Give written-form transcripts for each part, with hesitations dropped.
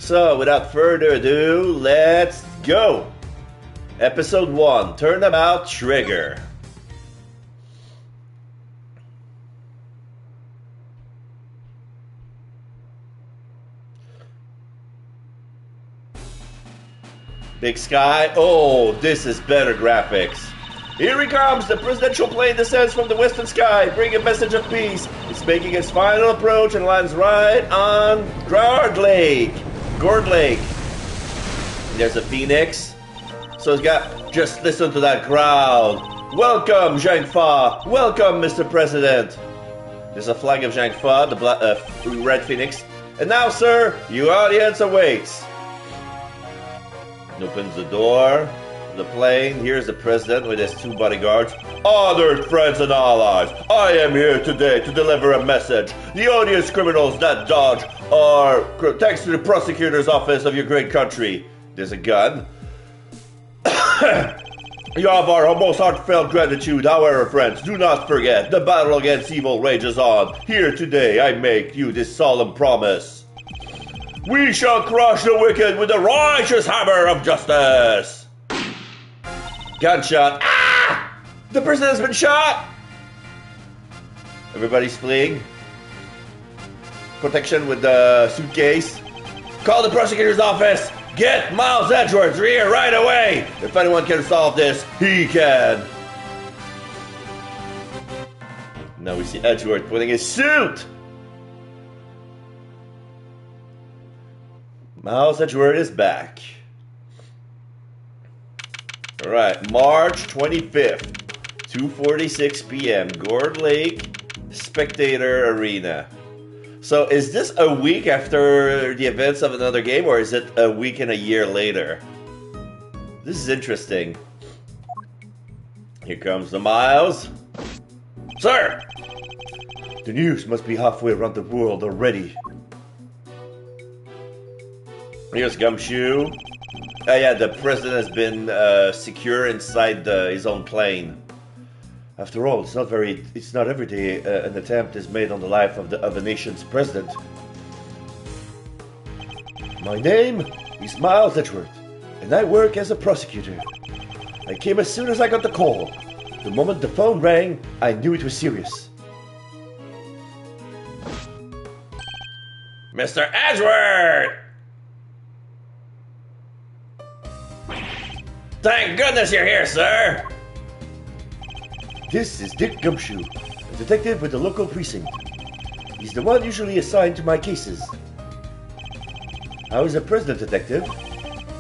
So, without further ado, let's go! Episode 1, Turnabout Trigger. Big sky. Oh, this is better graphics. Here he comes! The presidential plane descends from the western sky, bringing a message of peace. It's making its final approach and lands right on Gourd Lake. There's a phoenix. So it's got, just listen to that crowd. Welcome, Zhang Fa. Welcome, Mr. President. There's a flag of Zhang Fa, the red phoenix. And now, sir, your audience awaits. He opens the door. The plane. Here's the president with his 2 bodyguards. Honored friends and allies, I am here today to deliver a message. The odious criminals that dodge are thanks to the prosecutor's office of your great country. There's a gun. You have our most heartfelt gratitude, however, friends. Do not forget, the battle against evil rages on. Here today, I make you this solemn promise. We shall crush the wicked with the righteous hammer of justice. Gunshot. Ah! The person has been shot! Everybody's fleeing. Protection with the suitcase. Call the prosecutor's office! Get Miles Edgeworth here right away! If anyone can solve this, he can! Now we see Edgeworth putting his suit! Miles Edgeworth is back. Alright, March 25th, 2:46 p.m., Gourd Lake Spectator Arena. So is this a week after the events of another game, or is it a week and a year later? This is interesting. Here comes the Miles. Sir! The news must be halfway around the world already. Here's Gumshoe. Oh yeah, the president has been secure inside his own plane. After all, it's not every day an attempt is made on the life of a nation's president. My name is Miles Edgeworth, and I work as a prosecutor. I came as soon as I got the call. The moment the phone rang, I knew it was serious. Mr. Edgeworth! Thank goodness you're here, sir! This is Dick Gumshoe, a detective with the local precinct. He's the one usually assigned to my cases. How is the president, detective?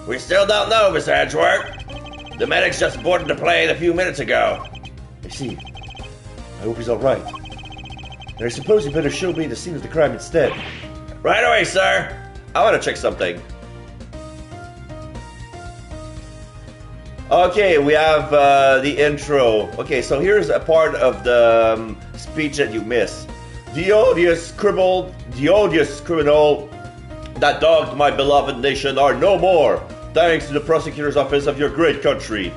We still don't know, Mr. Edgeworth. The medics just boarded the plane a few minutes ago. I see. I hope he's alright. And I suppose you better show me the scene of the crime instead. Right away, sir. I want to check something. Okay, we have the intro. Okay, so here's a part of the speech that you missed. The odious criminal that dogged my beloved nation are no more, thanks to the prosecutor's office of your great country.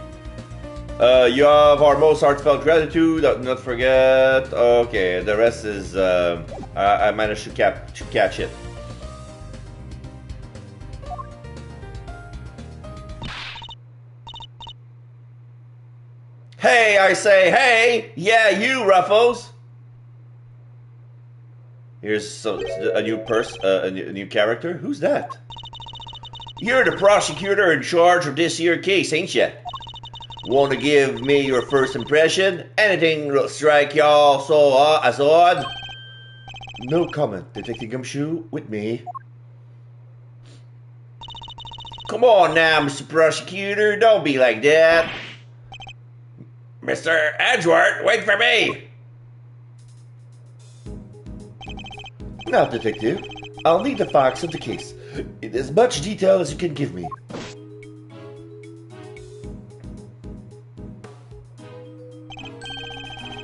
You have our most heartfelt gratitude. Do not forget. Okay, the rest is I managed to catch it. Hey, I say, hey! Yeah, you, Ruffles! Here's a new character. Who's that? You're the prosecutor in charge of this here case, ain't ya? Want to give me your first impression? Anything will strike y'all so as odd? No comment, Detective Gumshoe. With me. Come on now, Mr. Prosecutor. Don't be like that. Mr. Edgeworth, wait for me! Now, Detective, I'll need the facts of the case, in as much detail as you can give me.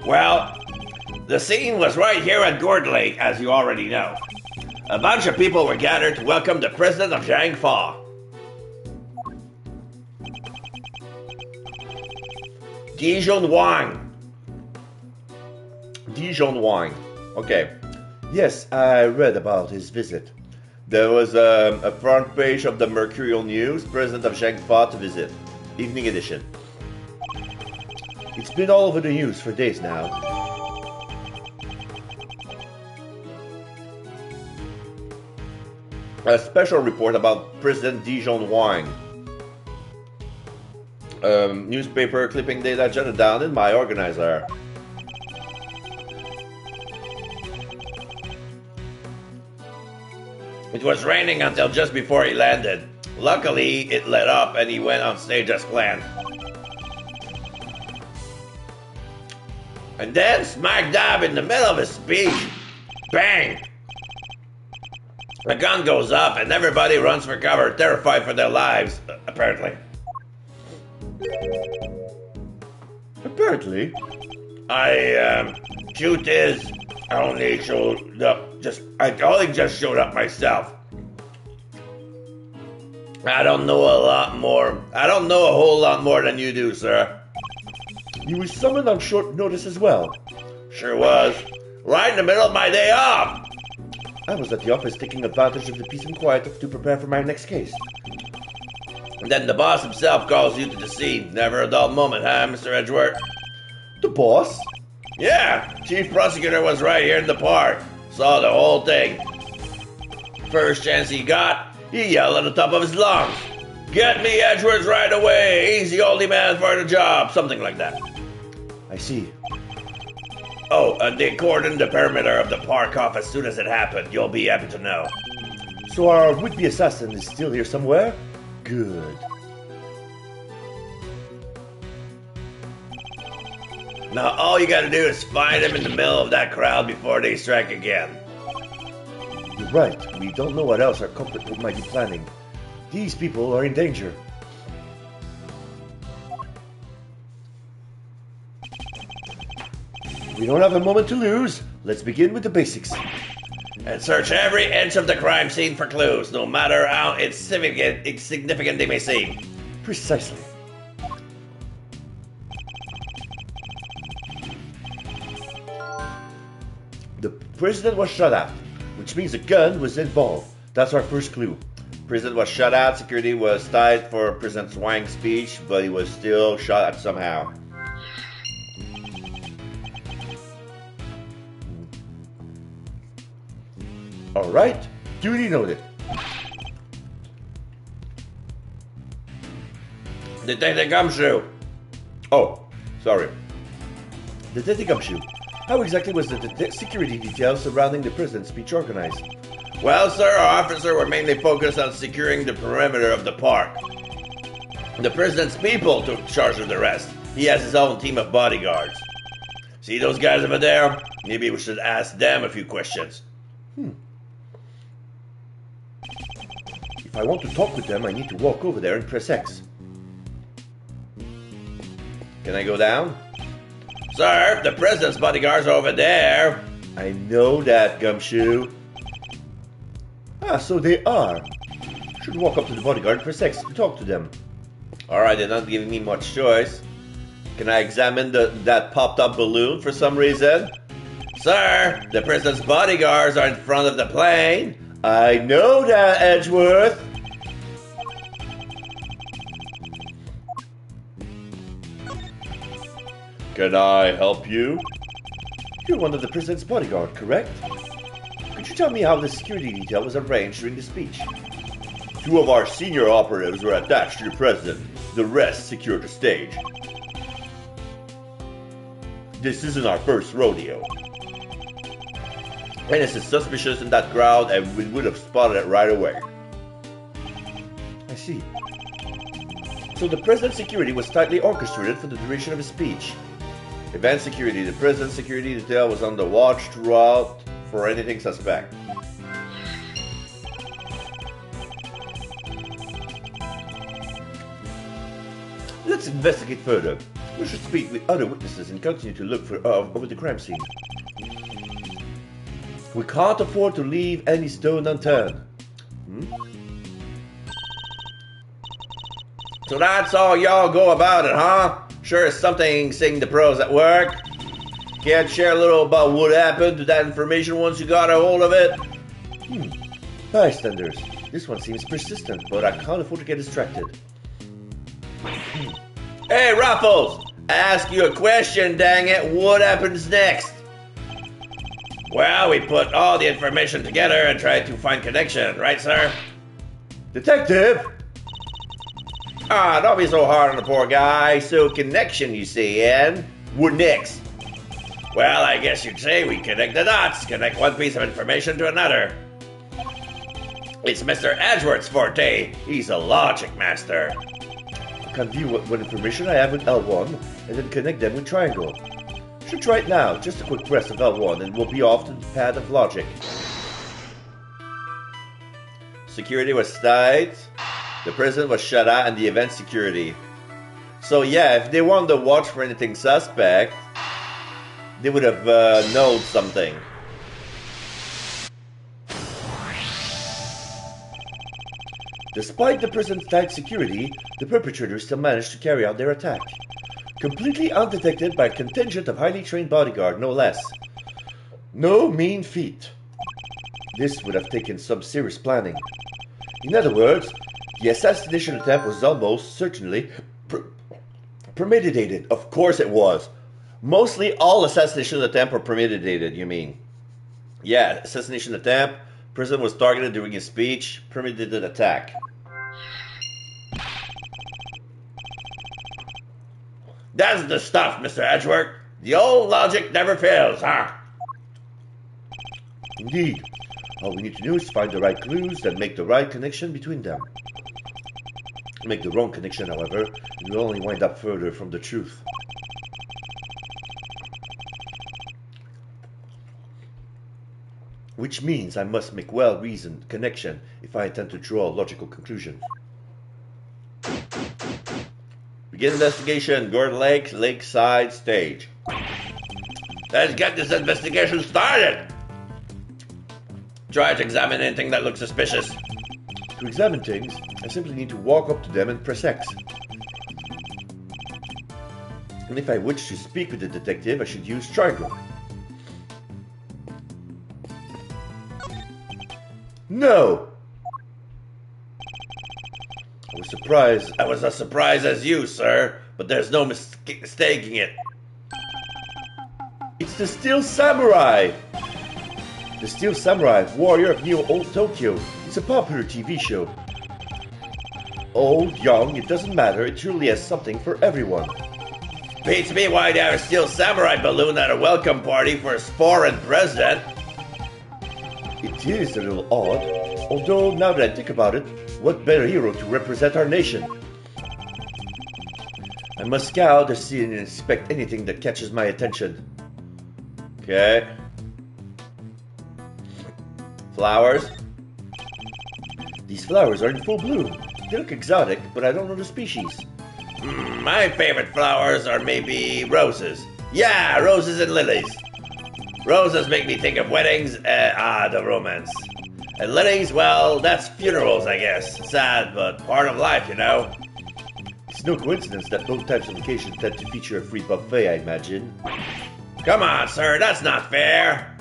Well, the scene was right here at Gourd Lake, as you already know. A bunch of people were gathered to welcome the president of Zhang Fa. Dijon Wang. Okay. Yes, I read about his visit. There was a front page of the Mercurial News, President of Zhengfa to visit. Evening edition. It's been all over the news for days now. A special report about President Dijon Wang. Newspaper clipping data jotted down in my organizer. It was raining until just before he landed. Luckily, it let up and he went on stage as planned. And then, smack dab in the middle of his speech, bang! The gun goes up and everybody runs for cover, terrified for their lives, apparently. Apparently? Truth is, I only just showed up myself. I don't know a whole lot more than you do, sir. You were summoned on short notice as well. Sure was. Right in the middle of my day off. I was at the office taking advantage of the peace and quiet to prepare for my next case. And then the boss himself calls you to the scene. Never a dull moment, huh, Mr. Edgeworth? The boss? Yeah, Chief Prosecutor was right here in the park. Saw the whole thing. First chance he got, he yelled at the top of his lungs. Get me Edgeworth right away. He's the only man for the job. Something like that. I see. Oh, they cordoned the perimeter of the park off as soon as it happened. You'll be happy to know. So our would-be assassin is still here somewhere? Good. Now all you gotta do is find him in the middle of that crowd before they strike again. You're right. We don't know what else our culprit might be planning. These people are in danger. We don't have a moment to lose. Let's begin with the basics. And search every inch of the crime scene for clues, no matter how insignificant they may seem. Precisely. The president was shot at, which means a gun was involved. That's our first clue. President was shot at, security was tied for President Wang's speech, but he was still shot at somehow. Alright, duty noted. Detective Gumshoe! Oh, sorry. Detective Gumshoe, how exactly was the security details surrounding the president's speech organized? Well, sir, our officers were mainly focused on securing the perimeter of the park. The president's people took charge of the rest. He has his own team of bodyguards. See those guys over there? Maybe we should ask them a few questions. If I want to talk with them, I need to walk over there and press X. Can I go down? Sir, the president's bodyguards are over there. I know that, Gumshoe. Ah, so they are. Should walk up to the bodyguard and press X to talk to them. Alright, they're not giving me much choice. Can I examine that popped-up balloon for some reason? Sir, the president's bodyguards are in front of the plane. I know that, Edgeworth. Can I help you? You're one of the president's bodyguard, correct? Could you tell me how the security detail was arranged during the speech? Two of our senior operatives were attached to the president. The rest secured the stage. This isn't our first rodeo. Anything suspicious in that crowd and we would have spotted it right away. I see. So the president's security was tightly orchestrated for the duration of his speech. Event security. The president's security detail was on the watch throughout for anything suspect. Let's investigate further. We should speak with other witnesses and continue to look for over the crime scene. We can't afford to leave any stone unturned. So that's all y'all go about it, huh? Sure is something seeing the pros at work. Can't share a little about what happened to that information once you got a hold of it? Bystanders. This one seems persistent, but I can't afford to get distracted. Hey, Ruffles! I ask you a question, dang it. What happens next? Well, we put all the information together and try to find connection, right, sir? Detective! Ah, don't be so hard on the poor guy. So, connection, you see, and what next? Well, I guess you'd say we connect the dots, connect one piece of information to another. It's Mr. Edgeworth's forte. He's a logic master. I can view what information I have with L1 and then connect them with triangle. Should try it now. Just a quick press of L1 and we'll be off to the path of logic. Security was tight. The prison was shut out and the event security. So yeah, if they wanted to watch for anything suspect, they would have known something. Despite the prison's tight security, the perpetrators still managed to carry out their attack. Completely undetected by a contingent of highly trained bodyguard, no less. No mean feat. This would have taken some serious planning. In other words, the assassination attempt was almost certainly premeditated. Of course it was. Mostly all assassination attempts were premeditated, you mean? Yeah, assassination attempt, prison was targeted during a speech, premeditated attack. That's the stuff, Mr. Edgeworth. The old logic never fails, huh? Indeed. All we need to do is find the right clues and make the right connection between them. Make the wrong connection, however, and we'll only wind up further from the truth. Which means I must make well-reasoned connection if I intend to draw a logical conclusion. Begin investigation, Gordon Lake, Lakeside Stage. Let's get this investigation started! Try to examine anything that looks suspicious. To examine things, I simply need to walk up to them and press X. And if I wish to speak with the detective, I should use triangle. No! I was as surprised as you, sir, but there's no mistaking it. It's the Steel Samurai! The Steel Samurai, warrior of Neo-Old Tokyo. It's a popular TV show. Old, young, it doesn't matter. It truly has something for everyone. Beats me why they have a Steel Samurai balloon at a welcome party for a foreign president. It is a little odd. Although, now that I think about it, what better hero to represent our nation? I must scout the scene and inspect anything that catches my attention. Okay. Flowers. These flowers are in full bloom. They look exotic, but I don't know the species. My favorite flowers are maybe roses. Yeah, roses and lilies. Roses make me think of weddings, the romance. And lilies, well, that's funerals, I guess. Sad, but part of life, you know. It's no coincidence that both types of occasions tend to feature a free buffet, I imagine. Come on, sir, that's not fair.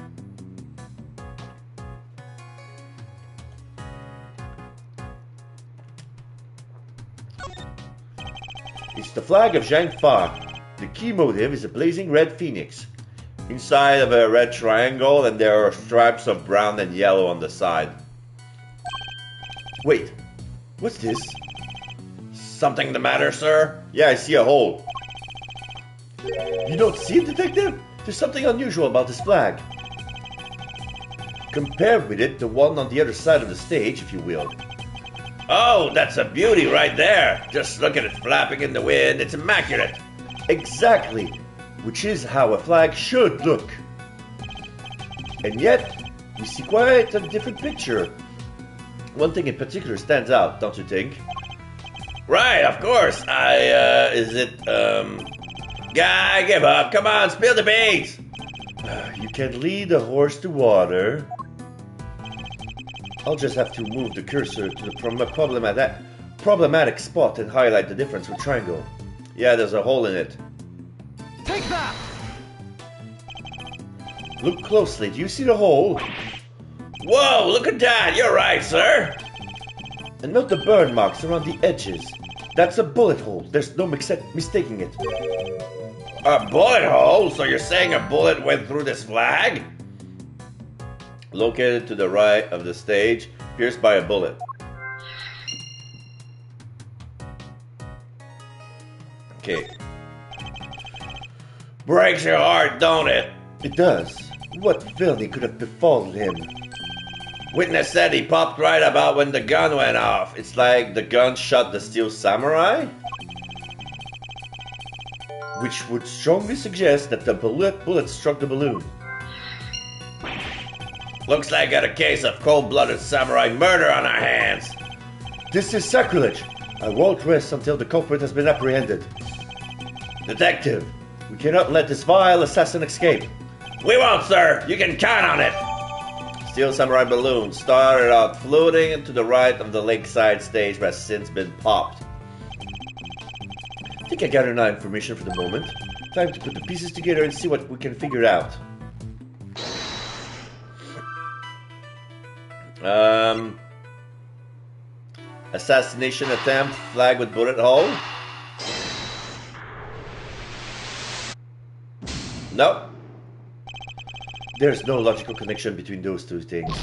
It's the flag of Zhang Fa. The key motive is a blazing red phoenix. Inside of a red triangle, and there are stripes of brown and yellow on the side. Wait, what's this? Something the matter, sir? Yeah, I see a hole. You don't see it, detective? There's something unusual about this flag. Compare with it the one on the other side of the stage, if you will. Oh, that's a beauty right there. Just look at it flapping in the wind. It's immaculate. Exactly. Which is how a flag should look. And yet, we see quite a different picture. One thing in particular stands out, don't you think? Right, of course. Guy, give up. Come on, spill the beans. You can lead a horse to water. I'll just have to move the cursor from a problematic spot and highlight the difference with triangle. Yeah, there's a hole in it. Take that! Look closely. Do you see the hole? Whoa, look at that! You're right, sir! And note the burn marks around the edges. That's a bullet hole. There's no mistaking it. A bullet hole? So you're saying a bullet went through this flag? Located to the right of the stage, pierced by a bullet. Okay. Breaks your heart, don't it? It does. What villainy could have befallen him? Witness said he popped right about when the gun went off. It's like the gun shot the steel samurai? Which would strongly suggest that the bullet struck the balloon. Looks like I got a case of cold-blooded samurai murder on our hands. This is sacrilege. I won't rest until the culprit has been apprehended. Detective, we cannot let this vile assassin escape. We won't, sir. You can count on it. Steel samurai balloon started out floating to the right of the lakeside stage, but has since been popped. I think I got enough information for the moment. Time to put the pieces together and see what we can figure out. Assassination attempt, flag with bullet hole. Nope. There's no logical connection between those two things.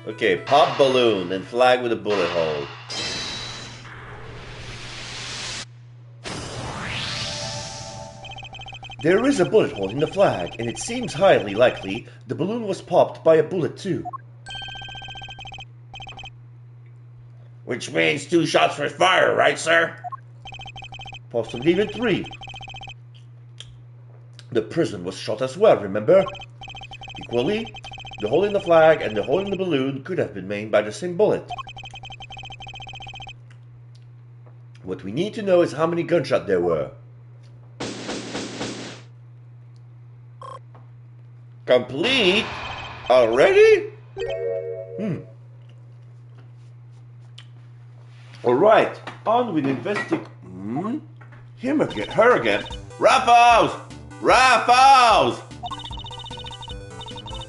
Okay, pop balloon and flag with a bullet hole. There is a bullet hole in the flag, and it seems highly likely the balloon was popped by a bullet too. Which means 2 shots for fire, right, sir? Possibly even 3. The prison was shot as well, remember? Equally, the hole in the flag and the hole in the balloon could have been made by the same bullet. What we need to know is how many gunshots there were. Complete? Already? Alright, on with investigation. Him again, her again. Raffles! Raffles!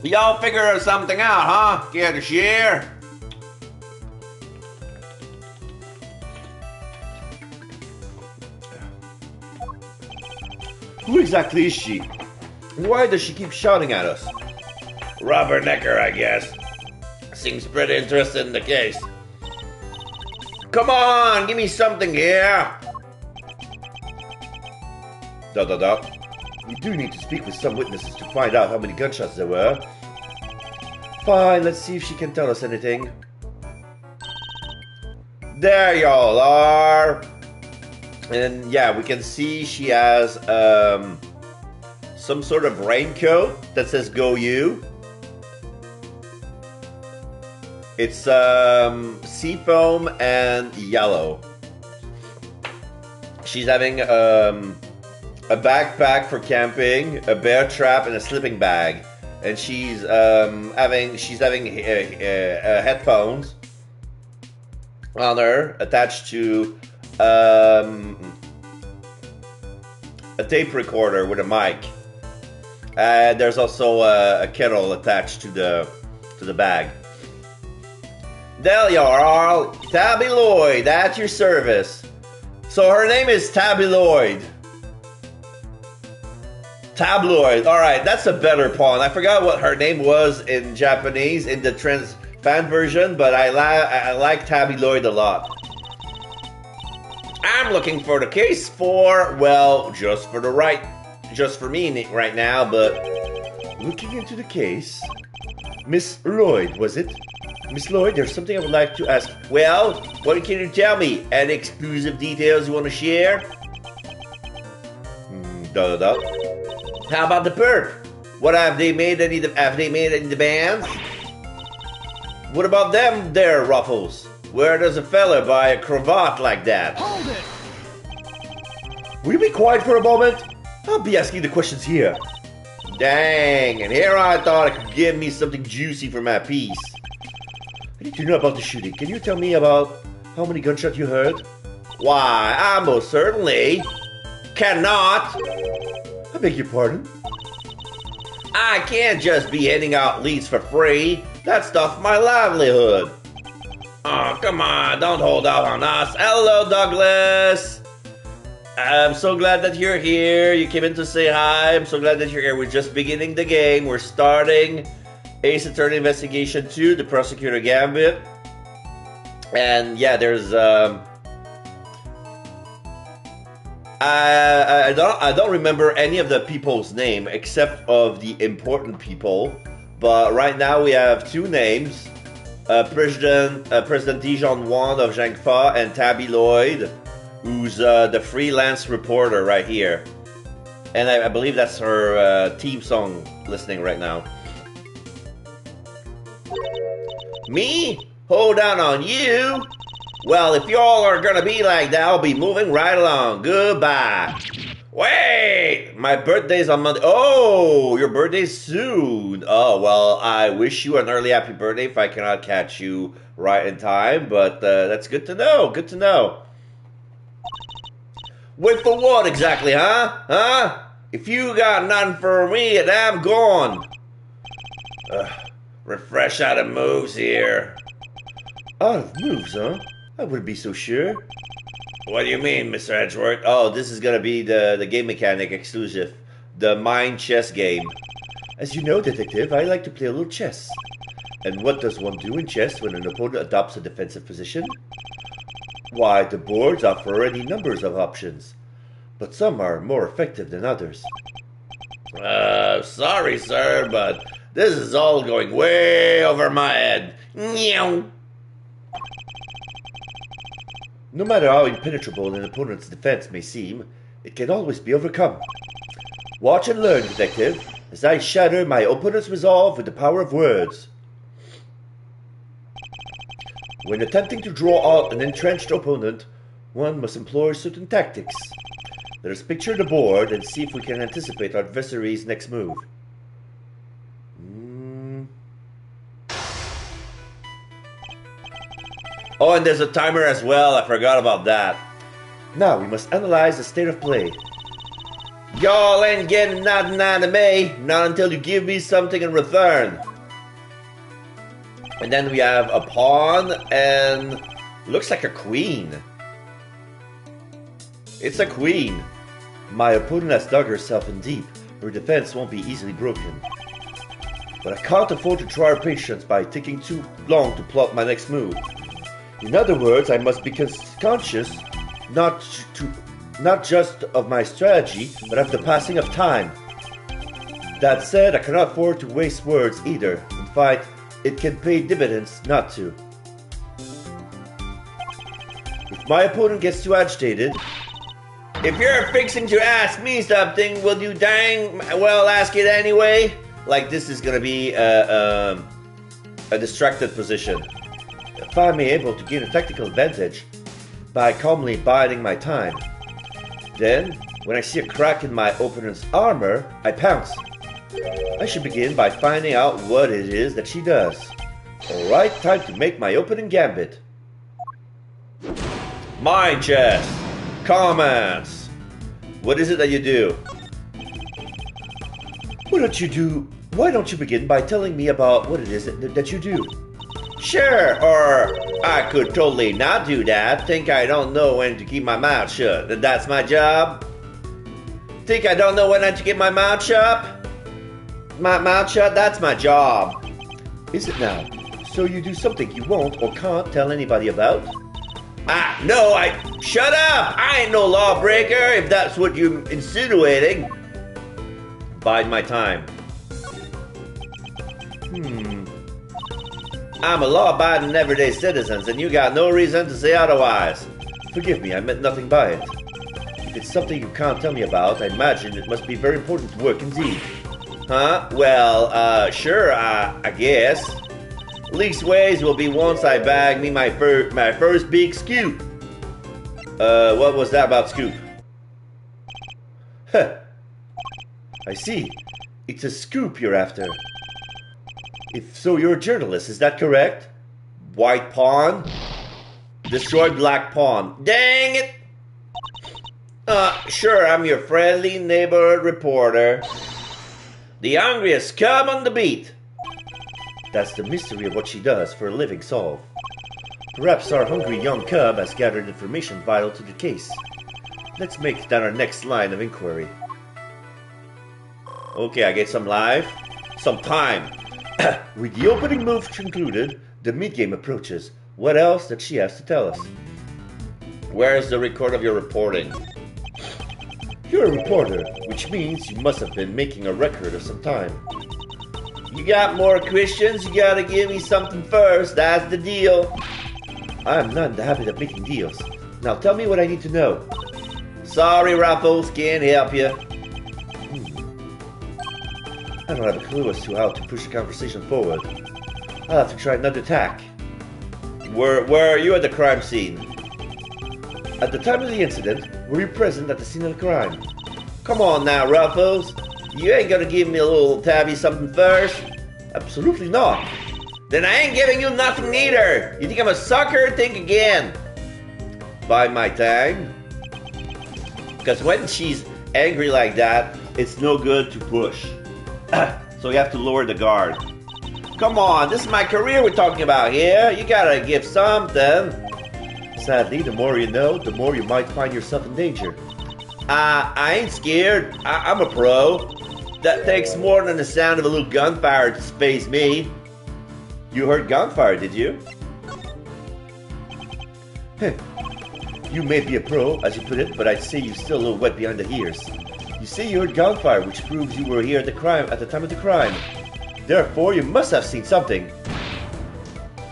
Y'all figure something out, huh? Care to share? Who exactly is she? And why does she keep shouting at us? Rubbernecker, I guess. Seems pretty interested in the case. Come on, give me something here. We do need to speak with some witnesses to find out how many gunshots there were. Fine, let's see if she can tell us anything. There y'all are. And yeah, we can see she has some sort of raincoat that says "Go You." It's seafoam and yellow. She's having a backpack for camping, a bear trap, and a sleeping bag. And she's having headphones on her attached to a tape recorder with a mic. And there's also a kettle attached to the bag. There you are, Tabby Lloyd, at your service. So her name is Tabby Lloyd. Tabloid. Alright, that's a better pawn. I forgot what her name was in Japanese, in the fan version, but I like Tabby Lloyd a lot. I'm looking for the case for, well, just for me right now, but looking into the case. Miss Lloyd, was it? Miss Lloyd, there's something I would like to ask. Well, what can you tell me? Any exclusive details you want to share? How about the perp? What have they made any demands? What about them there, Ruffles? Where does a fella buy a cravat like that? Hold it! Will you be quiet for a moment? I'll be asking the questions here. Dang, and here I thought I could give me something juicy for my piece. I need to know about the shooting. Can you tell me about how many gunshots you heard? Why, I most certainly cannot. I beg your pardon? I can't just be handing out leads for free. That's stuff my livelihood. Oh, come on, don't hold out on us. Hello, Douglas. I'm so glad that you're here. You came in to say hi. I'm so glad that you're here. We're just beginning the game. We're starting Ace Attorney Investigation 2, the Prosecutor Gambit. And yeah, there's I don't remember any of the people's name except of the important people. But right now we have two names: President Dijon Wand of Zhang Fa and Tabby Lloyd, who's the freelance reporter right here. And I believe that's her theme song listening right now. Me? Hold on you? Well, if y'all are gonna be like that, I'll be moving right along. Goodbye. Wait! My birthday's on Monday. Oh, your birthday's soon. Oh, well, I wish you an early happy birthday if I cannot catch you right in time, but that's good to know. Good to know. Wait for what exactly, huh? Huh? If you got nothing for me, then I'm gone. Refresh out of moves here. Out of moves, huh? I wouldn't be so sure. What do you mean, Mr. Edgeworth? Oh, this is gonna be the game mechanic exclusive. The mind chess game. As you know, Detective, I like to play a little chess. And what does one do in chess when an opponent adopts a defensive position? Why, the boards offer any numbers of options. But some are more effective than others. Sorry, sir, but this is all going way over my head. Meow. No matter how impenetrable an opponent's defense may seem, it can always be overcome. Watch and learn, Detective, as I shatter my opponent's resolve with the power of words. When attempting to draw out an entrenched opponent, one must employ certain tactics. Let us picture the board and see if we can anticipate our adversary's next move. Oh, and there's a timer as well. I forgot about that. Now we must analyze the state of play. Y'all ain't getting nothing out of me, not until you give me something in return. And then we have a pawn and looks like a queen. It's a queen. My opponent has dug herself in deep. Her defense won't be easily broken. But I can't afford to try her patience by taking too long to plot my next move. In other words, I must be conscious not just of my strategy, but of the passing of time. That said, I cannot afford to waste words either. In fact, it can pay dividends not to. If my opponent gets too agitated... If you're fixing to ask me something, will you dang well ask it anyway? Like this is gonna be a distracted position. If I'm able to gain a tactical advantage by calmly biding my time, then when I see a crack in my opponent's armor, I pounce. I should begin by finding out what it is that she does. Alright, time to make my opening gambit. Mind chess. Comments. What is it that you do? Why don't you begin by telling me about what it is that you do? Sure, or I could totally not do that. Think I don't know when to keep my mouth shut, and that's my job? Think I don't know when to keep my mouth shut? My mouth shut, that's my job. Is it now? So you do something you won't or can't tell anybody about? No, shut up! I ain't no lawbreaker, if that's what you're insinuating. Bide my time. I'm a law-abiding everyday citizen, and you got no reason to say otherwise. Forgive me, I meant nothing by it. If it's something you can't tell me about, I imagine it must be very important work indeed. Huh? Well, sure, I guess. Leastways will be once I bag me my first big scoop. What was that about scoop? Huh. I see. It's a scoop you're after. If so, you're a journalist, is that correct? White pawn? Destroy black pawn. Dang it! Sure, I'm your friendly neighborhood reporter. The hungriest cub on the beat. That's the mystery of what she does for a living solved. Perhaps our hungry young cub has gathered information vital to the case. Let's make that our next line of inquiry. Okay, I get some time. With the opening move concluded, the mid-game approaches. What else does she have to tell us? Where's the record of your reporting? You're a reporter, which means you must have been making a record of some time. You got more questions? You gotta give me something first. That's the deal. I'm not in the habit of making deals. Now tell me what I need to know. Sorry, Ruffles, can't help you. I don't have a clue as to how to push the conversation forward. I'll have to try another tack. Where are you at the crime scene? At the time of the incident, were you present at the scene of the crime? Come on now, Ruffles. You ain't gonna give me a little tabby something first? Absolutely not. Then I ain't giving you nothing neither. You think I'm a sucker? Think again. By my time. Because when she's angry like that, it's no good to push. So you have to lower the guard. Come on, this is my career we're talking about here. You gotta give something. Sadly, the more you know, the more you might find yourself in danger. I ain't scared. I'm a pro. That takes more than the sound of a little gunfire to faze me. You heard gunfire, did you? You may be a pro, as you put it, but I'd say you're still a little wet behind the ears. You say you heard gunfire, which proves you were here at the time of the crime. Therefore, you must have seen something.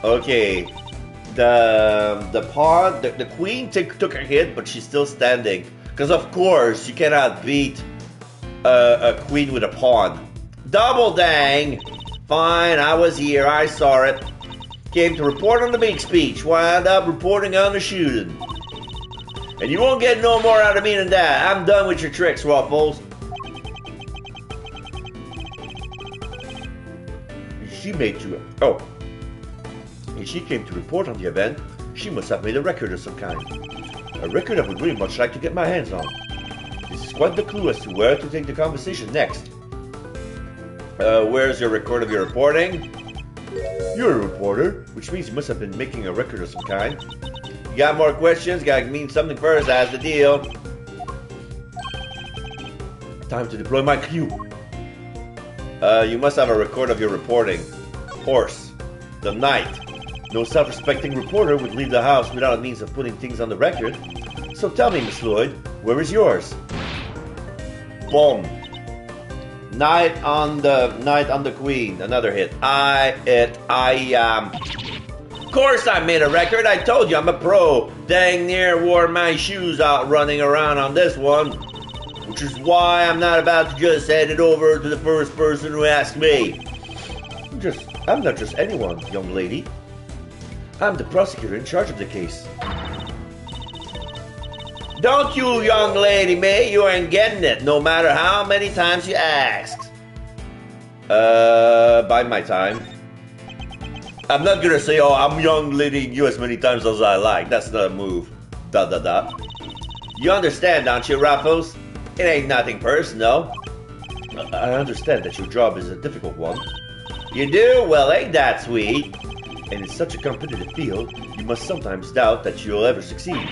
Okay. The queen took a hit, but she's still standing. Because of course, you cannot beat a queen with a pawn. Double dang! Fine, I was here, I saw it. Came to report on the big speech, wound up reporting on the shooting. And you won't get no more out of me than that. I'm done with your tricks, Ruffles. If she came to report on the event, she must have made a record of some kind. A record I would really much like to get my hands on. This is quite the clue as to where to take the conversation next. Where's your record of your reporting? You're a reporter, which means you must have been making a record of some kind. You got more questions? Gotta mean something first, that's the deal. Time to deploy my cue. You must have a record of your reporting. Horse. The night. No self-respecting reporter would leave the house without a means of putting things on the record. So tell me, Miss Lloyd, where is yours? Boom. Night on the Queen. Another hit. Of course I made a record. I told you I'm a pro. Dang near wore my shoes out running around on this one. Which is why I'm not about to just hand it over to the first person who asks me. I'm not just anyone, young lady. I'm the prosecutor in charge of the case. Don't you, young lady, me, you ain't getting it, no matter how many times you ask. By my time. I'm not gonna say, oh, I'm young lady you as many times as I like. That's not a move. You understand, don't you, Ruffles? It ain't nothing personal. I understand that your job is a difficult one. You do? Well, ain't that sweet? And in such a competitive field, you must sometimes doubt that you'll ever succeed.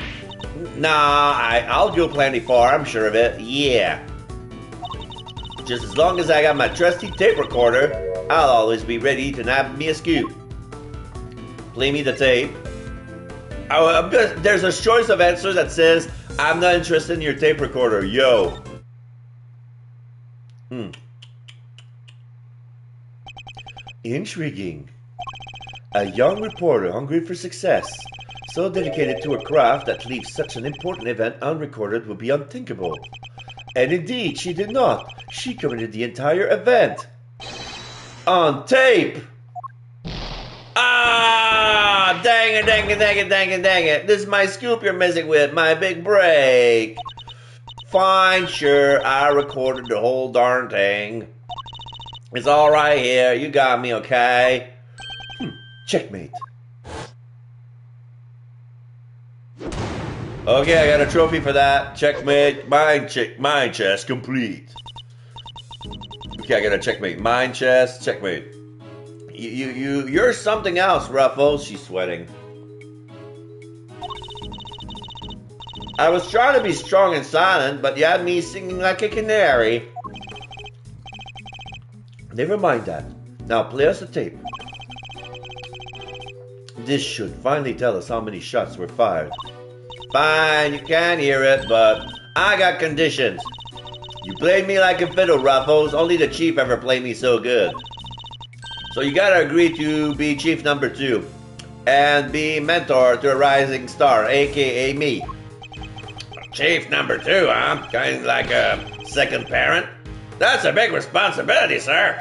Nah, I'll go plenty far, I'm sure of it. Yeah. Just as long as I got my trusty tape recorder, I'll always be ready to nab me a scoop. Play me the tape. There's a choice of answers that says, I'm not interested in your tape recorder, yo. Intriguing. A young reporter hungry for success, so dedicated to a craft that leaves such an important event unrecorded would be unthinkable. And indeed, she did not. She committed the entire event. On tape! Ah! Dang it. This is my scoop you're messing with, my big break. Fine, sure, I recorded the whole darn thing. It's all right here, you got me, okay? Checkmate. Okay, I got a trophy for that. Checkmate. Mine chess complete. Okay, I gotta checkmate. Mine chest, checkmate. You're something else, Ruffles. She's sweating. I was trying to be strong and silent, but you had me singing like a canary. Never mind that. Now play us the tape. This should finally tell us how many shots were fired. Fine, you can hear it, but I got conditions. You played me like a fiddle, Ruffles. Only the chief ever played me so good. So you gotta agree to be chief number 2. And be mentor to a rising star, aka me. Chief number 2, huh? Kind of like a second parent? That's a big responsibility, sir.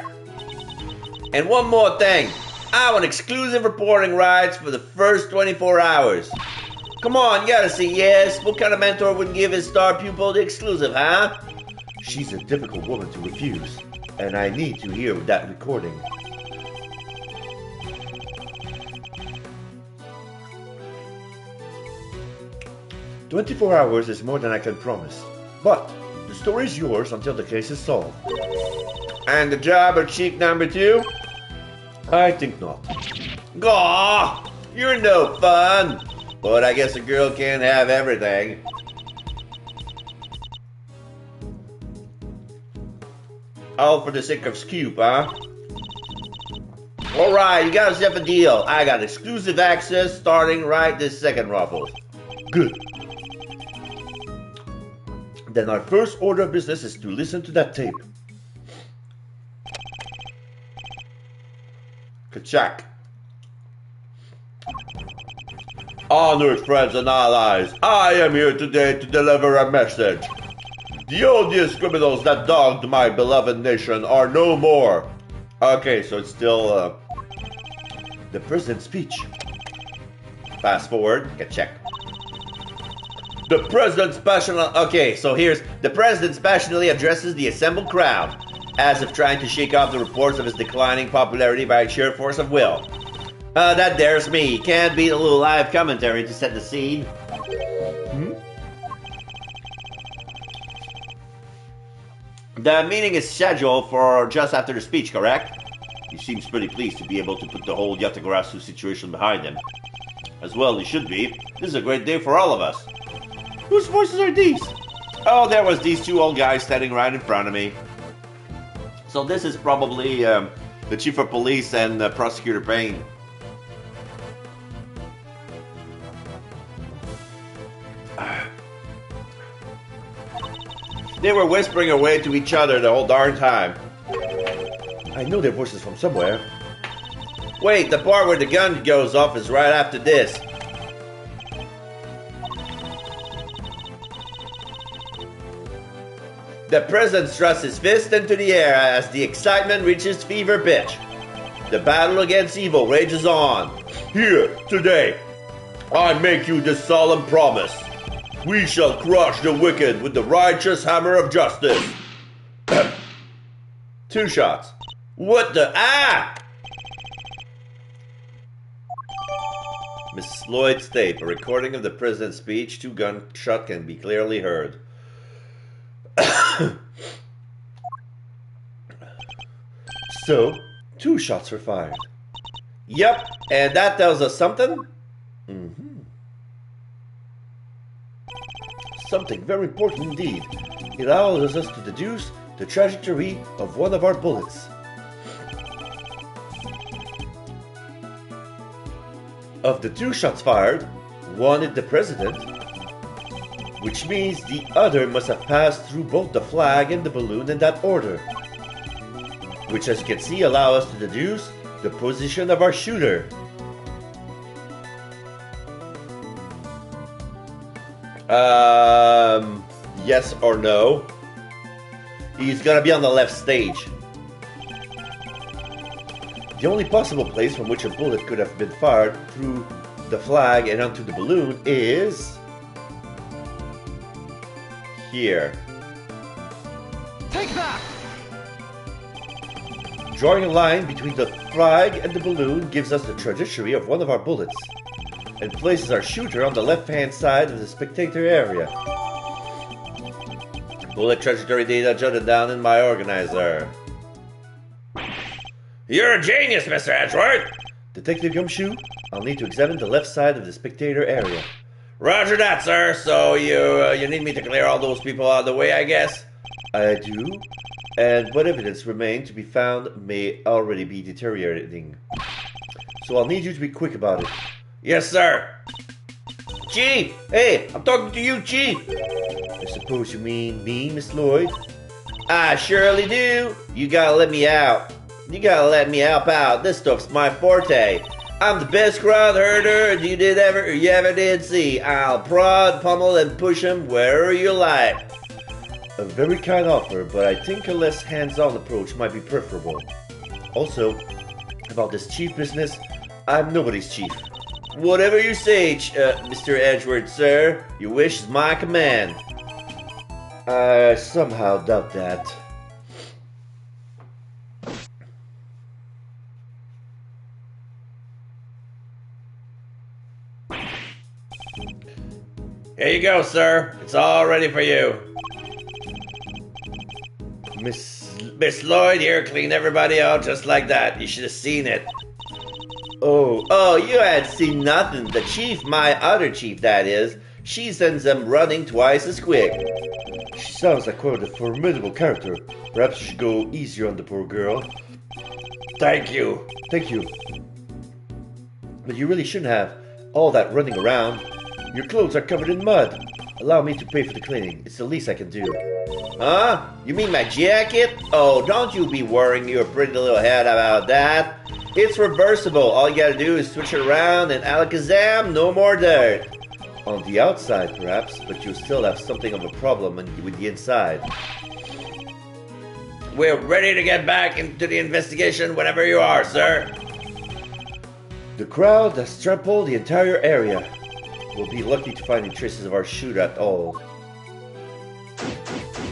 And one more thing. I want exclusive reporting rights for the first 24 hours. Come on, you gotta say yes. What kind of mentor would give his star pupil the exclusive, huh? She's a difficult woman to refuse. And I need to hear that recording. "24 hours is more than I can promise. But the story is yours until the case is solved." And the job of chief number 2? I think not. Aw, you're no fun. But I guess a girl can't have everything. All for the sake of Scoop, huh? Alright, you got yourself a deal. I got exclusive access starting right this second, Ruffles. Good. Then our first order of business is to listen to that tape. Kachak. Honored friends and allies, I am here today to deliver a message. The odious criminals that dogged my beloved nation are no more. Okay, so it's still the president's speech. Fast forward, Kachak. The president's okay, so here's the president passionately addresses the assembled crowd, as if trying to shake off the reports of his declining popularity by sheer force of will. That dares me. Can't beat a little live commentary to set the scene. The meeting is scheduled for just after the speech, correct? He seems pretty pleased to be able to put the whole Yatagarasu situation behind him. As well he should be. This is a great day for all of us. Whose voices are these? Oh, there was these two old guys standing right in front of me. So this is probably the chief of police and Prosecutor Payne. They were whispering away to each other the whole darn time. I know their voices from somewhere. Wait, the part where the gun goes off is right after this. The president thrusts his fist into the air as the excitement reaches fever pitch. The battle against evil rages on. Here, today, I make you this solemn promise. We shall crush the wicked with the righteous hammer of justice. 2 shots. What the... Ah! Miss Lloyd's tape. A recording of the president's speech. 2 gunshot can be clearly heard. So, 2 shots were fired. Yep, and that tells us something? Something very important indeed. It allows us to deduce the trajectory of one of our bullets. Of the 2 shots fired, one hit the president, which means the other must have passed through both the flag and the balloon in that order. Which, as you can see, allow us to deduce the position of our shooter. Yes or no? He's gonna be on the left stage. The only possible place from which a bullet could have been fired through the flag and onto the balloon is... here. Take that! Drawing a line between the flag and the balloon gives us the trajectory of one of our bullets and places our shooter on the left-hand side of the spectator area. Bullet trajectory data jotted down in my organizer. You're a genius, Mr. Edgeworth! Detective Gumshoe, I'll need to examine the left side of the spectator area. Roger that, sir. So you need me to clear all those people out of the way, I guess? I do. And what evidence remains to be found may already be deteriorating. So I'll need you to be quick about it. Yes, sir. Chief! Hey, I'm talking to you, Chief! I suppose you mean me, Miss Lloyd? I surely do. You gotta let me out. You gotta let me help out. This stuff's my forte. I'm the best crowd herder you ever did see. I'll prod, pummel, and push him wherever you like. A very kind offer, but I think a less hands-on approach might be preferable. Also, about this chief business, I'm nobody's chief. Whatever you say, Mr. Edgeworth, sir. Your wish is my command. I somehow doubt that. Here you go, sir. It's all ready for you. Miss Lloyd here cleaned everybody out just like that. You should have seen it. Oh, you had seen nothing. The chief, my other chief that is, she sends them running twice as quick. She sounds like quite a formidable character. Perhaps you should go easier on the poor girl. Thank you. Thank you. But you really shouldn't have all that running around. Your clothes are covered in mud. Allow me to pay for the cleaning. It's the least I can do. Huh? You mean my jacket? Oh, don't you be worrying your pretty little head about that. It's reversible. All you gotta do is switch it around and alakazam, no more dirt. On the outside, perhaps, but you'll still have something of a problem with the inside. We're ready to get back into the investigation whenever you are, sir. The crowd has trampled the entire area. We'll be lucky to find any traces of our shoot at all.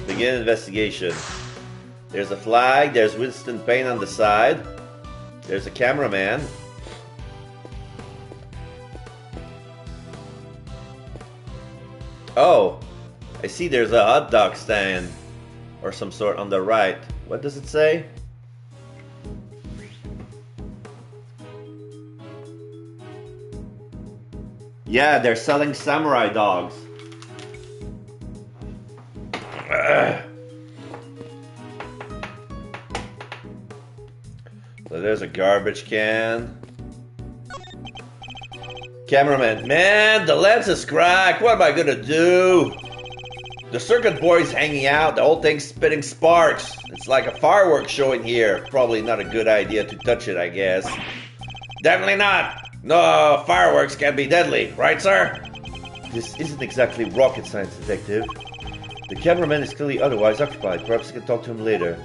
Begin investigation. There's a flag, there's Winston Payne on the side. There's a cameraman. Oh, I see there's a hot dog stand or some sort on the right. What does it say? Yeah, they're selling samurai dogs. So there's a garbage can. Cameraman, man, the lens is cracked. What am I gonna do? The circuit board's hanging out. The whole thing's spitting sparks. It's like a fireworks show in here. Probably not a good idea to touch it, I guess. Definitely not. No, fireworks can be deadly, right, sir? This isn't exactly rocket science, detective. The cameraman is clearly otherwise occupied. Perhaps I can talk to him later.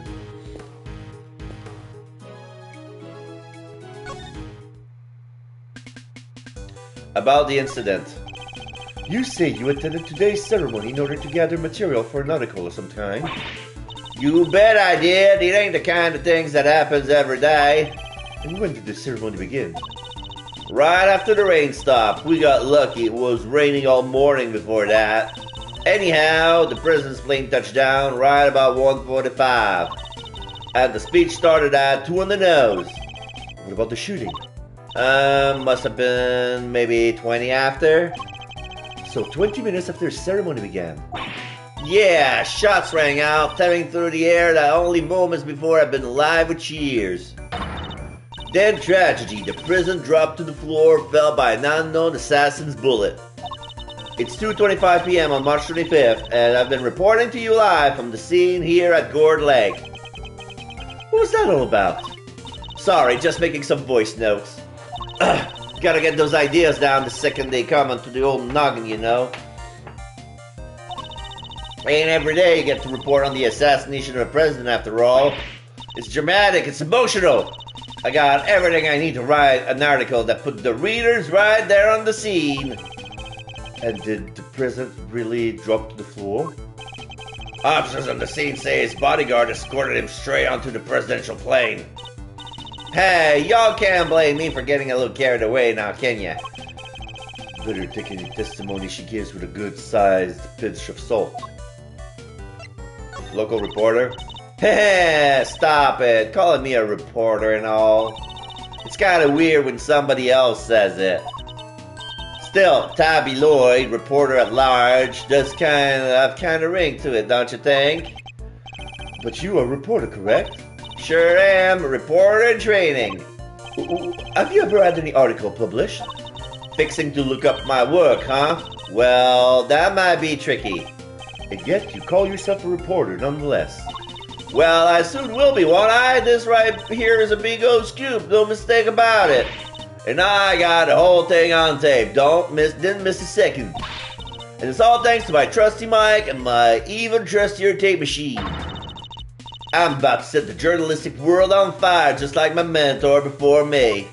About the incident. You say you attended today's ceremony in order to gather material for an article of some kind? You bet I did. It ain't the kind of things that happens every day. And when did the ceremony begin? Right after the rain stopped. We got lucky. It was raining all morning before that. Anyhow, the president's plane touched down right about 1:45. And the speech started at 2 on the nose. What about the shooting? Must have been maybe 20 after. So 20 minutes after the ceremony began. Yeah, shots rang out, tearing through the air that only moments before had been alive with cheers. Then tragedy, the president dropped to the floor, fell by an unknown assassin's bullet. It's 2:25 p.m. on March 25th, and I've been reporting to you live from the scene here at Gourd Lake. What was that all about? Sorry, just making some voice notes. Gotta get those ideas down the second they come onto the old noggin, you know. Ain't every day you get to report on the assassination of a president after all. It's dramatic, it's emotional. I got everything I need to write an article that put the readers right there on the scene. And did the president really drop to the floor? Officers on the scene say his bodyguard escorted him straight onto the presidential plane. Hey, y'all can't blame me for getting a little carried away now, can ya? Better take any testimony she gives with a good-sized pinch of salt. Local reporter. Heh, stop it. Calling me a reporter and all. It's kind of weird when somebody else says it. Still, Tabby Lloyd, reporter at large, does kind of ring to it, don't you think? But you are a reporter, correct? Sure am, a reporter in training. Have you ever had any article published? Fixing to look up my work, huh? Well, that might be tricky. And yet, you call yourself a reporter nonetheless. Well, I soon will be, won't I? This right here is a big old scoop, no mistake about it. And I got the whole thing on tape. Didn't miss a second. And it's all thanks to my trusty mic and my even trustier tape machine. I'm about to set the journalistic world on fire, just like my mentor before me.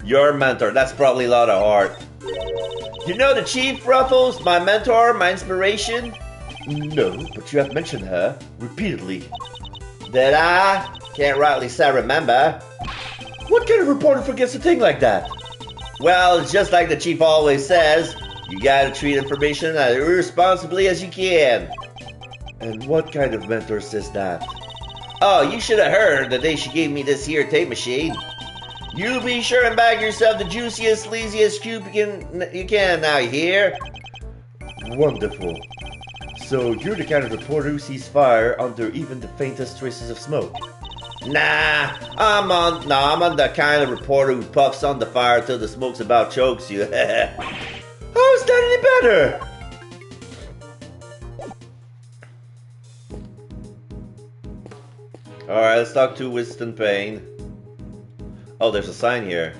Your mentor, that's probably a lot of heart. You know the Chief, Ruffles? My mentor, my inspiration? No, but you have mentioned her repeatedly. Did I? Can't rightly say remember. What kind of reporter forgets a thing like that? Well, it's just like the Chief always says. You gotta treat information as irresponsibly as you can. And what kind of mentor says that? Oh, you should have heard the day she gave me this here tape machine. You be sure and bag yourself the juiciest, sleaziest scoop you can now, you hear? Wonderful. So you're the kind of reporter who sees fire under even the faintest traces of smoke. Nah, I'm the kind of reporter who puffs on the fire till the smoke's about chokes you. How's that any better? Alright, let's talk to Winston Payne. Oh, there's a sign here.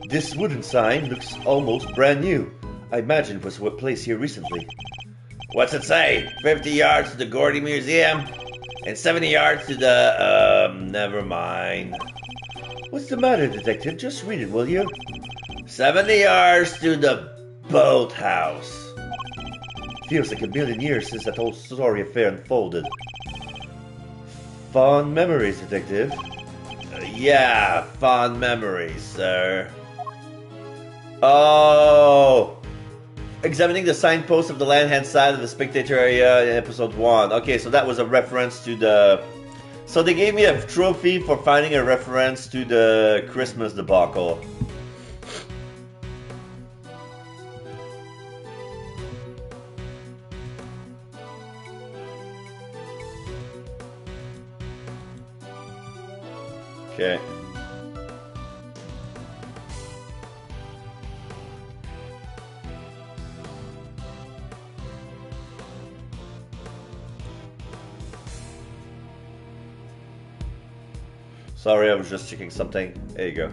This wooden sign looks almost brand new. I imagine it was placed here recently. What's it say? 50 yards to the Gordy Museum and 70 yards to the, never mind. What's the matter, detective? Just read it, will you? 70 yards to the boathouse. Feels like a million years since that whole sorry affair unfolded. Fond memories, detective. Yeah, fond memories, sir. Oh! Examining the signpost of the land-hand side of the spectator area in episode 1. Okay, so that was a reference to the... So they gave me a trophy for finding a reference to the Christmas debacle. Okay. Sorry, I was just checking something. There you go.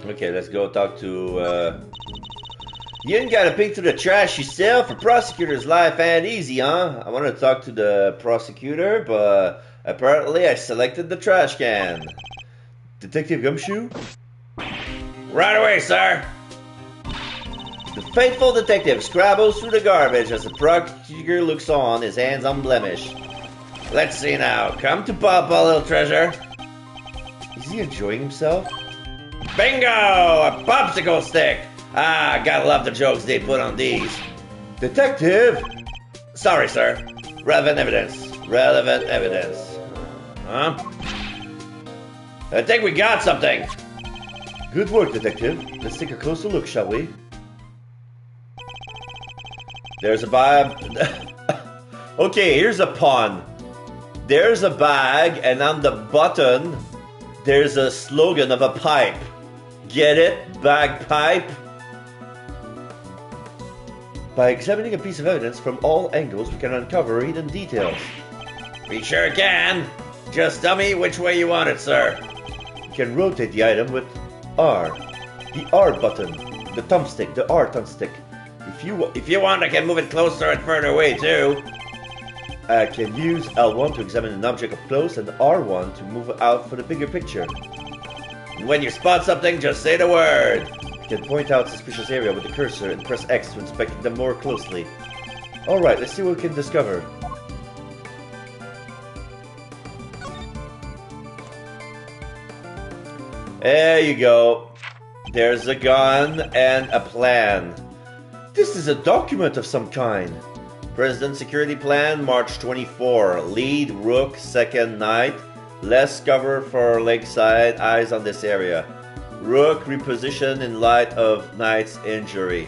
Okay, let's go talk to, You ain't got to peek through the trash yourself. A prosecutor's life ain't easy, huh? I wanted to talk to the prosecutor, but apparently I selected the trash can. Detective Gumshoe? Right away, sir! The faithful detective scrabbles through the garbage as the prosecutor looks on, his hands unblemished. Let's see now. Come to Papa, little treasure. Is he enjoying himself? Bingo! A popsicle stick! Ah, gotta love the jokes they put on these. Detective! Sorry, sir. Relevant evidence. Relevant evidence. Huh? I think we got something. Good work, detective. Let's take a closer look, shall we? There's a bag. Okay, here's a pun. There's a bag, and on the button, there's a slogan of a pipe. Get it? Bagpipe? By examining a piece of evidence from all angles, we can uncover hidden details. We sure can. Just tell me which way you want it, sir. You can rotate the item with R. The R button. The thumbstick. The R thumbstick. If you want, I can move it closer and further away, too. I can use L1 to examine an object up close and R1 to move out for the bigger picture. And when you spot something, just say the word. You can point out suspicious area with the cursor and press X to inspect them more closely. Alright, let's see what we can discover. There you go. There's a gun and a plan. This is a document of some kind. President Security Plan, March 24. Lead, Rook, second, Knight. Less cover for lakeside, eyes on this area. Rook reposition in light of Knight's injury.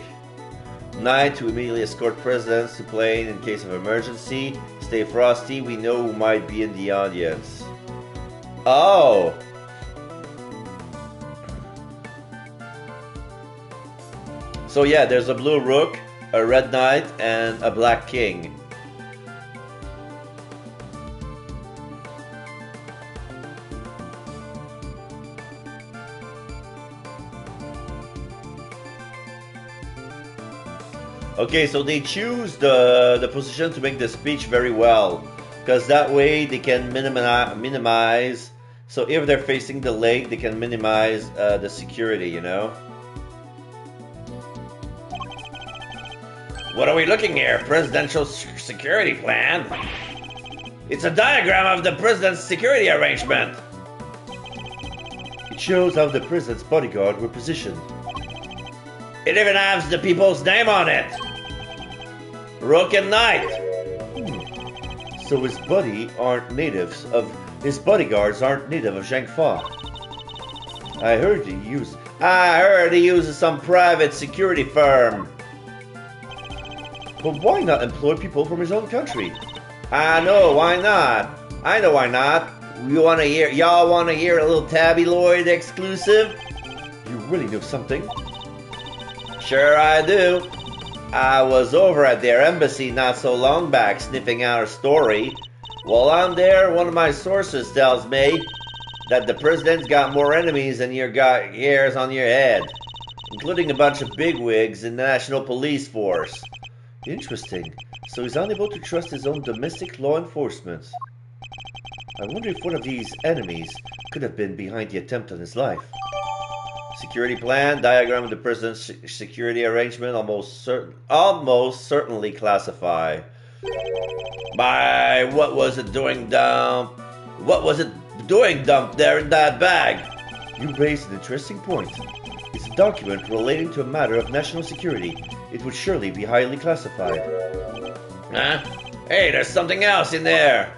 Knight to immediately escort presidents to plane in case of emergency. Stay frosty, we know who might be in the audience. Oh! So yeah, there's a blue rook, a red knight, and a black king. Okay, so they choose the position to make the speech very well, because that way they can minimize. So if they're facing the lake, they can minimize the security, you know. What are we looking here? Presidential security plan? It's a diagram of the president's security arrangement. It shows how the president's bodyguard were positioned. It even has the people's name on it. Rook and Knight. So his bodyguards aren't native of Zhangfa. I heard he uses some private security firm. But why not employ people from his own country? I know, why not? I know why not. Y'all wanna hear a little tabloid exclusive? You really know something? Sure I do. I was over at their embassy not so long back sniffing out a story. While I'm there, one of my sources tells me that the president's got more enemies than your hairs on your head, including a bunch of bigwigs in the National Police Force. Interesting. So he's unable to trust his own domestic law enforcement. I wonder if one of these enemies could have been behind the attempt on his life. Security plan, diagram of the president's security arrangement, almost certainly classified. What was it doing dumped there in that bag? You raised an interesting point. It's a document relating to a matter of national security. It would surely be highly classified. Huh? Hey, there's something else in there.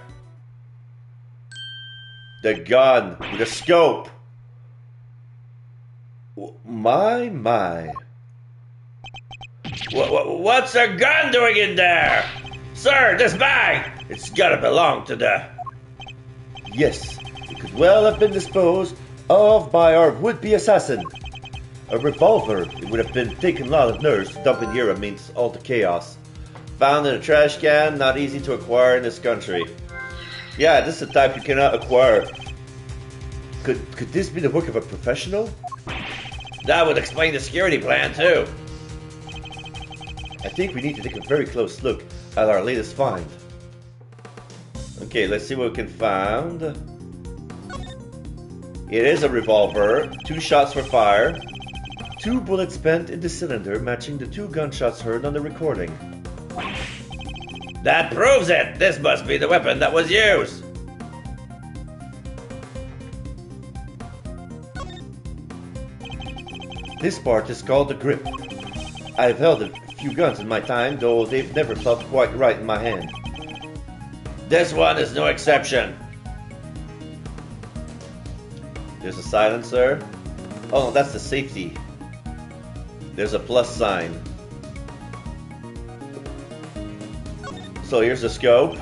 The gun with a scope. My. What's a gun doing in there? Sir, this bag! It's gotta belong to the... Yes, it could well have been disposed of by our would-be assassin. A revolver. It would have been taken a lot of nerves to dump in here amidst all the chaos. Found in a trash can, not easy to acquire in this country. Yeah, this is the type you cannot acquire. Could this be the work of a professional? That would explain the security plan too. I think we need to take a very close look at our latest find. Okay, let's see what we can find. It is a revolver. 2 shots were fired. 2 bullets spent in the cylinder, matching the 2 gunshots heard on the recording. That proves it! This must be the weapon that was used! This part is called the grip. I've held a few guns in my time, though they've never felt quite right in my hand. This one is no exception. There's a silencer. Oh, that's the safety. There's a plus sign. So here's the scope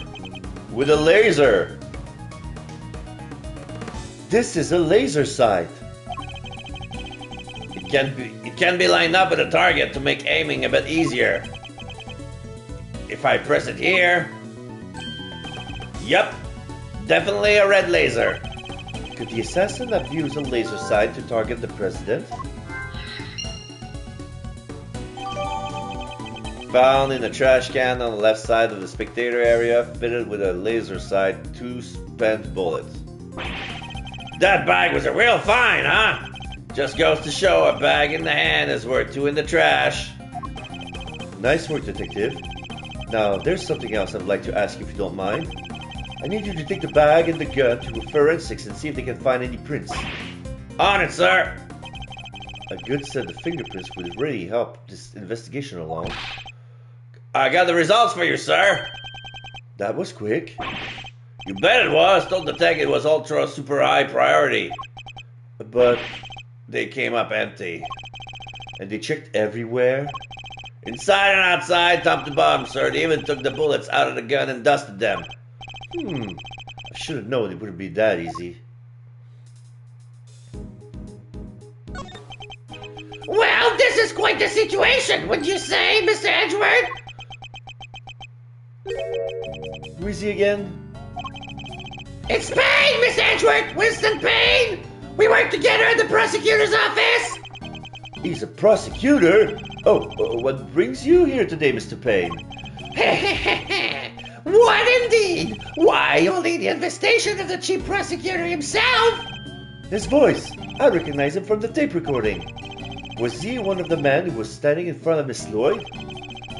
with a laser. This is a laser sight. It can be lined up with a target to make aiming a bit easier. If I press it here, yep, definitely a red laser. Could the assassin have used a laser sight to target the president? Found in a trash can on the left side of the spectator area, fitted with a laser sight, 2 spent bullets. That bag was a real find, huh? Just goes to show a bag in the hand is worth 2 in the trash. Nice work, detective. Now, there's something else I'd like to ask you if you don't mind. I need you to take the bag and the gun to forensics and see if they can find any prints. On it, sir! A good set of fingerprints would really help this investigation along. I got the results for you, sir. That was quick. You bet it was. Told the tech it was ultra super high priority. But they came up empty. And they checked everywhere? Inside and outside, top to bottom, sir. They even took the bullets out of the gun and dusted them. I should have known it wouldn't be that easy. Well, this is quite the situation, wouldn't you say, Mr. Edgeworth? Who is he again? It's Payne, Miss Edgeworth! Winston Payne! We work together at the prosecutor's office! He's a prosecutor? Oh, what brings you here today, Mr. Payne? What indeed? Why, only the infestation of the chief prosecutor himself! His voice! I recognize him from the tape recording. Was he one of the men who was standing in front of Miss Lloyd?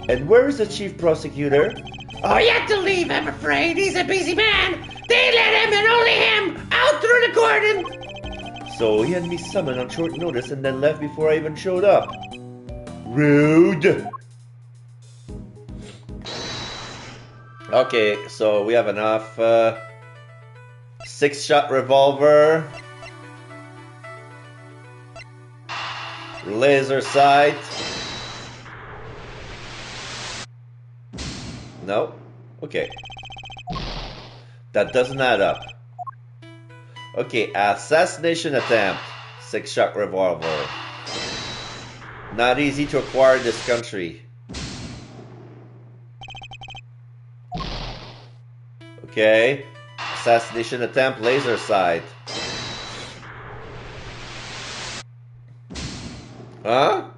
And where is the chief prosecutor? Oh, he had to leave, I'm afraid. He's a busy man. They let him and only him out through the cordon. So he had me summoned on short notice and then left before I even showed up. Rude! Okay, so we have enough 6-shot revolver, laser sight. No? Okay. That doesn't add up. Okay, assassination attempt. 6-shot revolver. Not easy to acquire in this country. Okay. Assassination attempt, laser sight. Huh?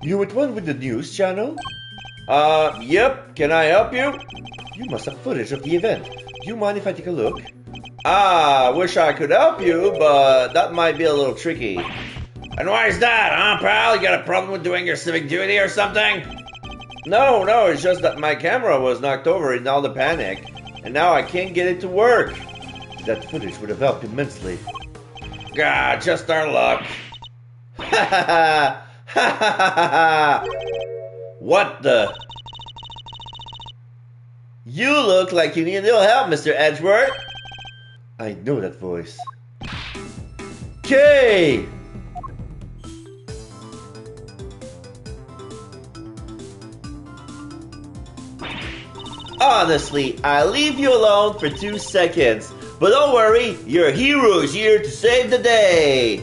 You with one with the news channel? Yep. Can I help you? You must have footage of the event. Do you mind if I take a look? Wish I could help you, but that might be a little tricky. And why is that, huh, pal? You got a problem with doing your civic duty or something? No, it's just that my camera was knocked over in all the panic, and now I can't get it to work. That footage would have helped immensely. God, just our luck. Ha ha ha! Ha ha ha ha! What the? You look like you need a little help, Mr. Edgeworth. I know that voice. Kay! Honestly, I'll leave you alone for 2 seconds. But don't worry, your hero is here to save the day.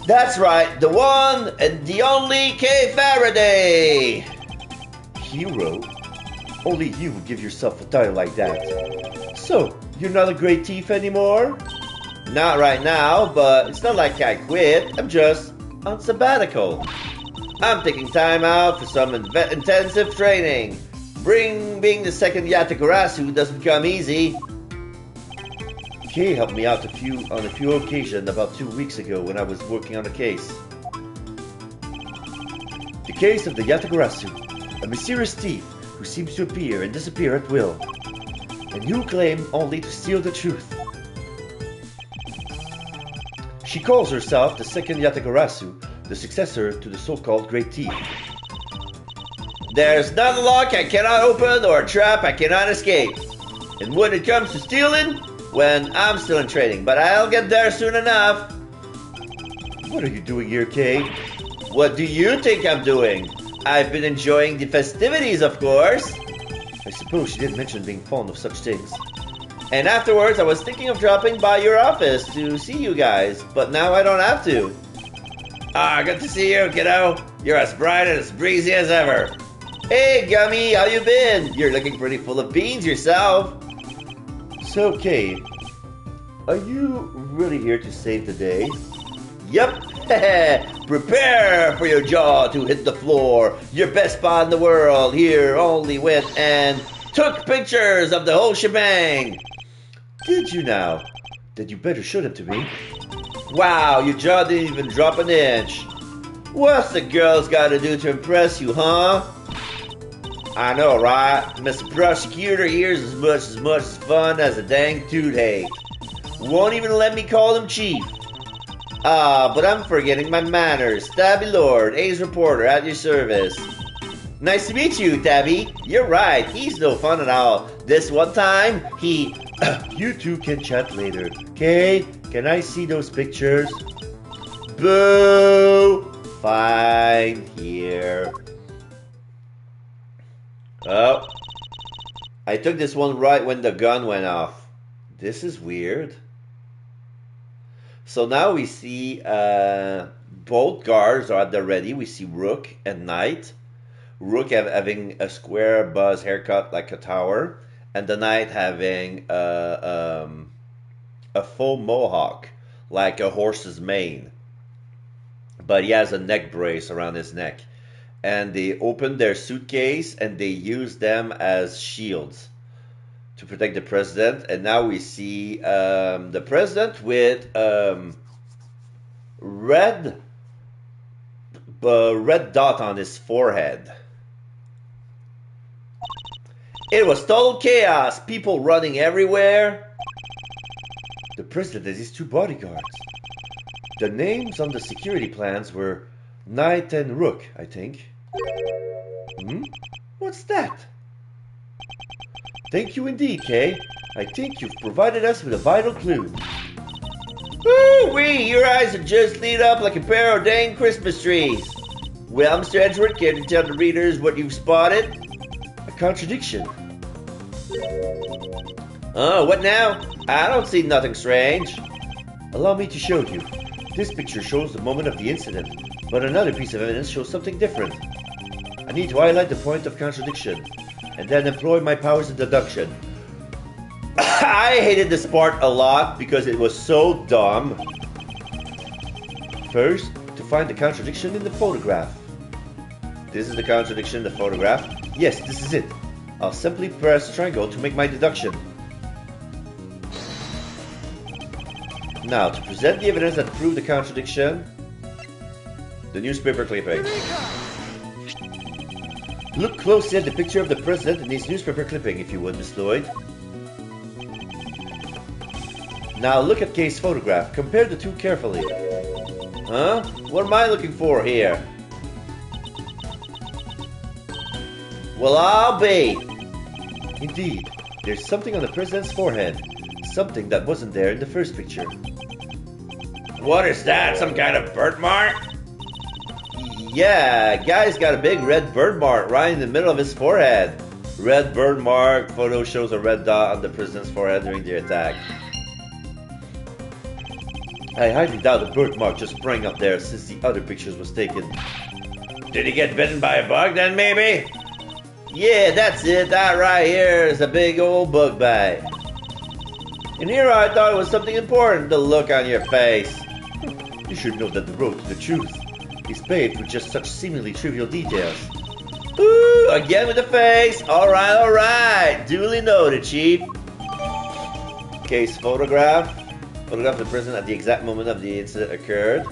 That's right, the one and the only Kay Faraday! Hero? Only you would give yourself a title like that. So, you're not a great thief anymore? Not right now, but it's not like I quit. I'm just on sabbatical. I'm taking time out for some intensive training. Being the second Yatagarasu doesn't come easy. Kay helped me out on a few occasions about 2 weeks ago when I was working on a case. The case of the Yatagarasu, a mysterious thief who seems to appear and disappear at will, and you claim only to steal the truth. She calls herself the second Yatagarasu, the successor to the so-called Great Thief. There's not a lock I cannot open or a trap I cannot escape. And when it comes to stealing, I'm still in training, but I'll get there soon enough. What are you doing here, Kay? What do you think I'm doing? I've been enjoying the festivities, of course. I suppose she didn't mention being fond of such things. And afterwards, I was thinking of dropping by your office to see you guys, but now I don't have to. Good to see you, kiddo. You're as bright and as breezy as ever. Hey, Gummy, how you been? You're looking pretty full of beans yourself. So, Kay, are you really here to save the day? Yup, Prepare for your jaw to hit the floor. Your best spot in the world. Here only went and took pictures of the whole shebang. Did you now? Then you better show them to me. Wow, your jaw didn't even drop an inch. What's the girls gotta do to impress you, huh? I know, right? Mr. Prosecutor here's as much fun as a dang toothache. Won't even let me call him Chief. But I'm forgetting my manners. Tabby Lord, A's reporter at your service. Nice to meet you, Tabby. You're right, he's no fun at all. This one time, he... You two can chat later, okay? Can I see those pictures? Boo! Fine, here. Oh. I took this one right when the gun went off. This is weird. So now we see both guards are at the ready. We see Rook and Knight. Rook having a square buzz haircut like a tower. And the Knight having a faux mohawk like a horse's mane. But he has a neck brace around his neck. And they opened their suitcase and they used them as shields to protect the president. And now we see the president with red dot on his forehead. It was total chaos, people running everywhere. The president has his two bodyguards. The names on the security plans were Knight and Rook, I think. What's that? Thank you indeed, Kay. I think you've provided us with a vital clue. Woo-wee, your eyes are just lit up like a pair of dang Christmas trees. Well, Mr. Edgeworth, care to tell the readers what you've spotted? A contradiction. Oh, what now? I don't see nothing strange. Allow me to show you. This picture shows the moment of the incident, but another piece of evidence shows something different. I need to highlight the point of contradiction, and then employ my powers of deduction. I hated this part a lot because it was so dumb. First, to find the contradiction in the photograph. This is the contradiction in the photograph. Yes, this is it. I'll simply press triangle to make my deduction. Now, to present the evidence that proved the contradiction, the newspaper clipping. Look closely at the picture of the president in this newspaper clipping, if you would, Miss Lloyd. Now look at Kay's photograph. Compare the two carefully. Huh? What am I looking for here? Well, I'll be. Indeed, there's something on the president's forehead. Something that wasn't there in the first picture. What is that? Some kind of birthmark? Yeah, guy's got a big red birthmark right in the middle of his forehead. Red birthmark. Photo shows a red dot on the president's forehead during the attack. I highly doubt the birthmark just sprang up there since the other pictures was taken. Did he get bitten by a bug then, maybe? Yeah, that's it. That right here is a big old bug bite. And here I thought it was something important, the look on your face. You should know that the road to the truth is paved with just such seemingly trivial details. Ooh, again with the face. Alright. Duly noted, Chief. Case photograph. Photograph of the president at the exact moment of the incident occurred.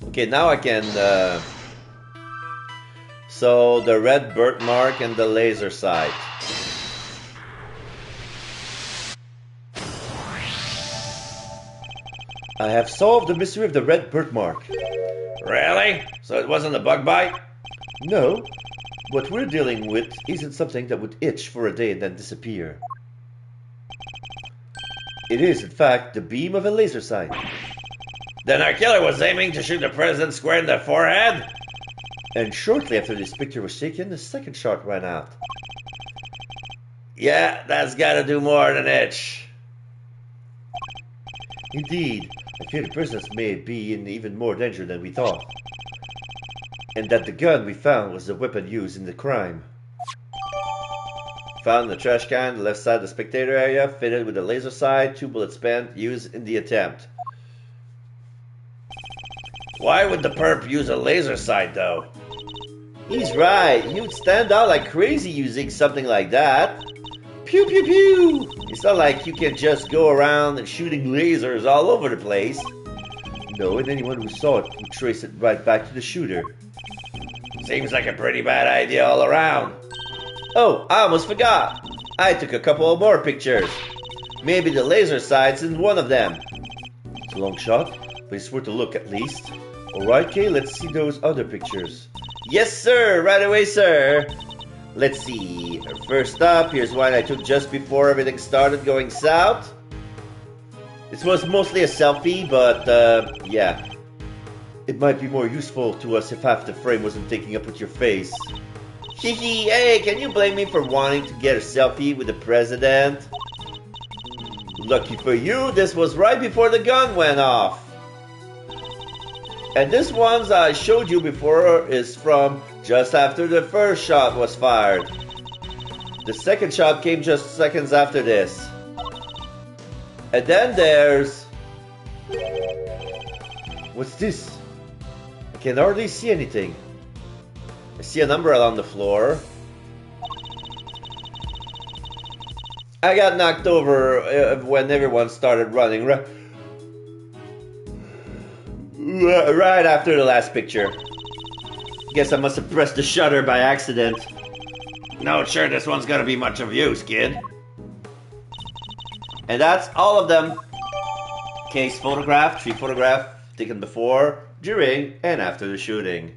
Okay, now I can... So, the red birthmark and the laser sight. I have solved the mystery of the red birthmark. Really? So it wasn't a bug bite? No. What we're dealing with isn't something that would itch for a day and then disappear. It is, in fact, the beam of a laser sight. Then our killer was aiming to shoot the president square in the forehead? And shortly after this picture was taken, the second shot ran out. Yeah, that's gotta do more than itch. Indeed, I fear the president may be in even more danger than we thought. And that the gun we found was the weapon used in the crime. Found in the trash can, the left side of the spectator area, fitted with a laser sight, 2 bullets spent, used in the attempt. Why would the perp use a laser sight, though? He's right. You'd stand out like crazy using something like that. Pew pew pew! It's not like you can just go around and shooting lasers all over the place. No, and anyone who saw it would trace it right back to the shooter. Seems like a pretty bad idea all around. Oh, I almost forgot. I took a couple more pictures. Maybe the laser sight's in one of them. It's a long shot, but it's worth a look at least. Alright, Kay, let's see those other pictures. Yes, sir! Right away, sir! Let's see. First up, here's one I took just before everything started going south. This was mostly a selfie, but yeah. It might be more useful to us if half the frame wasn't taking up with your face. Hehe, hey, can you blame me for wanting to get a selfie with the president? Lucky for you, this was right before the gun went off. And this one I showed you before is from just after the first shot was fired. The second shot came just seconds after this. And then there's... What's this? I can hardly see anything. I see an umbrella on the floor. I got knocked over when everyone started running. Right after the last picture. Guess I must have pressed the shutter by accident. Not sure this one's gonna be much of use, kid. And that's all of them. Case photograph, 3 photographs taken before, during, and after the shooting.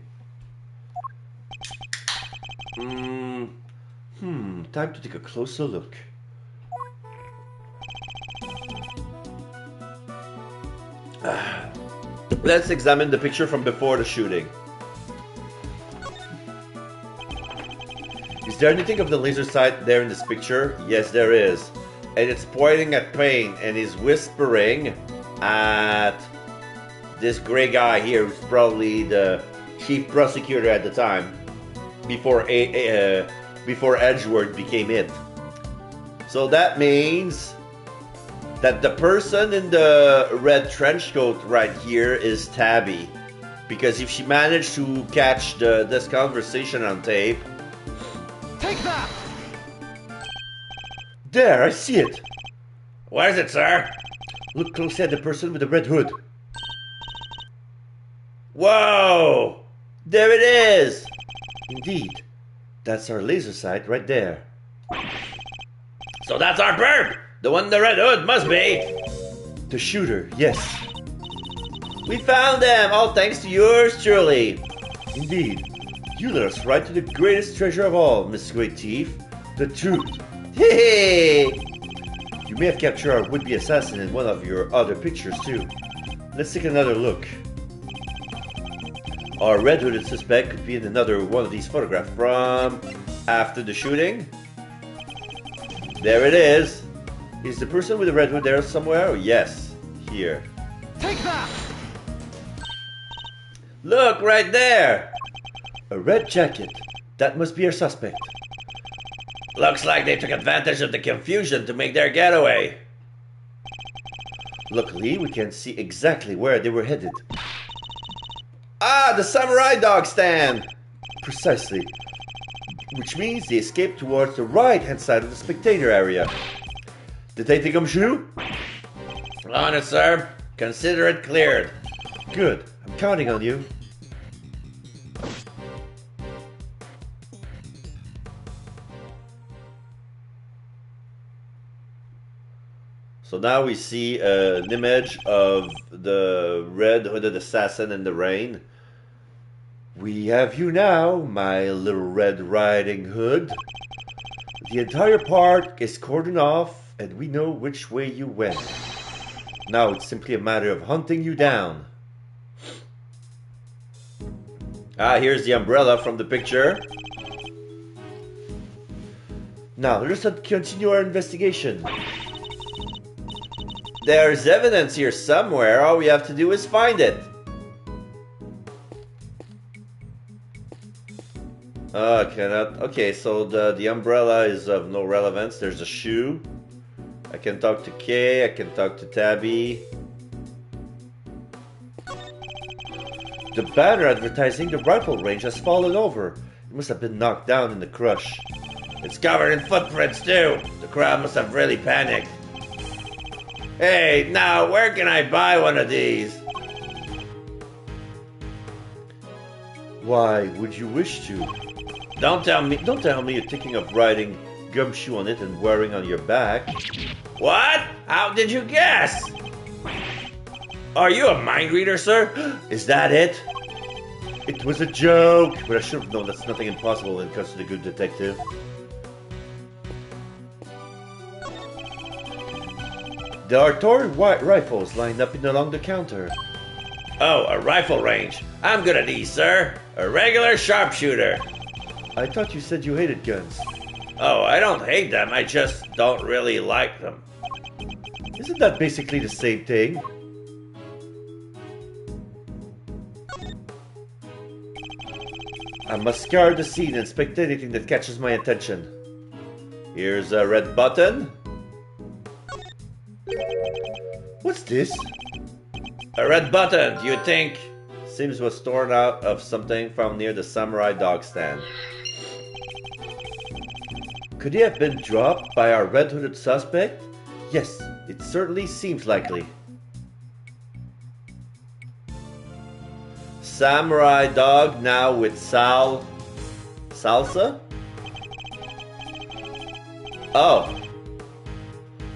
Time to take a closer look. Let's examine the picture from before the shooting. Is there anything of the laser sight there in this picture? Yes, there is. And it's pointing at Payne and is whispering at this gray guy here who's probably the chief prosecutor at the time before Edgeworth became it. So that means that the person in the red trench coat right here is Tabby. Because if she managed to catch this conversation on tape... Take that! There, I see it! Where is it, sir? Look closely at the person with the red hood. Whoa! There it is! Indeed. That's our laser sight right there. So that's our perp! The one in the red hood must be... The shooter, yes. We found them, all thanks to yours truly. Indeed. You led us right to the greatest treasure of all, Miss Great Thief. The truth. Hey! You may have captured our would-be assassin in one of your other pictures too. Let's take another look. Our red-hooded suspect could be in another one of these photographs from after the shooting. There it is. Is the person with the red hood there somewhere? Oh, yes, here. Take that! Look, right there! A red jacket. That must be our suspect. Looks like they took advantage of the confusion to make their getaway. Luckily, we can see exactly where they were headed. Ah, the samurai dog stand! Precisely. Which means they escaped towards the right-hand side of the spectator area. Did they think I'm shoe? On it, sir. Consider it cleared. Good. I'm counting on you. So now we see an image of the red hooded assassin in the rain. We have you now, my little Red Riding Hood. The entire park is cordoned off and we know which way you went. Now it's simply a matter of hunting you down. Ah, here's the umbrella from the picture. Now, let us continue our investigation. There's evidence here somewhere. All we have to do is find it. Okay, so the umbrella is of no relevance. There's a shoe. I can talk to Kay. I can talk to Tabby. The banner advertising the rifle range has fallen over. It must have been knocked down in the crush. It's covered in footprints too. The crowd must have really panicked. Hey, now where can I buy one of these? Why would you wish to? Don't tell me you're thinking of riding gumshoe on it and wearing on your back. What? How did you guess? Are you a mind reader, sir? Is that it? It was a joke, but I should have known that's nothing impossible when it comes to the good detective. There are toy rifles lined up along the counter. Oh, a rifle range. I'm good at these, sir. A regular sharpshooter. I thought you said you hated guns. Oh, I don't hate them. I just don't really like them. Isn't that basically the same thing? I must scour the scene and inspect anything that catches my attention. Here's a red button. What's this? A red button, do you think? Seems was torn out of something from near the samurai dog stand. Could he have been dropped by our red-hooded suspect? Yes, it certainly seems likely. Samurai dog now with salsa? Oh.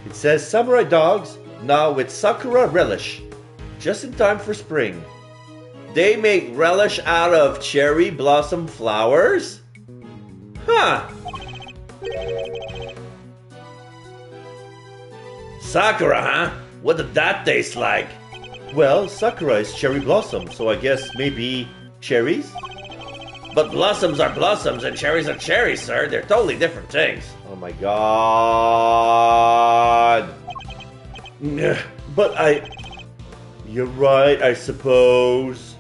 It says samurai dogs now with sakura relish. Just in time for spring. They make relish out of cherry blossom flowers? Huh. Sakura, huh? What did that taste like? Well, sakura is cherry blossom, so I guess maybe cherries? But blossoms are blossoms and cherries are cherries, sir. They're totally different things. Oh my god. But you're right, I suppose.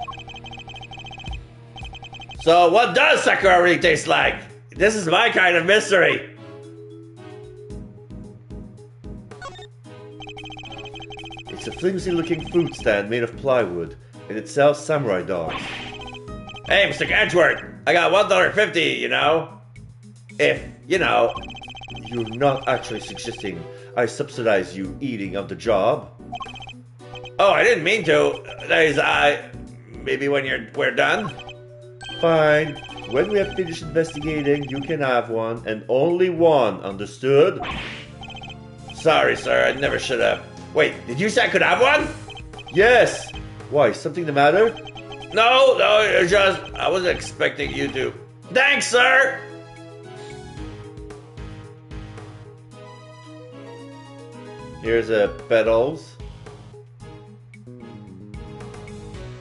So what does sakura really taste like? This is my kind of mystery. It's a flimsy-looking food stand made of plywood, and it sells samurai dogs. Hey, Mr. Edgeworth, I got $1.50, you know. If, you know. You're not actually suggesting I subsidize you eating of the job? Oh, I didn't mean to. That is, maybe when we're done? Fine. When we have finished investigating, you can have one, and only one, understood? Sorry, sir, I never should have. Wait, did you say I could have one? Yes. Why, something the matter? No, it's just, I wasn't expecting you to. Thanks, sir! Here's a pedals.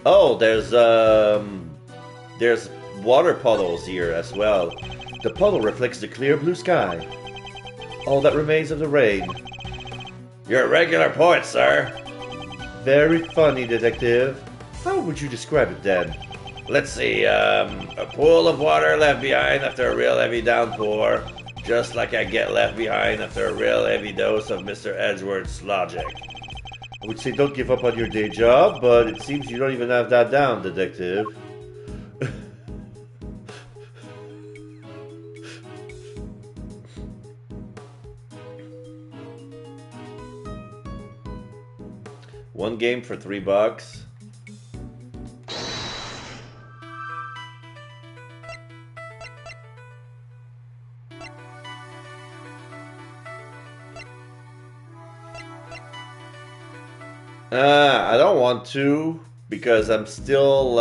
Oh, there's water puddles here as well. The puddle reflects the clear blue sky. All that remains of the rain. You're a regular poet, sir. Very funny, detective. How would you describe it then? Let's see, a pool of water left behind after a real heavy downpour. Just like I get left behind after a real heavy dose of Mr. Edgeworth's logic. I would say don't give up on your day job, but it seems you don't even have that down, detective. One game for $3. I don't want to because I'm still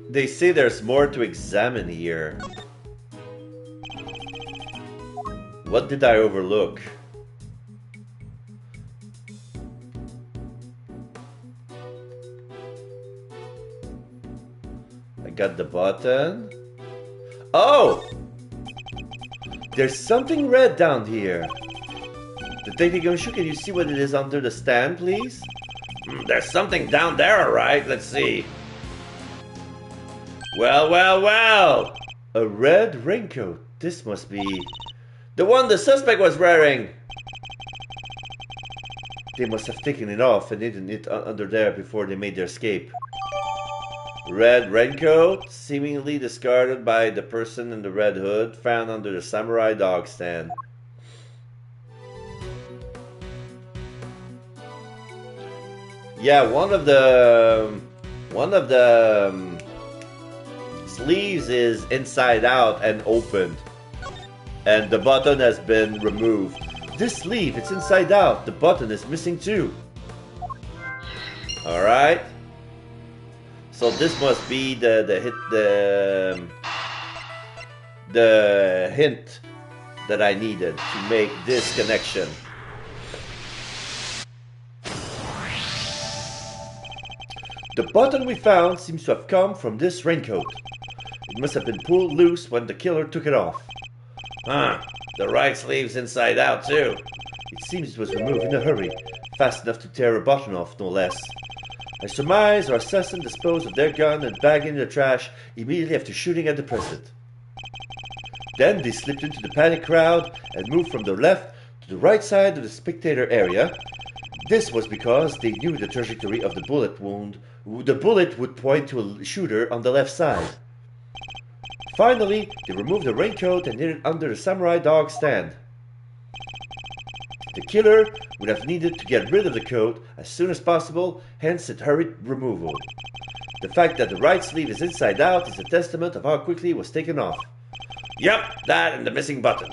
they say there's more to examine here. What did I overlook? I got the button. Oh! There's something red down here. Detective Gumshoe, can you see what it is under the stand, please? There's something down there, alright. Let's see. Well. A red raincoat. This must be the one the suspect was wearing. They must have taken it off and hidden it under there before they made their escape. Red raincoat, seemingly discarded by the person in the red hood, found under the samurai dog stand. Yeah, one of the sleeves is inside out and opened, and the button has been removed. This sleeve, it's inside out. The button is missing too. All right. So this must be the hint that I needed to make this connection. The button we found seems to have come from this raincoat. It must have been pulled loose when the killer took it off. Huh, the right sleeve's inside out too. It seems it was removed in a hurry, fast enough to tear a button off, no less. I surmise our assassin disposed of their gun and bag in the trash immediately after shooting at the president. Then they slipped into the panic crowd and moved from the left to the right side of the spectator area. This was because they knew the trajectory of the bullet wound. The bullet would point to a shooter on the left side. Finally, they removed the raincoat and hid it under the samurai dog stand. The killer would have needed to get rid of the coat as soon as possible, hence its hurried removal. The fact that the right sleeve is inside out is a testament of how quickly it was taken off. Yep, that and the missing button.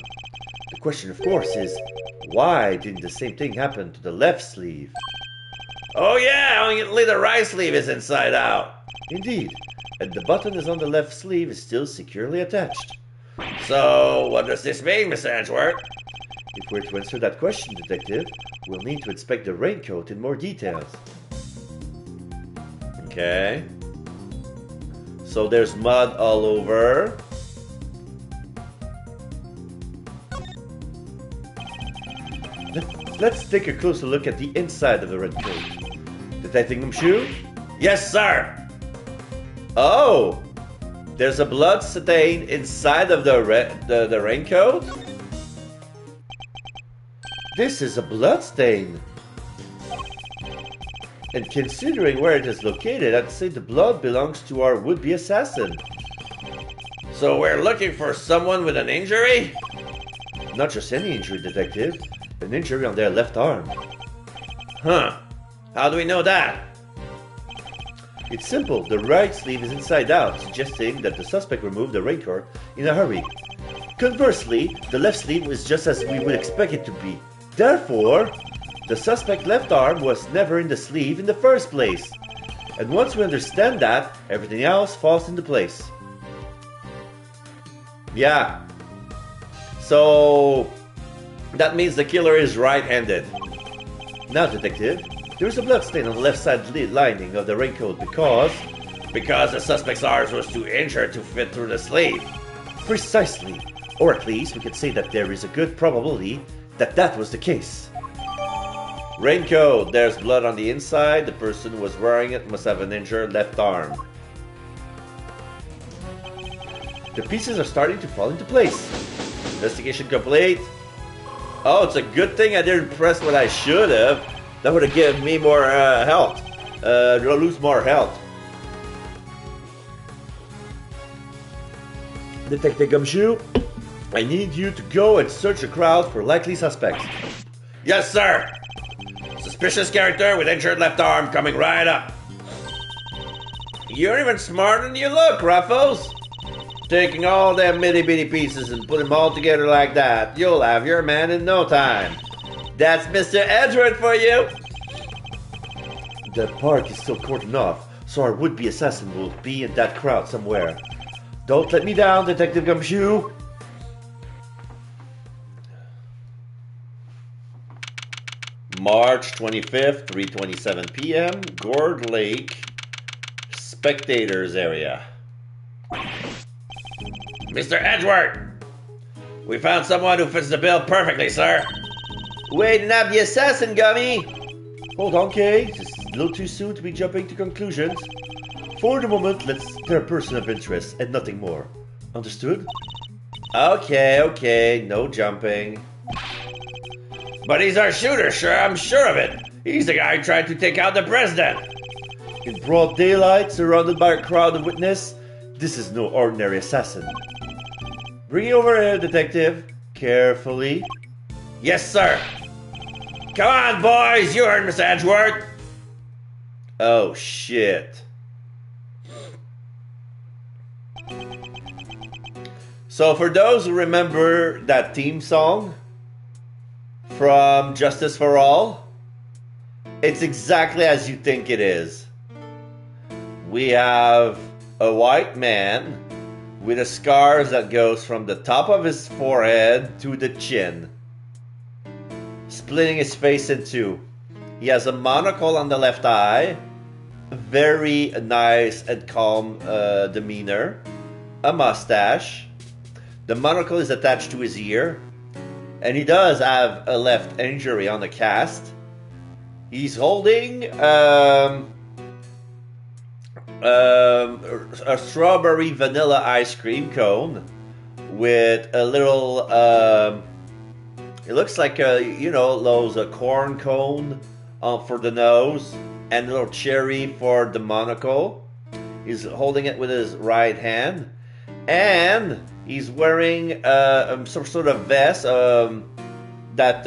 The question, of course, is why didn't the same thing happen to the left sleeve? Oh yeah, only the right sleeve is inside out. Indeed, and the button is on the left sleeve is still securely attached. So, what does this mean, Mr. Edgeworth? If we're to answer that question, Detective, we'll need to inspect the raincoat in more details. Okay. So there's mud all over. Let's take a closer look at the inside of the raincoat. Detective Gumshoe? Yes, sir! Oh! There's a blood stain inside of the raincoat? This is a blood stain. And considering where it is located, I'd say the blood belongs to our would-be assassin. So we're looking for someone with an injury? Not just any injury, Detective. An injury on their left arm. Huh. How do we know that? It's simple. The right sleeve is inside out, suggesting that the suspect removed the raincoat in a hurry. Conversely, the left sleeve is just as we would expect it to be. Therefore, the suspect's left arm was never in the sleeve in the first place. And once we understand that, everything else falls into place. Yeah. So, that means the killer is right-handed. Now, Detective, there's a blood stain on the left side lining of the raincoat because the suspect's arm was too injured to fit through the sleeve. Precisely. Or at least we could say that there is a good probability that was the case. Raincoat, there's blood on the inside. The person who was wearing it must have an injured left arm. The pieces are starting to fall into place. Investigation complete. Oh, it's a good thing I didn't press what I should have. That would have given me more health. Lose more health. Detective Gumshoe, I need you to go and search the crowd for likely suspects. Yes, sir. Suspicious character with injured left arm coming right up. You're even smarter than you look, Ruffles. Taking all them bitty pieces and put them all together like that, you'll have your man in no time. That's Mr. Edgeworth for you. The park is still cordoned off, so our would-be assassin will be in that crowd somewhere. Don't let me down, Detective Gumshoe. March 25th, 3:27 p.m., Gourd Lake, spectators area. Mr. Edgeworth! We found someone who fits the bill perfectly, sir. Wait, not the assassin, Gummy! Hold on, Kay. It's a little too soon to be jumping to conclusions. For the moment, they're a person of interest and nothing more. Understood? Okay, no jumping. But he's our shooter, sure, I'm sure of it. He's the guy who tried to take out the president. In broad daylight, surrounded by a crowd of witnesses, this is no ordinary assassin. Bring it over here, detective. Carefully. Yes, sir. Come on, boys. You heard Mr. Edgeworth. Oh, shit. So for those who remember that theme song from Justice for All, it's exactly as you think it is. We have a white man with a scar that goes from the top of his forehead to the chin, splitting his face in two. He has a monocle on the left eye, a very nice and calm demeanor, a mustache. The monocle is attached to his ear, and he does have a left injury on the cast. He's holding a strawberry vanilla ice cream cone with a little it looks like those corn cone for the nose and a little cherry for the monocle. He's holding it with his right hand, and he's wearing some sort of vest that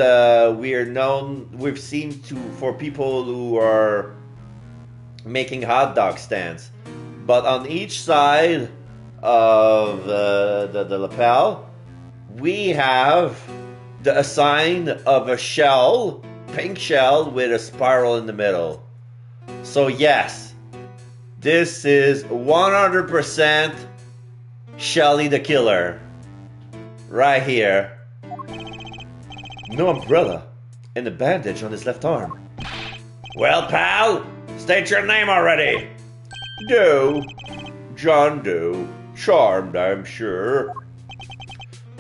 we've seen for people who are making hot dog stands. But on each side of the lapel, we have the sign of a shell, pink shell with a spiral in the middle. So yes, this is 100% Shelly the Killer. Right here. No umbrella and a bandage on his left arm. Well, pal, state your name already. Doe. John Doe. Charmed, I'm sure.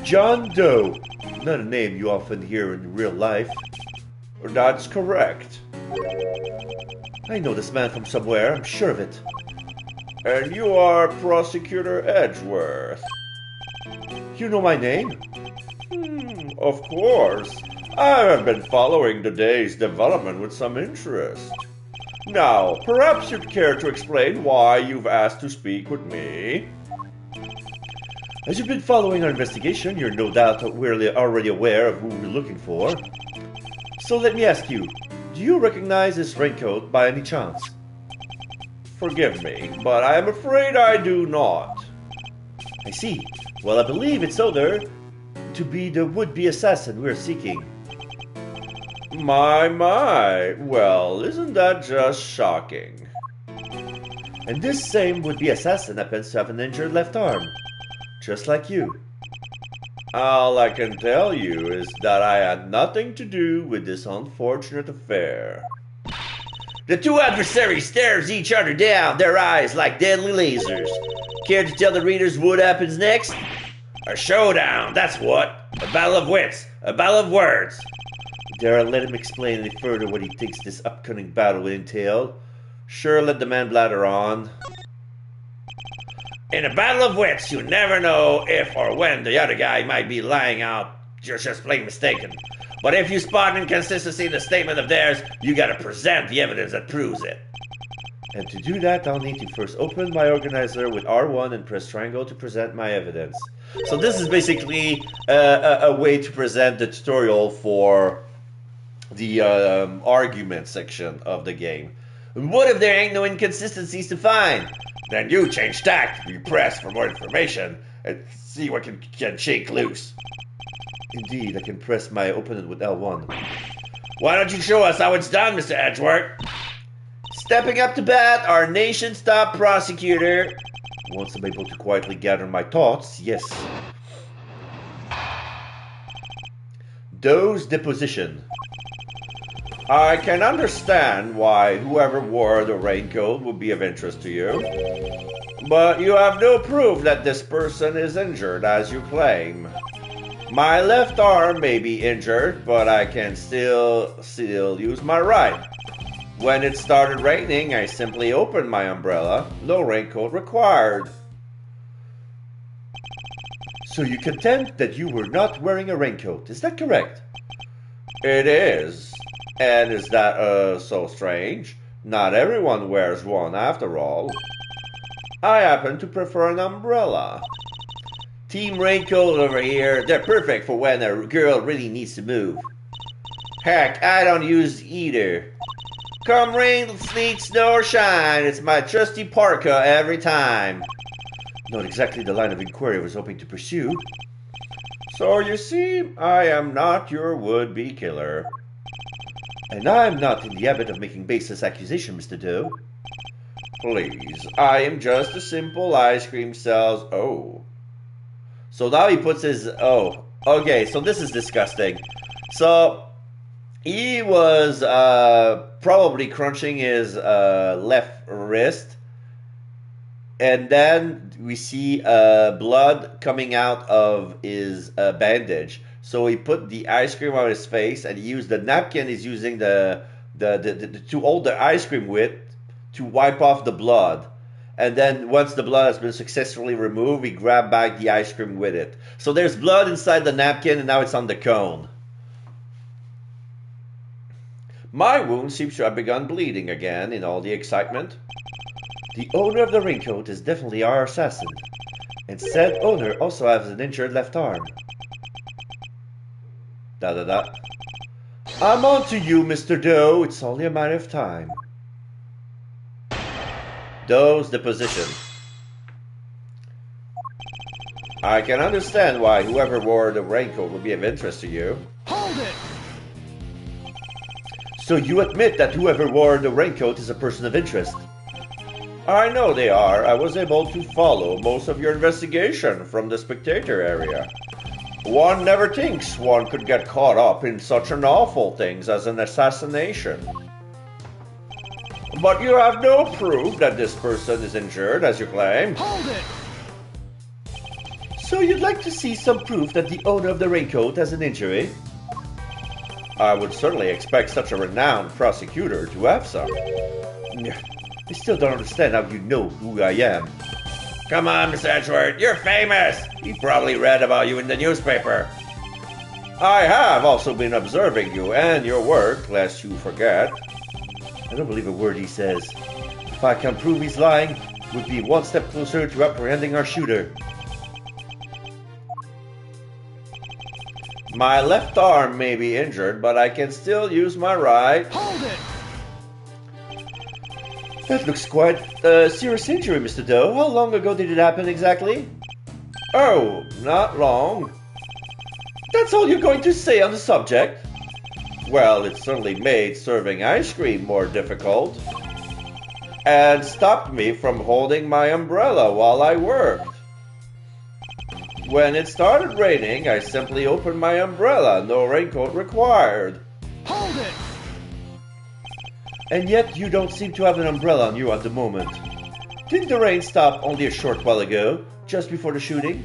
John Doe. Not a name you often hear in real life. That's correct. I know this man from somewhere, I'm sure of it. And you are Prosecutor Edgeworth. You know my name? Of course. I have been following the day's development with some interest. Now, perhaps you'd care to explain why you've asked to speak with me? As you've been following our investigation, you're no doubt already aware of who we're looking for. So let me ask you, do you recognize this raincoat by any chance? Forgive me, but I am afraid I do not. I see. Well, I believe it's Oder to be the would-be assassin we're seeking. My. Well, isn't that just shocking? And this same would-be assassin happens to have an injured left arm, just like you. All I can tell you is that I had nothing to do with this unfortunate affair. The two adversaries stares each other down, their eyes like deadly lasers. Care to tell the readers what happens next? A showdown, that's what. A battle of wits, a battle of words. Dare I let him explain any further what he thinks this upcoming battle will entail? Sure, let the man blather on. In a battle of wits, you never know if or when the other guy might be lying out. You're just plain mistaken. But if you spot inconsistency in the statement of theirs, you gotta present the evidence that proves it. And to do that, I'll need to first open my organizer with R1 and press triangle to present my evidence. So this is basically a way to present the tutorial for the argument section of the game. What if there ain't no inconsistencies to find? Then you change tact, you press for more information, and see what can shake loose. Indeed, I can press my opponent with L1. Why don't you show us how it's done, Mr. Edgeworth? Stepping up to bat, our nation's top prosecutor. Once I'm able to quietly gather my thoughts, yes. Doe's deposition. I can understand why whoever wore the raincoat would be of interest to you. But you have no proof that this person is injured, as you claim. My left arm may be injured, but I can still use my right. When it started raining, I simply opened my umbrella. No raincoat required. So you contend that you were not wearing a raincoat, is that correct? It is. And is that so strange? Not everyone wears one after all. I happen to prefer an umbrella. Team Raincoat over here, they're perfect for when a girl really needs to move. Heck, I don't use either. Come rain, sleet, snow, or shine, it's my trusty parka every time. Not exactly the line of inquiry I was hoping to pursue. So you see, I am not your would-be killer. And I'm not in the habit of making baseless accusations, Mr. Doe. Please, I am just a simple ice cream sales... Oh. So now he puts his... Oh, okay, so this is disgusting. So, he was probably crunching his left wrist. And then we see blood coming out of his bandage. So he put the ice cream on his face, and he used the napkin he's using to hold the ice cream with to wipe off the blood. And then once the blood has been successfully removed, we grab back the ice cream with it. So there's blood inside the napkin, and now it's on the cone. My wound seems to have begun bleeding again in all the excitement. The owner of the raincoat is definitely our assassin, and said owner also has an injured left arm. I'm on to you, Mr. Doe. It's only a matter of time. Doe's deposition. I can understand why whoever wore the raincoat would be of interest to you. Hold it! So you admit that whoever wore the raincoat is a person of interest? I know they are. I was able to follow most of your investigation from the spectator area. One never thinks one could get caught up in such an awful thing as an assassination. But you have no proof that this person is injured, as you claim. Hold it! So you'd like to see some proof that the owner of the raincoat has an injury? I would certainly expect such a renowned prosecutor to have some. I still don't understand how you know who I am. Come on, Mr. Edgeworth, you're famous! He probably read about you in the newspaper. I have also been observing you and your work, lest you forget. I don't believe a word he says. If I can prove he's lying, we'd be one step closer to apprehending our shooter. My left arm may be injured, but I can still use my right. Hold it! That looks quite a serious injury, Mr. Doe. How long ago did it happen exactly? Oh, not long. That's all you're going to say on the subject? Well, it certainly made serving ice cream more difficult. And stopped me from holding my umbrella while I worked. When it started raining, I simply opened my umbrella, no raincoat required. Hold it! And yet you don't seem to have an umbrella on you at the moment. Didn't the rain stop only a short while ago, just before the shooting?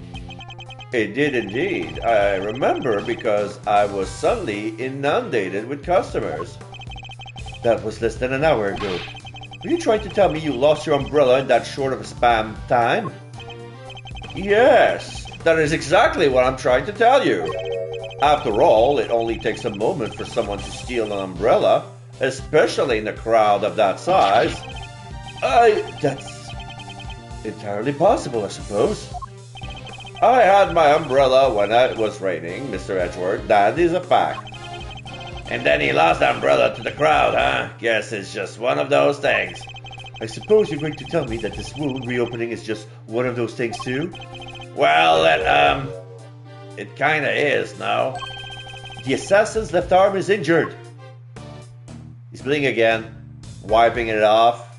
It did indeed. I remember because I was suddenly inundated with customers. That was less than an hour ago. Are you trying to tell me you lost your umbrella in that short of a span time? Yes, that is exactly what I'm trying to tell you. After all, it only takes a moment for someone to steal an umbrella, especially in a crowd of that size. That's entirely possible, I suppose. I had my umbrella when it was raining, Mr. Edgeworth. That is a fact. And then he lost the umbrella to the crowd, huh? Guess it's just one of those things. I suppose you're going to tell me that this wound reopening is just one of those things too? Well, it kinda is, no? The assassin's left arm is injured. He's bleeding again, wiping it off.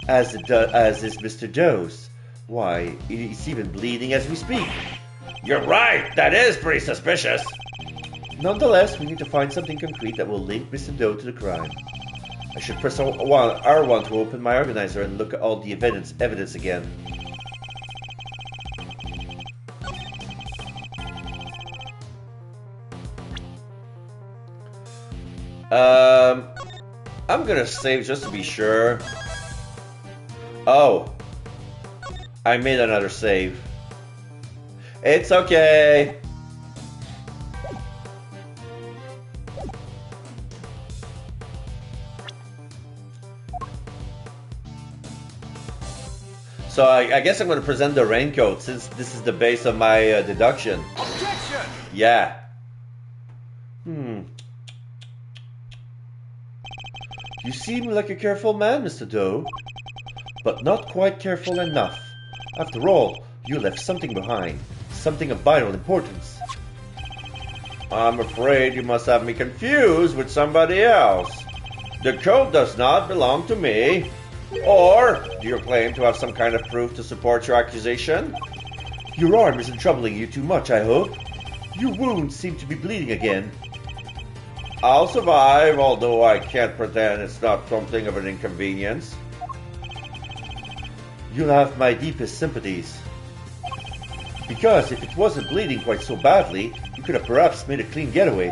As is Mr. Doe's. Why, he's even bleeding as we speak. You're right, that is pretty suspicious. Nonetheless, we need to find something concrete that will link Mr. Doe to the crime. I should press R1 to open my organizer and look at all the evidence again. I'm gonna save just to be sure. Oh. I made another save. It's okay. So I guess I'm going to present the raincoat since this is the base of my deduction. Objection! Yeah. You seem like a careful man, Mr. Doe, but not quite careful enough. After all, you left something behind, something of vital importance. I'm afraid you must have me confused with somebody else. The coat does not belong to me. Or do you claim to have some kind of proof to support your accusation? Your arm isn't troubling you too much, I hope. Your wounds seem to be bleeding again. I'll survive, although I can't pretend it's not something of an inconvenience. You'll have my deepest sympathies. Because if it wasn't bleeding quite so badly, you could have perhaps made a clean getaway.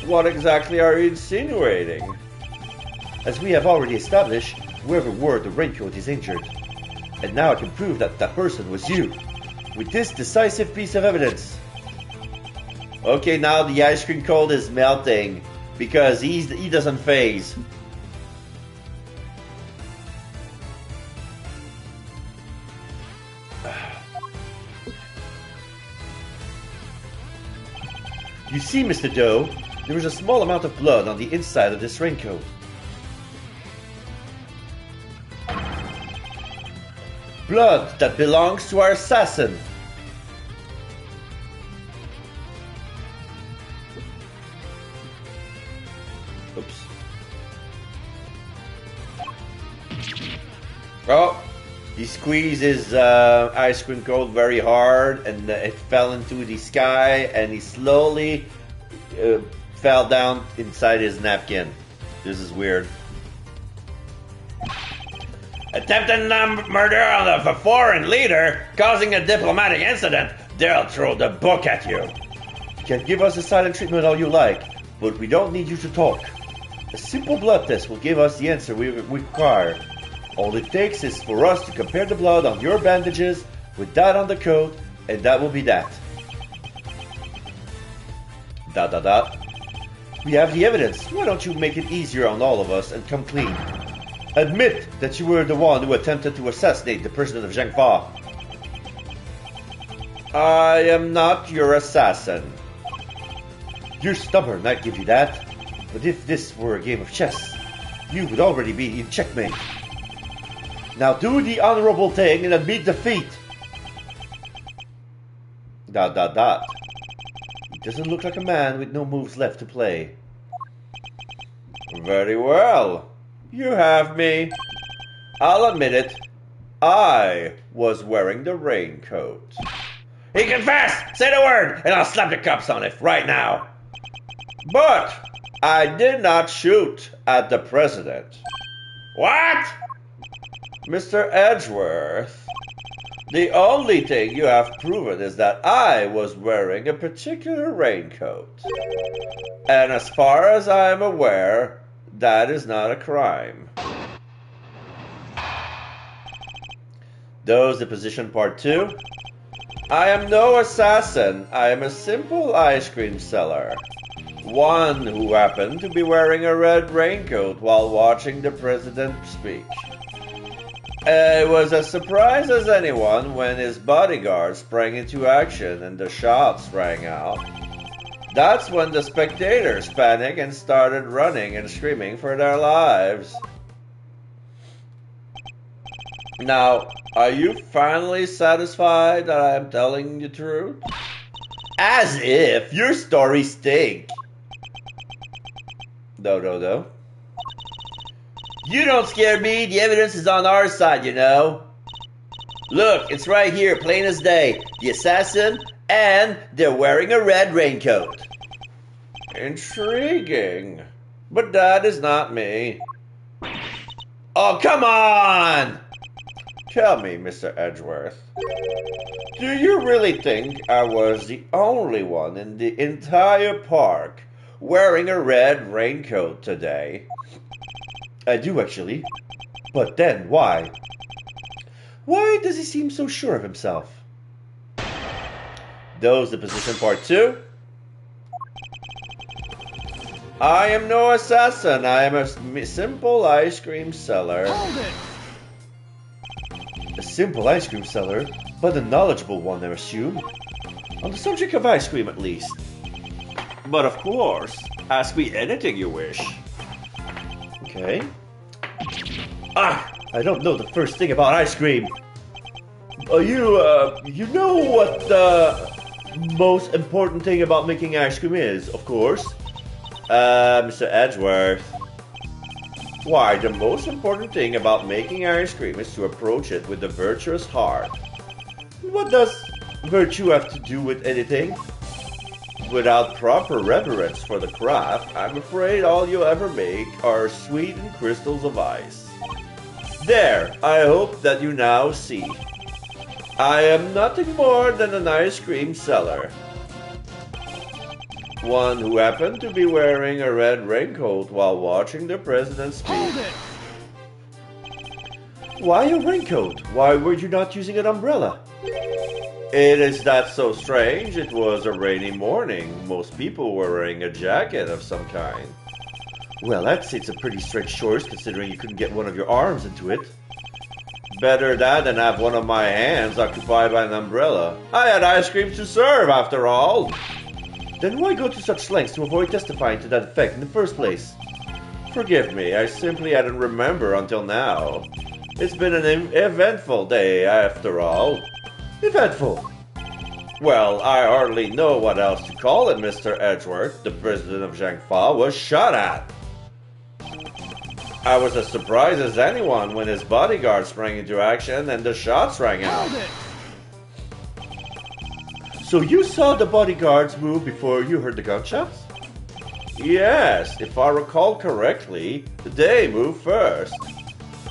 What exactly are you insinuating? As we have already established, whoever wore the raincoat is injured. And now I can prove that that person was you. With this decisive piece of evidence. Okay, now the ice cream cone is melting. Because he doesn't phase. You see, Mr. Doe, there is a small amount of blood on the inside of this raincoat. Blood that belongs to our assassin. Oops. Oh, he squeezed his ice cream cone very hard and it fell into the sky and he slowly fell down inside his napkin. This is weird. Attempted murder on a foreign leader, causing a diplomatic incident. They'll throw the book at you. You can give us a silent treatment all you like, but we don't need you to talk. A simple blood test will give us the answer we require. All it takes is for us to compare the blood on your bandages with that on the coat, and that will be that. ... We have the evidence. Why don't you make it easier on all of us and come clean? Admit that you were the one who attempted to assassinate the president of Zhengfa. I am not your assassin. You're stubborn, I give you that. But if this were a game of chess, you would already be in checkmate. Now do the honorable thing and admit defeat. ... He doesn't look like a man with no moves left to play. Very well. You have me. I'll admit it. I was wearing the raincoat. He confessed! Say the word, and I'll slap the cups on it right now. But I did not shoot at the president. What? Mr. Edgeworth, the only thing you have proven is that I was wearing a particular raincoat. And as far as I am aware, that is not a crime. Those deposition part 2. I am no assassin. I am a simple ice cream seller. One who happened to be wearing a red raincoat while watching the president speak. It was as surprised as anyone when his bodyguard sprang into action and the shots rang out. That's when the spectators panicked and started running and screaming for their lives. Now, are you finally satisfied that I am telling the truth? As if your stories stink. No. You don't scare me. The evidence is on our side, you know. Look, it's right here, plain as day. The assassin, and they're wearing a red raincoat. Intriguing. But that is not me. Oh, come on! Tell me, Mr. Edgeworth. Do you really think I was the only one in the entire park wearing a red raincoat today? I do, actually. But then, why? Why does he seem so sure of himself? Those deposition part 2. I am no assassin. I am a simple ice cream seller. Hold it! simple ice cream seller, but a knowledgeable one, I assume. On the subject of ice cream, at least. But of course, ask me anything you wish. Okay. I don't know the first thing about ice cream. You know what the most important thing about making ice cream is, of course? Mr. Edgeworth. Why, the most important thing about making ice cream is to approach it with a virtuous heart. What does virtue have to do with anything? Without proper reverence for the craft, I'm afraid all you'll ever make are sweetened crystals of ice. There, I hope that you now see. I am nothing more than an ice cream seller. One who happened to be wearing a red raincoat while watching the president speak. Hold it! Why a raincoat? Why were you not using an umbrella? It is that so strange. It was a rainy morning. Most people were wearing a jacket of some kind. Well, it's a pretty strange choice considering you couldn't get one of your arms into it. Better that than have one of my hands occupied by an umbrella. I had ice cream to serve, after all. Then why go to such lengths to avoid testifying to that effect in the first place? Forgive me, I simply hadn't remembered until now. It's been an eventful day, after all. Eventful? Well, I hardly know what else to call it, Mr. Edgeworth. The president of Zhangfa was shot at. I was as surprised as anyone when his bodyguard sprang into action and the shots rang out. Hold it! So you saw the bodyguards move before you heard the gunshots? Yes, if I recall correctly, they moved first.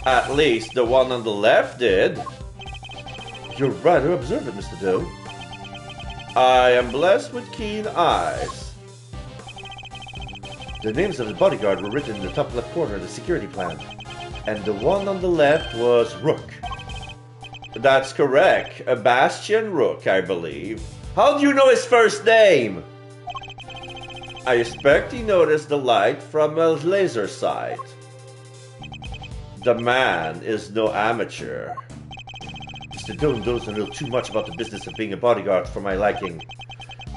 At least the one on the left did. You're rather observant, Mr. Doe. I am blessed with keen eyes. The names of the bodyguard were written in the top left corner of the security plan. And the one on the left was Rook. That's correct. Bastian Rook, I believe. How do you know his first name? I expect he noticed the light from a laser sight. The man is no amateur. Mr. Doe knows a little too much about the business of being a bodyguard for my liking.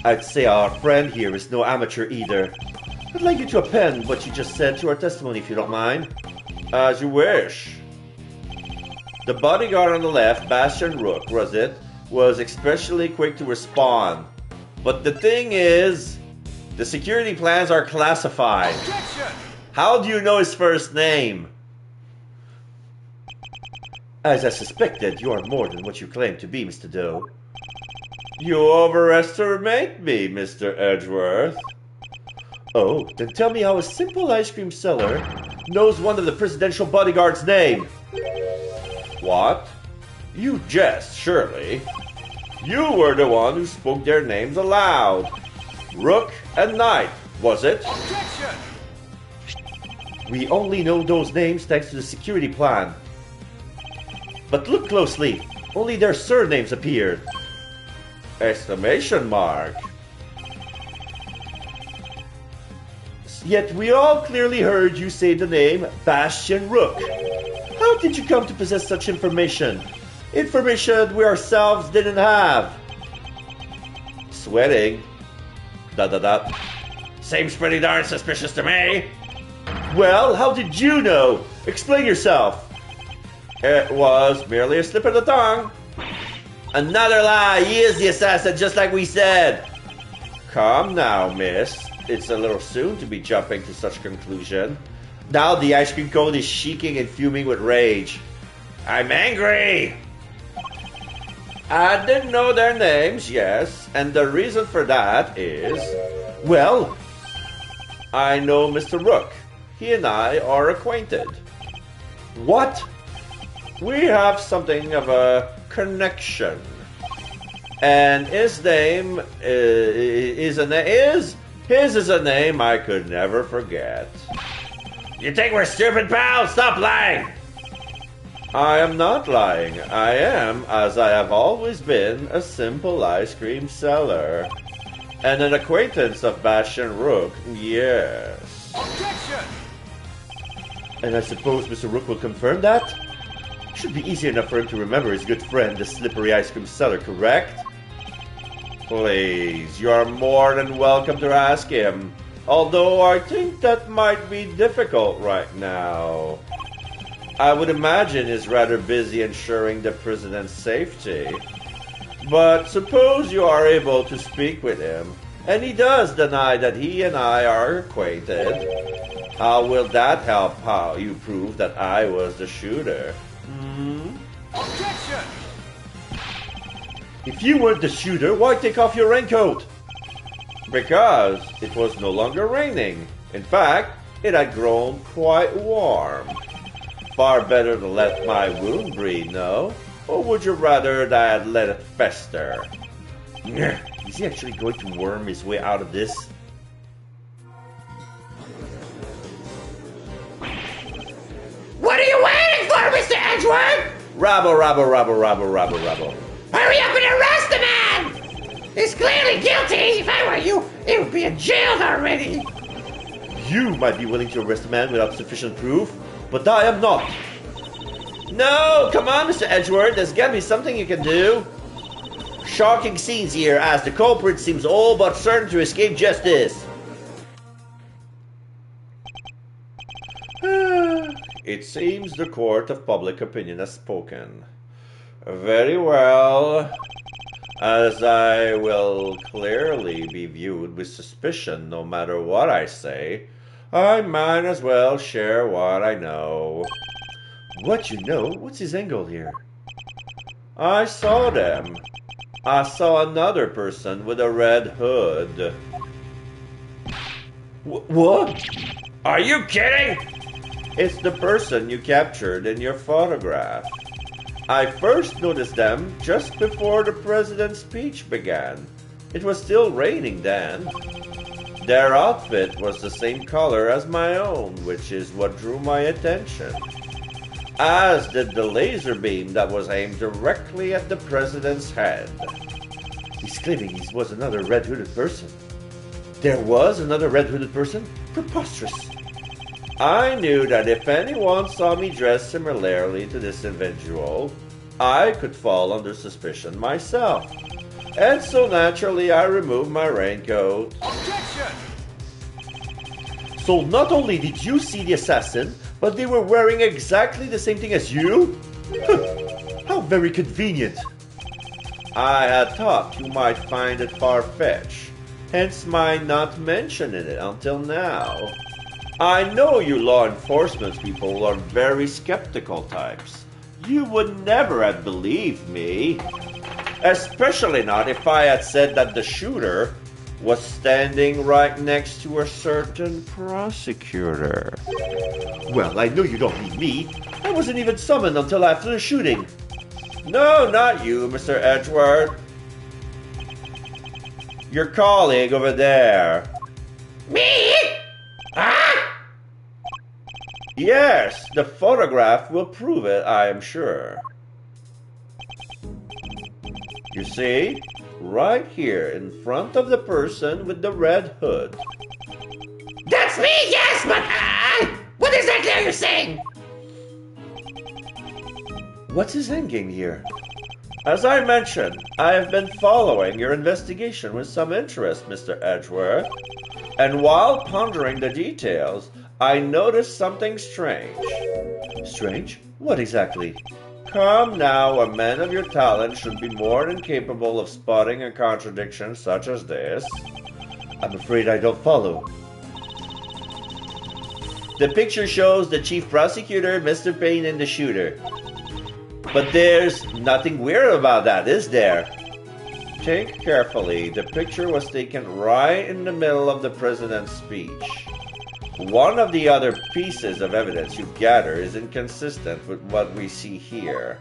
I'd say our friend here is no amateur either. I'd like you to append what you just said to our testimony if you don't mind. As you wish. The bodyguard on the left, Bastian Rook, was especially quick to respond. But the thing is, the security plans are classified. Objection! How do you know his first name? As I suspected, you are more than what you claim to be, Mr. Doe. You overestimate me, Mr. Edgeworth. Oh, then tell me how a simple ice cream seller knows one of the presidential bodyguard's name. What? You jest, surely. You were the one who spoke their names aloud. Rook and Knight, was it? Objection! We only know those names thanks to the security plan. But look closely, only their surnames appeared. Exclamation mark. Yet we all clearly heard you say the name Bastian Rook. How did you come to possess such information? Information we ourselves didn't have. Sweating. ... Seems pretty darn suspicious to me. Well, how did you know? Explain yourself. It was merely a slip of the tongue. Another lie. He is the assassin, just like we said. Come now, miss. It's a little soon to be jumping to such conclusion. Now the ice cream cone is shaking and fuming with rage. I'm angry. I didn't know their names, yes, and the reason for that is... Well, I know Mr. Rook. He and I are acquainted. What? We have something of a connection. And his name is a name I could never forget. You think we're stupid, pal? Stop lying. I am not lying. I am, as I have always been, a simple ice cream seller. And an acquaintance of Bastian Rook, yes. Objection! And I suppose Mr. Rook will confirm that? Should be easy enough for him to remember his good friend, the slippery ice cream seller, correct? Please, you are more than welcome to ask him. Although I think that might be difficult right now. I would imagine he's rather busy ensuring the president's safety. But suppose you are able to speak with him, and he does deny that he and I are acquainted. How will that help how you prove that I was the shooter? Objection! If you weren't the shooter, why take off your raincoat? Because it was no longer raining. In fact, it had grown quite warm. Far better to let my wound breathe, no? Or would you rather that I'd let it fester? Is he actually going to worm his way out of this? What are you waiting for, Mr. Edgeworth? Rabble, rabble, rabble, rabble, rabble, rabble. Hurry up and arrest the man! He's clearly guilty. If I were you, he would be in jail already. You might be willing to arrest a man without sufficient proof, but I am not. No, come on, Mr. Edgeworth, there's gotta be something you can do. Shocking scenes here as the culprit seems all but certain to escape justice. It seems the court of public opinion has spoken. Very well. As I will clearly be viewed with suspicion no matter what I say, I might as well share what I know. What you know? What's his angle here? I saw them. I saw another person with a red hood. What? Are you kidding? It's the person you captured in your photograph. I first noticed them just before the president's speech began. It was still raining then. Their outfit was the same color as my own, which is what drew my attention. As did the laser beam that was aimed directly at the president's head. He's claiming he was another red-hooded person. There was another red-hooded person? Preposterous. I knew that if anyone saw me dressed similarly to this individual, I could fall under suspicion myself. And so naturally I removed my raincoat. Objection! So not only did you see the assassin, but they were wearing exactly the same thing as you? How very convenient. I had thought you might find it far-fetched, hence my not mentioning it until now. I know you law enforcement people are very skeptical types. You would never have believed me. Especially not if I had said that the shooter was standing right next to a certain prosecutor. Well, I know you don't mean me. I wasn't even summoned until after the shooting. No, not you, Mr. Edgeworth. Your colleague over there. Me? Huh? Yes, the photograph will prove it, I am sure. You see? Right here, in front of the person with the red hood. That's me, yes, but what exactly are you saying? What's his endgame here? As I mentioned, I have been following your investigation with some interest, Mr. Edgeworth. And while pondering the details, I noticed something strange. Strange? What exactly? Come now, a man of your talent should be more than capable of spotting a contradiction such as this. I'm afraid I don't follow. The picture shows the chief prosecutor, Mr. Payne, and the shooter. But there's nothing weird about that, is there? Think carefully. The picture was taken right in the middle of the president's speech. One of the other pieces of evidence you gather is inconsistent with what we see here.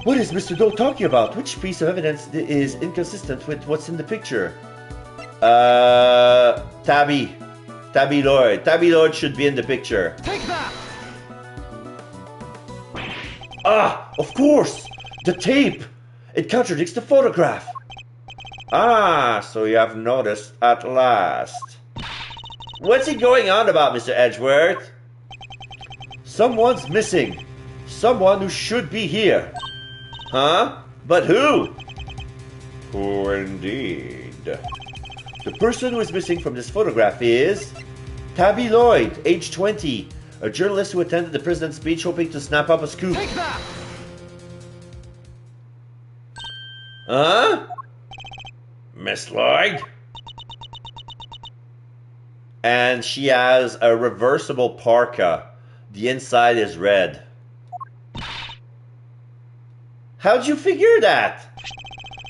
What is Mr. Dole talking about? Which piece of evidence is inconsistent with what's in the picture? Tabby Lloyd. Tabby Lloyd should be in the picture. Take that! Ah, of course! The tape! It contradicts the photograph. Ah, so you have noticed at last. What's he going on about, Mr. Edgeworth? Someone's missing. Someone who should be here. Huh? But who? Who indeed? The person who is missing from this photograph is Tabby Lloyd, age 20, a journalist who attended the president's speech hoping to snap up a scoop. Take that! Huh? Miss Lloyd? And she has a reversible parka. The inside is red. How'd you figure that?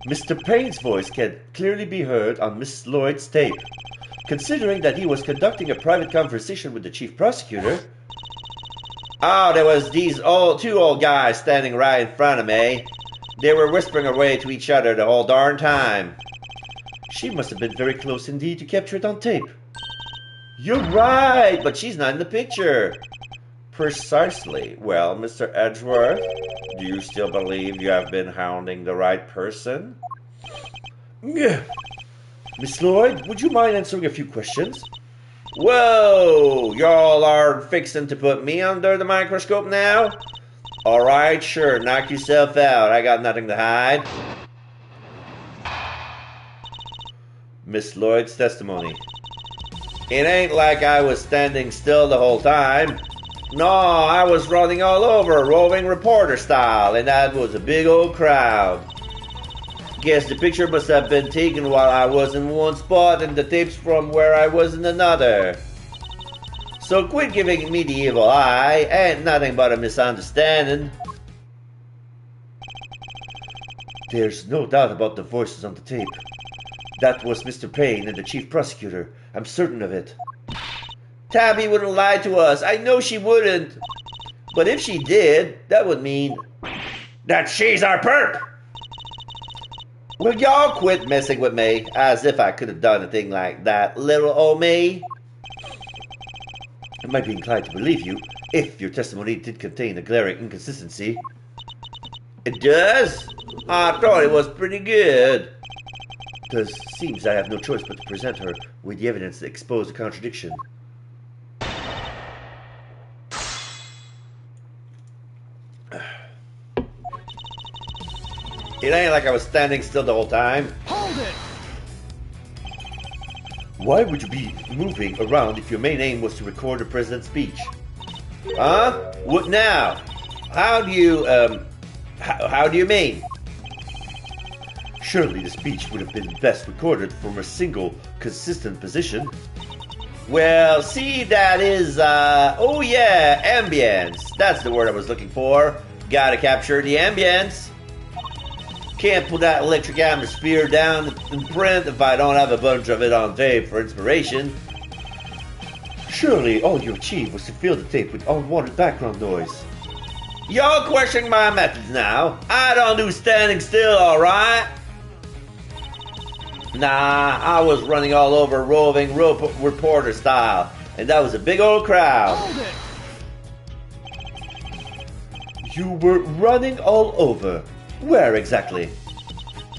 Mr. Payne's voice can clearly be heard on Miss Lloyd's tape. Considering that he was conducting a private conversation with the chief prosecutor. Oh, there was these two old guys standing right in front of me. They were whispering away to each other the whole darn time. She must have been very close indeed to capture it on tape. You're right, but she's not in the picture. Precisely. Well, Mr. Edgeworth, do you still believe you have been hounding the right person? Yeah. Miss Lloyd, would you mind answering a few questions? Whoa! Y'all are fixing to put me under the microscope now? Alright, sure, knock yourself out. I got nothing to hide. Miss Lloyd's testimony. It ain't like I was standing still the whole time. No, I was running all over, roving reporter style, and that was a big old crowd. Guess the picture must have been taken while I was in one spot and the tapes from where I was in another. So quit giving me the evil eye, ain't nothing but a misunderstanding. There's no doubt about the voices on the tape. That was Mr. Payne and the chief prosecutor. I'm certain of it. Tabby wouldn't lie to us. I know she wouldn't. But if she did, that would mean that she's our perp. Will y'all quit messing with me as if I could have done a thing like that, little old me? I might be inclined to believe you if your testimony did contain a glaring inconsistency. It does? I thought it was pretty good. Seems I have no choice but to present her with the evidence to expose the contradiction. It ain't like I was standing still the whole time. Hold it! Why would you be moving around if your main aim was to record the president's speech? Huh? What now? How do you mean? Surely the speech would have been best recorded from a single, consistent position. Well, see, that is, oh yeah, ambience. That's the word I was looking for. Gotta capture the ambience. Can't put that electric atmosphere down in print if I don't have a bunch of it on tape for inspiration. Surely all you achieved was to fill the tape with unwanted background noise. Y'all questioning my methods now. I don't do standing still, alright? Nah, I was running all over roving reporter style, and that was a big old crowd. Hold it! You were running all over. Where exactly?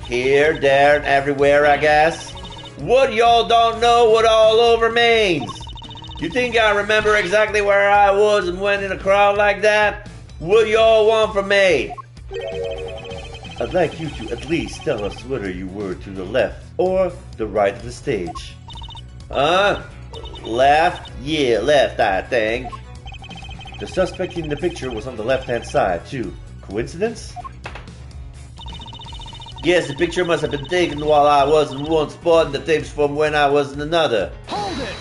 Here, there, and everywhere, I guess. What, y'all don't know what all over means? You think I remember exactly where I was and went in a crowd like that? What y'all want from me? I'd like you to at least tell us whether you were to the left or the right of the stage. Left? Yeah, left, I think. The suspect in the picture was on the left-hand side, too. Coincidence? Yes, the picture must have been taken while I was in one spot and the tapes from when I was in another. Hold it!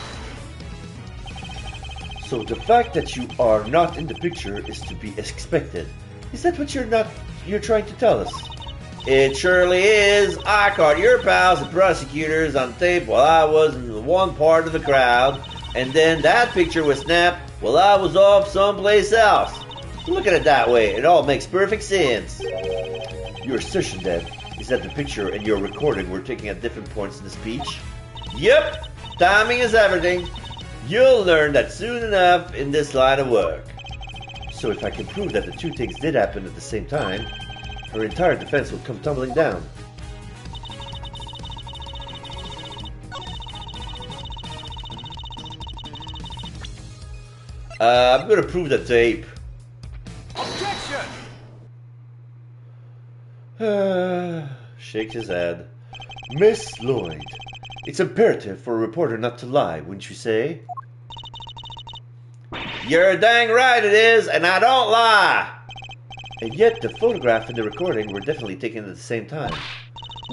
So the fact that you are not in the picture is to be expected. Is that what you're trying to tell us? It surely is. I caught your pals, the prosecutors, on tape while I was in one part of the crowd, and then that picture was snapped while I was off someplace else. Look at it that way. It all makes perfect sense. Your assertion, then, is that the picture and your recording were taken at different points in the speech? Yep. Timing is everything. You'll learn that soon enough in this line of work. So if I can prove that the two things did happen at the same time, her entire defense will come tumbling down. I'm gonna prove the tape. Objection! Shakes his head. Miss Lloyd, it's imperative for a reporter not to lie, wouldn't you say? You're dang right it is, and I don't lie! And yet the photograph and the recording were definitely taken at the same time.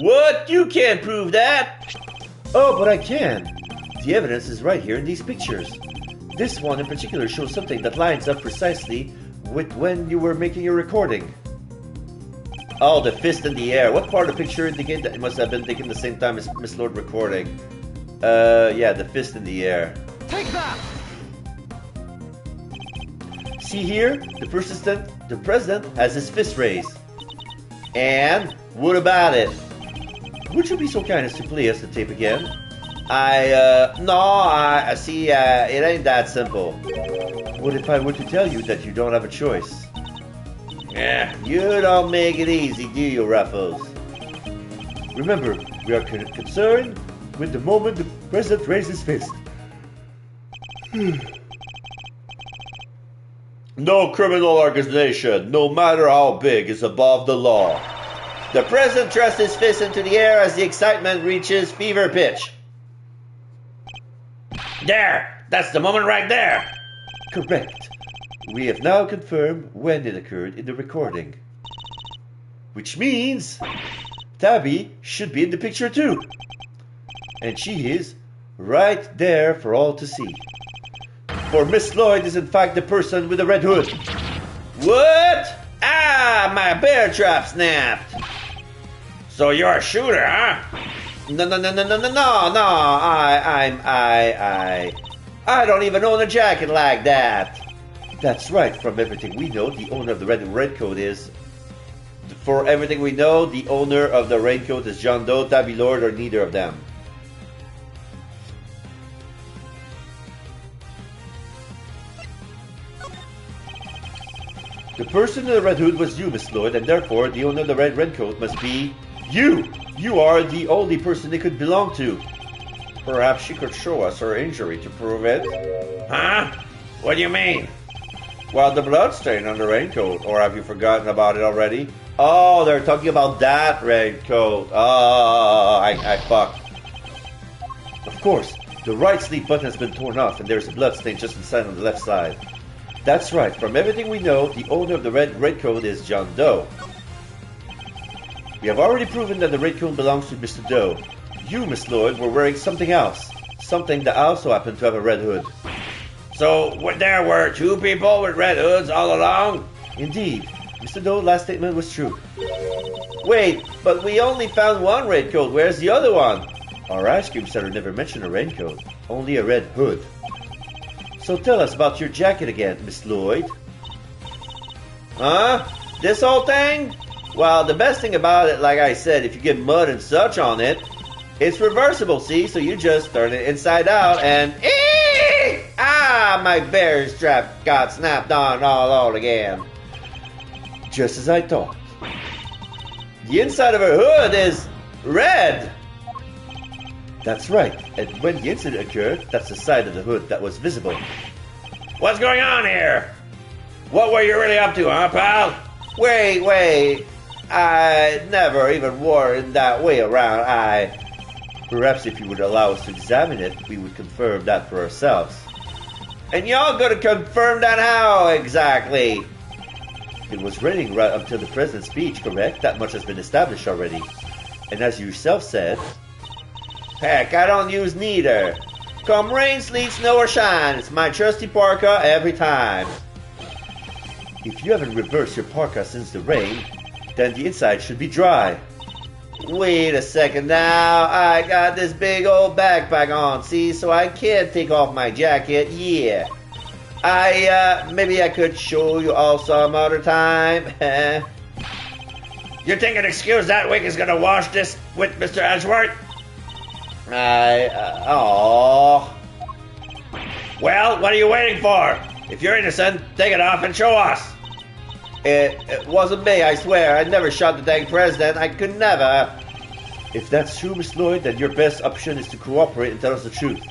What? You can't prove that! Oh, but I can. The evidence is right here in these pictures. This one in particular shows something that lines up precisely with when you were making your recording. Oh, the fist in the air. What part of the picture indicates that it must have been taken at the same time as Miss Lord recording? Yeah, the fist in the air. Take that! See here? The president has his fist raised. And what about it? Would you be so kind as to play us the tape again? I see, it ain't that simple. What if I were to tell you that you don't have a choice? Yeah, you don't make it easy, do you, Ruffles? Remember, we are concerned with the moment the president raised his fist. No criminal organization, no matter how big, is above the law. The president thrusts his fist into the air as the excitement reaches fever pitch. There! That's the moment right there! Correct. We have now confirmed when it occurred in the recording. Which means Tabby should be in the picture too. And she is right there for all to see. For Miss Lloyd is in fact the person with the red hood. What? Ah, my bear trap snapped. So you're a shooter, huh? No. I don't even own a jacket like that. That's right. From everything we know, the owner of the red coat is. For everything we know, the owner of the raincoat is John Doe, Tabby Lord, or neither of them. The person in the red hood was you, Miss Lloyd, and therefore the owner of the red coat must be you. You are the only person it could belong to. Perhaps she could show us her injury to prove it. Huh? What do you mean? Well, the blood stain on the raincoat, or have you forgotten about it already? Oh, they're talking about that raincoat. Oh, I fucked. Of course, the right sleeve button has been torn off, and there's a blood stain just inside on the left side. That's right. From everything we know, the owner of the red coat is John Doe. We have already proven that the red coat belongs to Mr. Doe. You, Miss Lloyd, were wearing something else. Something that also happened to have a red hood. So, there were two people with red hoods all along? Indeed. Mr. Doe's last statement was true. Wait, but we only found one red coat. Where's the other one? Our ice cream seller never mentioned a raincoat. Only a red hood. So tell us about your jacket again, Miss Lloyd. Huh? This whole thing? Well, the best thing about it, like I said, if you get mud and such on it, it's reversible, see? So you just turn it inside out and... Ah, my bear strap got snapped on all again. Just as I thought. The inside of her hood is red. That's right, and when the incident occurred, that's the side of the hood that was visible. What's going on here? What were you really up to, huh, pal? Wait, I never even wore it that way around. Perhaps if you would allow us to examine it, we would confirm that for ourselves. And y'all gonna confirm that how, exactly? It was raining right up until the president's speech, correct? That much has been established already. And as you yourself said... Heck, I don't use neither. Come rain, sleet, snow, or shine, it's my trusty parka every time. If you haven't reversed your parka since the rain, then the inside should be dry. Wait a second now, I got this big old backpack on, see, so I can't take off my jacket, yeah. Maybe I could show you all some other time. You think an excuse that week is gonna wash this with Mr. Edgeworth? Well, what are you waiting for? If you're innocent, take it off and show us. It wasn't me, I swear. I never shot the dang president. I could never. If that's true, Miss Lloyd, then your best option is to cooperate and tell us the truth.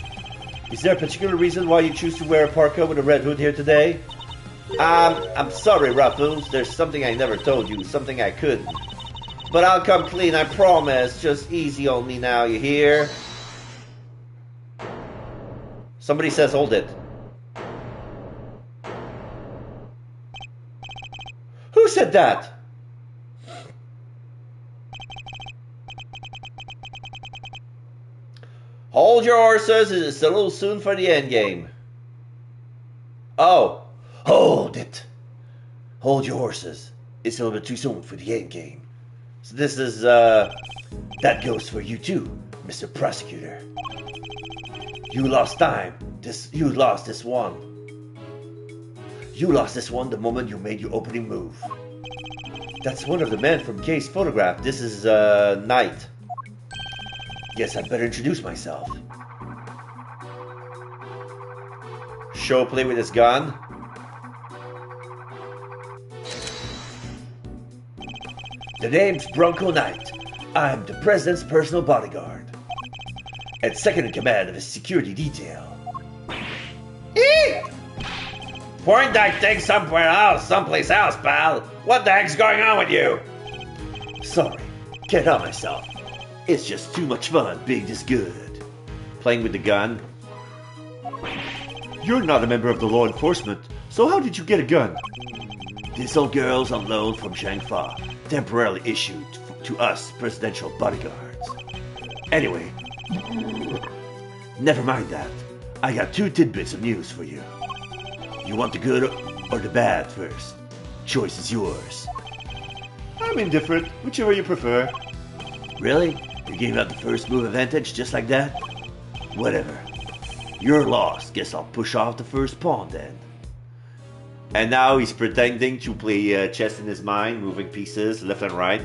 Is there a particular reason why you choose to wear a parka with a red hood here today? I'm sorry, Ruffles. There's something I never told you, something I couldn't. But I'll come clean, I promise. Just easy on me now, you hear? Somebody says hold it. Who said that? Hold your horses, it's a little soon for the end game. Oh, hold it. Hold your horses. It's a little bit too soon for the end game. So this is, that goes for you too, Mr. Prosecutor. You lost time. You lost this one. You lost this one the moment you made your opening move. That's one of the men from Kay's photograph. This is, Knight. Guess I'd better introduce myself. Show play with his gun. The name's Bronco Knight. I'm the president's personal bodyguard. And second in command of his security detail. Eek! Point that thing somewhere else, someplace else, pal. What the heck's going on with you? Sorry, can't help myself. It's just too much fun being this good. Playing with the gun. You're not a member of the law enforcement, so how did you get a gun? This old girl's on loan from Zhang-Fa, temporarily issued to us presidential bodyguards. Anyway, never mind that. I got 2 tidbits of news for you. You want the good or the bad first? Choice is yours. I'm indifferent, whichever you prefer. Really? You gave out the first move advantage just like that? Whatever. You're lost. Guess I'll push off the first pawn then. And now he's pretending to play chess in his mind, moving pieces left and right.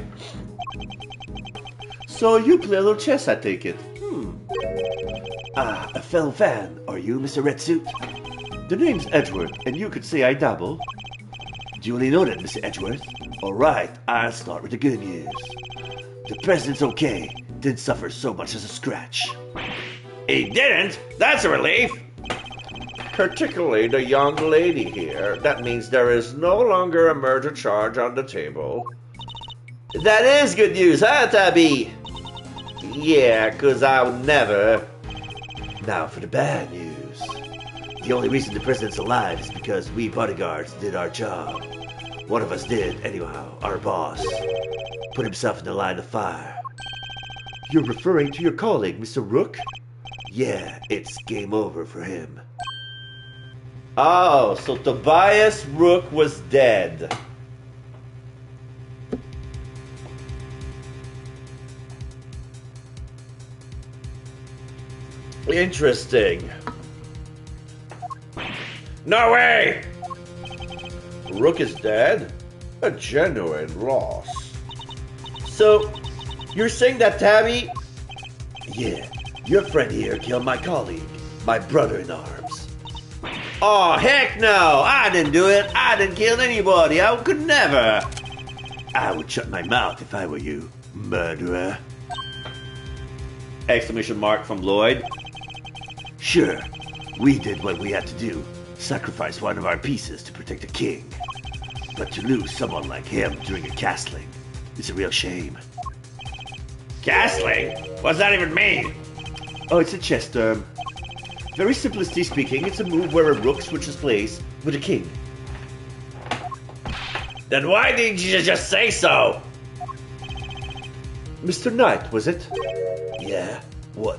So you play a little chess, I take it. A fellow fan, are you, Mr. Red Suit? The name's Edgeworth, and you could say I dabble. Duly noted, Mr. Edgeworth. Alright, I'll start with the good news. The president's okay. Didn't suffer so much as a scratch. He didn't? That's a relief. Particularly the young lady here. That means there is no longer a murder charge on the table. That is good news, huh, Tabby? Yeah, 'cause I'll never. Now for the bad news. The only reason the president's alive is because we bodyguards did our job. One of us did, anyhow, our boss. Put himself in the line of fire. You're referring to your colleague, Mr. Rook? Yeah, it's game over for him. Oh, so Tobias Rook was dead. Interesting. No way! Rook is dead? A genuine loss. So, you're saying that Tabby... Yeah, your friend here killed my colleague, my brother-in-arms. Oh, heck no! I didn't do it! I didn't kill anybody! I could never! I would shut my mouth if I were you, murderer. Exclamation mark from Lloyd. Sure, we did what we had to do. Sacrifice one of our pieces to protect the king. But to lose someone like him during a castling is a real shame. Castling? What's that even mean? Oh, it's a chess term. Very simplistically speaking, it's a move where a rook switches place with a king. Then why didn't you just say so? Mr. Knight, was it? Yeah, what?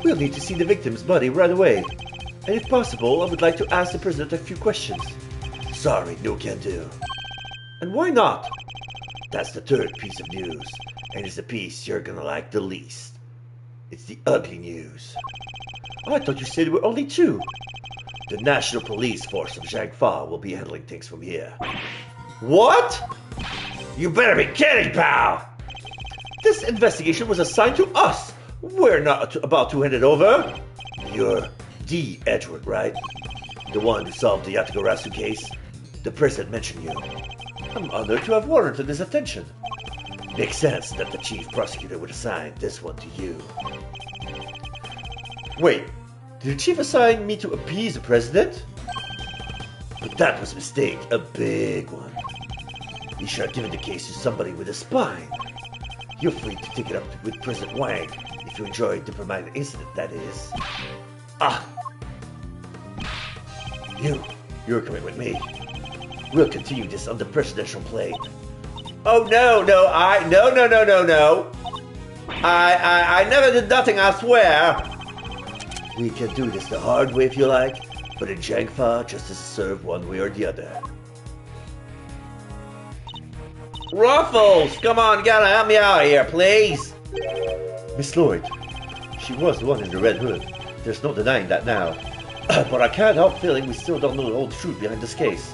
We'll need to see the victim's body right away. And if possible, I would like to ask the president a few questions. Sorry, no can do. And why not? That's the third piece of news, and it's the piece you're gonna like the least. It's the ugly news. I thought you said there were only 2. The National Police Force of Zhang-Fa will be handling things from here. What? You better be kidding, pal! This investigation was assigned to us. We're not about to hand it over. You're the Edgeworth, right? The one who solved the Yatagarasu case? The president mentioned you. I'm honored to have warranted his attention. Makes sense that the chief prosecutor would assign this one to you. Wait, Did the chief assign me to appease the president? But that was a mistake, a big one. You should have given the case to somebody with a spine. You're free to take it up with President Wang, if you enjoy a diplomatic incident, that is. Ah! You're coming with me. We'll continue this on the presidential plane. Oh no, no. I never did nothing, I swear. We can do this the hard way if you like, but in Zhangfa, justice is served one way or the other. Ruffles! Come on, you gotta help me out here, please! Miss Lloyd, she was the one in the red hood. There's no denying that now. But I can't help feeling we still don't know the whole truth behind this case.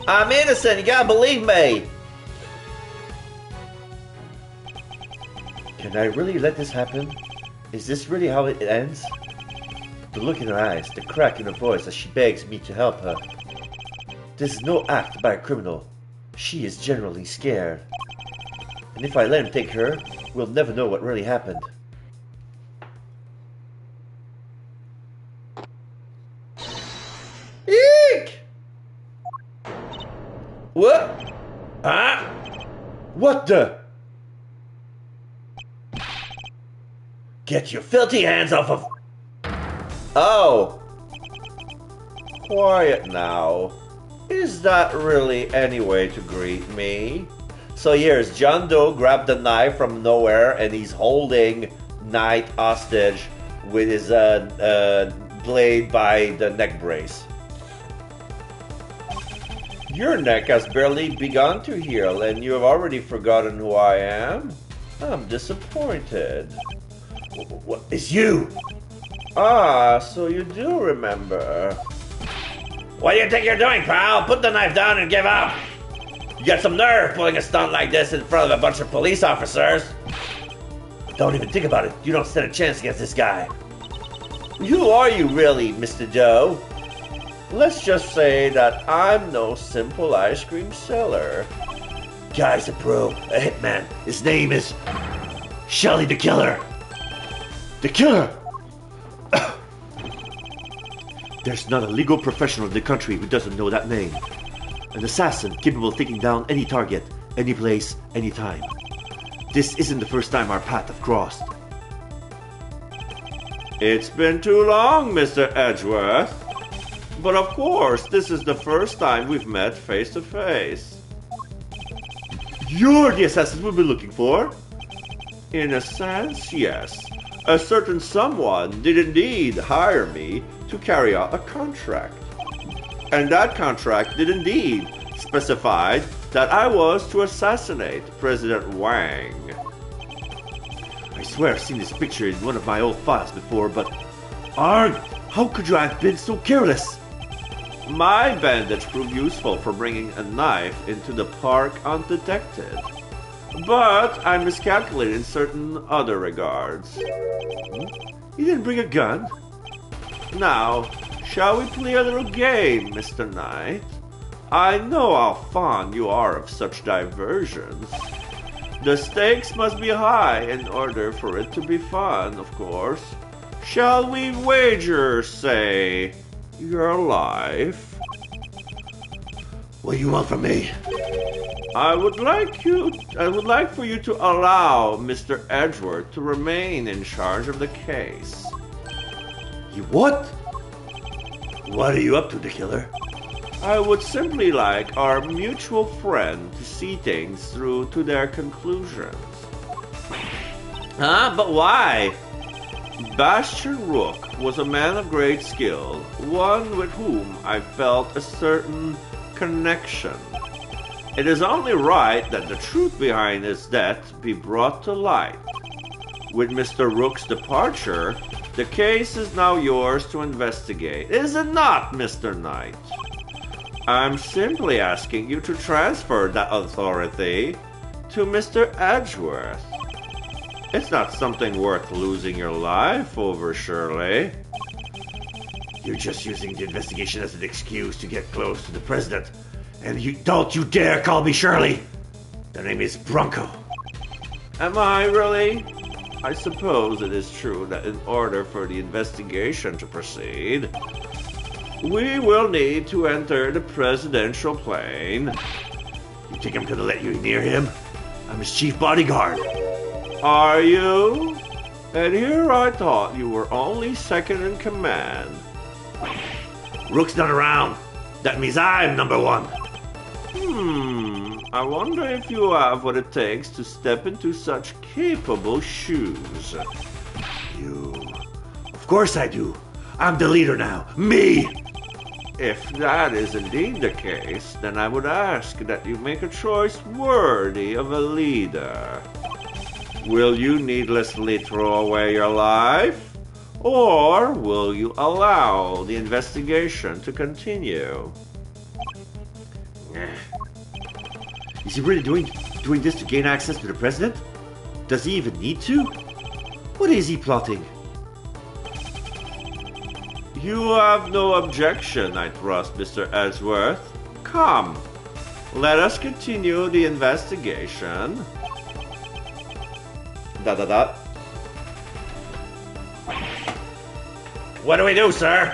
I'm innocent, you gotta believe me! Can I really let this happen? Is this really how it ends? The look in her eyes, the crack in her voice as she begs me to help her. This is no act by a criminal. She is generally scared. And if I let him take her, we'll never know what really happened. Eek! What? Huh? What the? Get your filthy hands off of... Oh. Quiet now. Is that really any way to greet me? So here's John Doe grabbed the knife from nowhere and he's holding Knight hostage with his blade by the neck brace. Your neck has barely begun to heal and you have already forgotten who I am? I'm disappointed. What is you? Ah, so you do remember. What do you think you're doing, pal? Put the knife down and give up! You got some nerve pulling a stunt like this in front of a bunch of police officers! Don't even think about it. You don't stand a chance against this guy. Who are you really, Mr. Doe? Let's just say that I'm no simple ice cream seller. Guy's a pro, a hitman. His name is... Shelly the Killer. The Killer! There's not a legal professional in the country who doesn't know that name. An assassin capable of taking down any target, any place, any time. This isn't the first time our paths have crossed. It's been too long, Mr. Edgeworth. But of course, this is the first time we've met face to face. You're the assassin we've been looking for? In a sense, yes. A certain someone did indeed hire me to carry out a contract. And that contract did indeed specify that I was to assassinate President Wang. I swear I've seen this picture in one of my old files before, but... Arg! How could you have been so careless? My bandage proved useful for bringing a knife into the park undetected. But I miscalculated in certain other regards. You didn't bring a gun? Now, shall we play a little game, Mr. Knight? I know how fond you are of such diversions. The stakes must be high in order for it to be fun, of course. Shall we wager, say, your life? What do you want from me? I would like for you to allow Mr. Edgeworth to remain in charge of the case. You what? What are you up to, the Killer? I would simply like our mutual friend to see things through to their conclusions. Huh? But why? Bastian Rook was a man of great skill, one with whom I felt a certain connection. It is only right that the truth behind his death be brought to light. With Mr. Rook's departure, the case is now yours to investigate, is it not, Mr. Knight? I'm simply asking you to transfer that authority to Mr. Edgeworth. It's not something worth losing your life over, surely. You're just using the investigation as an excuse to get close to the president. And don't you dare call me Shirley! The name is Bronco. Am I really? I suppose it is true that in order for the investigation to proceed, we will need to enter the presidential plane. You think I'm gonna let you near him? I'm his chief bodyguard. Are you? And here I thought you were only second in command. Rook's not around. That means I'm number one. I wonder if you have what it takes to step into such capable shoes. You... Of course I do. I'm the leader now. Me! If that is indeed the case, then I would ask that you make a choice worthy of a leader. Will you needlessly throw away your life? Or will you allow the investigation to continue? Is he really doing this to gain access to the president? Does he even need to? What is he plotting? You have no objection, I trust, Mr. Ellsworth. Come, let us continue the investigation. ... What do we do, sir?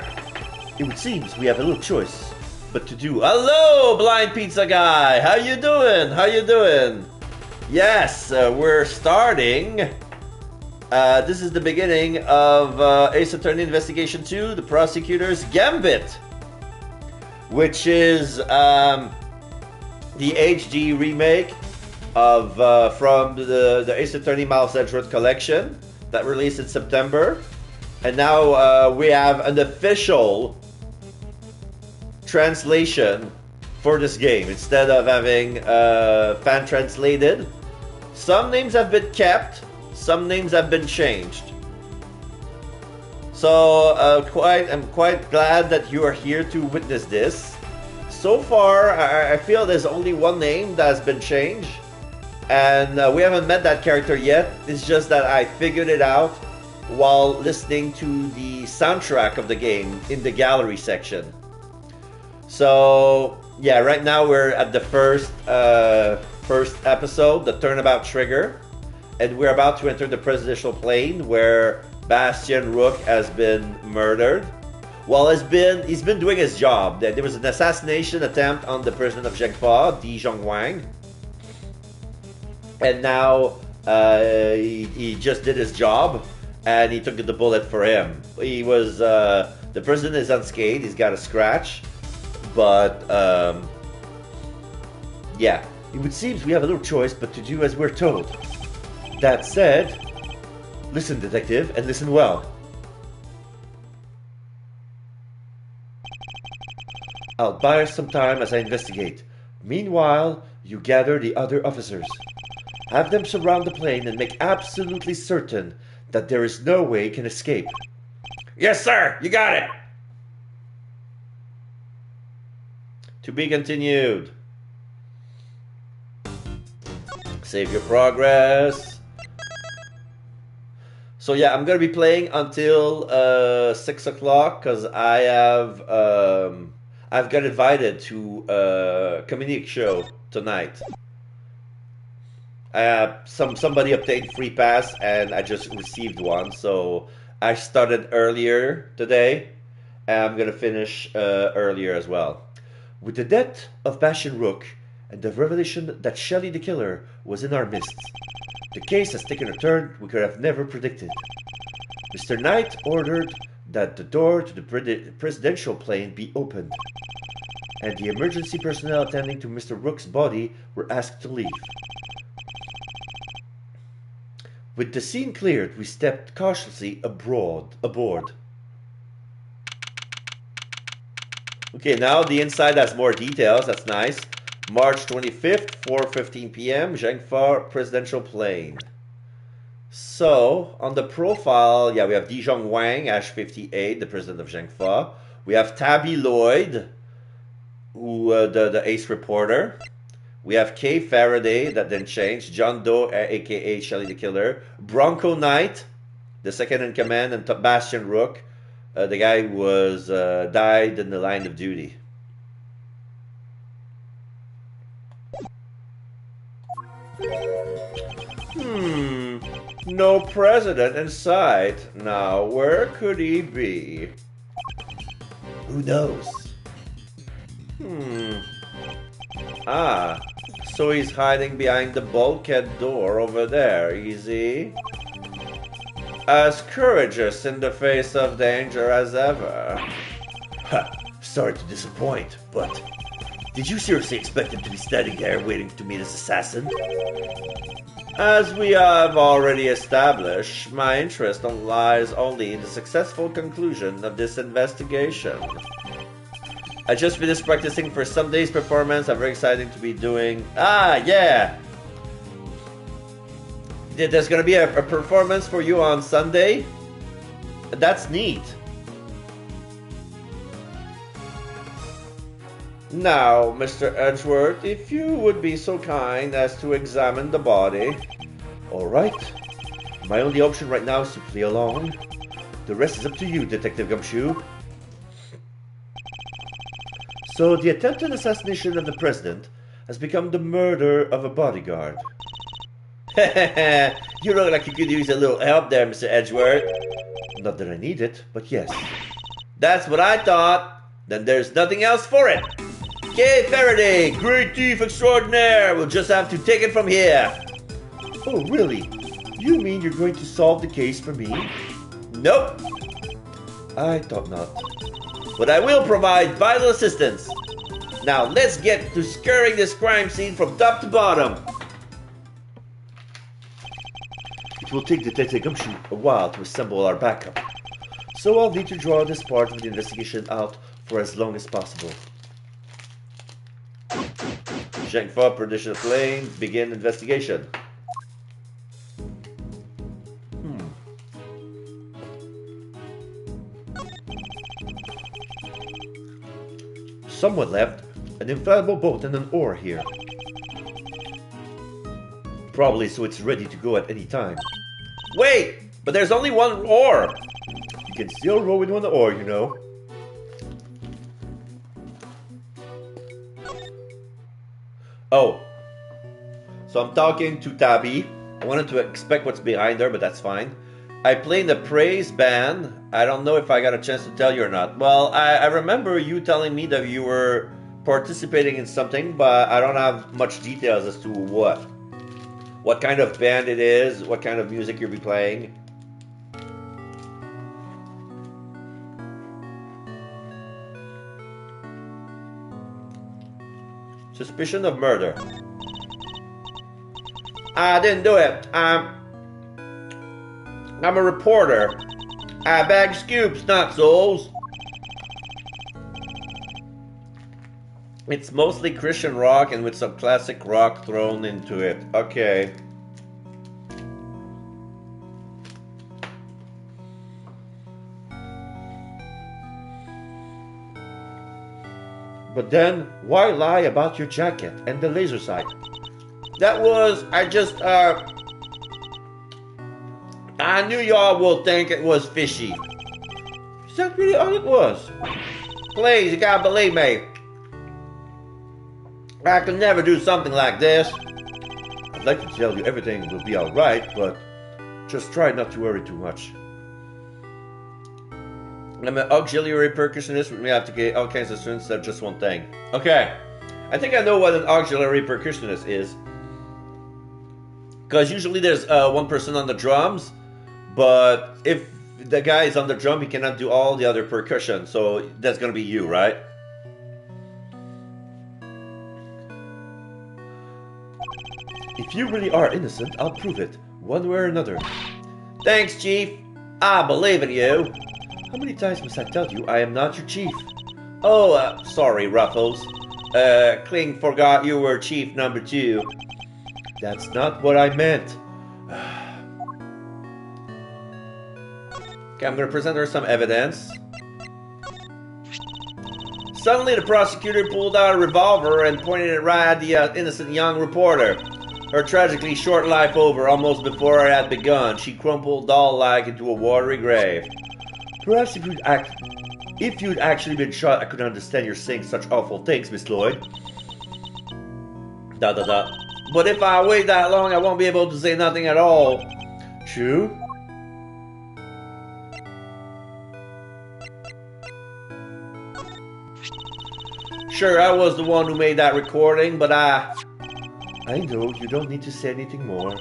It would seem we have a little choice, but to do... Hello, blind pizza guy! How you doing? How you doing? Yes, we're starting. This is the beginning of Ace Attorney Investigation 2, the Prosecutor's Gambit, which is the HD remake of from the Ace Attorney Miles Edgeworth collection that released in September. And now we have an official translation for this game instead of having fan translated. Some names have been kept, some names have been changed. So I'm quite glad that you are here to witness this. So far, I feel there's only one name that has been changed, and we haven't met that character yet. It's just that I figured it out while listening to the soundtrack of the game in the gallery section. So yeah, right now we're at the first episode, the Turnabout Trigger, and we're about to enter the presidential plane where Bastian Rook has been murdered. Well, he's been doing his job. There was an assassination attempt on the president of Zhengfa, Di Zhongwang, and now he just did his job. And he took the bullet for him. He was, the president is unscathed, he's got a scratch. But, yeah. It would seem we have a little choice but to do as we're told. That said, listen, detective, and listen well. I'll buy some time as I investigate. Meanwhile, you gather the other officers. Have them surround the plane and make absolutely certain that there is no way he can escape. Yes, sir! You got it! To be continued. Save your progress. So yeah, I'm gonna be playing until 6 o'clock because I have I've got invited to a comedic show tonight. Somebody obtained free pass and I just received one, so I started earlier today and I'm gonna finish earlier as well. With the death of Bastian Rook and the revelation that Shelley the Killer was in our midst, the case has taken a turn we could have never predicted. Mr. Knight ordered that the door to the presidential plane be opened, and the emergency personnel attending to Mr. Rook's body were asked to leave. With the scene cleared, we stepped cautiously aboard. Okay, now the inside has more details. That's nice. March 25th, 4:15 p.m., Zhengfa presidential plane. So, on the profile, yeah, we have Di Zhongwang, Ash 58, the president of Zhengfa. We have Tabby Lloyd, who the ace reporter. We have Kay Faraday, that then changed. John Doe, a.k.a. Shelley the Killer. Bronco Knight, the second in command. And Bastian Rook, the guy who was died in the line of duty. No president in sight. Now, where could he be? Who knows? Ah, so he's hiding behind the bulkhead door over there, is he? As courageous in the face of danger as ever. Ha, sorry to disappoint, but did you seriously expect him to be standing there waiting to meet his assassin? As we have already established, my interest lies only in the successful conclusion of this investigation. I just finished practicing for Sunday's performance. I'm very excited to be doing... Ah, yeah! There's gonna be a performance for you on Sunday? That's neat. Now, Mr. Edgeworth, if you would be so kind as to examine the body. Alright. My only option right now is to play along. The rest is up to you, Detective Gumshoe. So, the attempted assassination of the president has become the murder of a bodyguard. You look like you could use a little help there, Mr. Edgeworth. Not that I need it, but yes. That's what I thought. Then there's nothing else for it. Okay, Faraday, great thief extraordinaire. We'll just have to take it from here. Oh, really? You mean you're going to solve the case for me? Nope. I thought not. But I will provide vital assistance. Now let's get to scouring this crime scene from top to bottom. It will take Detective Gumshoe a while to assemble our backup, so I'll need to draw this part of the investigation out for as long as possible. Zhang Fa, Perdition Plane, begin investigation. Someone left an inflatable boat and an oar here. Probably so it's ready to go at any time. Wait! But there's only one oar! You can still row with one oar, you know. Oh. So I'm talking to Tabby. I wanted to expect what's behind her, but that's fine. I play in the praise band. I don't know if I got a chance to tell you or not. Well, I remember you telling me that you were participating in something, but I don't have much details as to what. What kind of band it is, what kind of music you'll be playing. Suspicion of murder. I didn't do it. I'm a reporter. I bag scoops, not souls. It's mostly Christian rock and with some classic rock thrown into it. Okay. But then, why lie about your jacket and the laser sight? That was, I knew y'all will think it was fishy. Is that really all it was? Please, you gotta believe me. I could never do something like this. I'd like to tell you everything will be alright, but just try not to worry too much. I'm an auxiliary percussionist, which means I have to get all kinds of instruments instead of just one thing. Okay, I think I know what an auxiliary percussionist is. Because usually there's one person on the drums, but if the guy is on the drum, he cannot do all the other percussion, so that's gonna be you, right? If you really are innocent, I'll prove it, one way or another. Thanks, Chief. I believe in you. How many times must I tell you I am not your chief? Oh, sorry, Ruffles. Kling forgot you were Chief number 2. That's not what I meant. Okay, I'm gonna present her some evidence. Suddenly, the prosecutor pulled out a revolver and pointed it right at the innocent young reporter. Her tragically short life over almost before it had begun. She crumpled doll-like into a watery grave. Perhaps if you'd actually been shot, I could understand you're saying such awful things, Miss Lloyd. But if I wait that long, I won't be able to say nothing at all. True? Sure, I was the one who made that recording, but I know, you don't need to say anything more.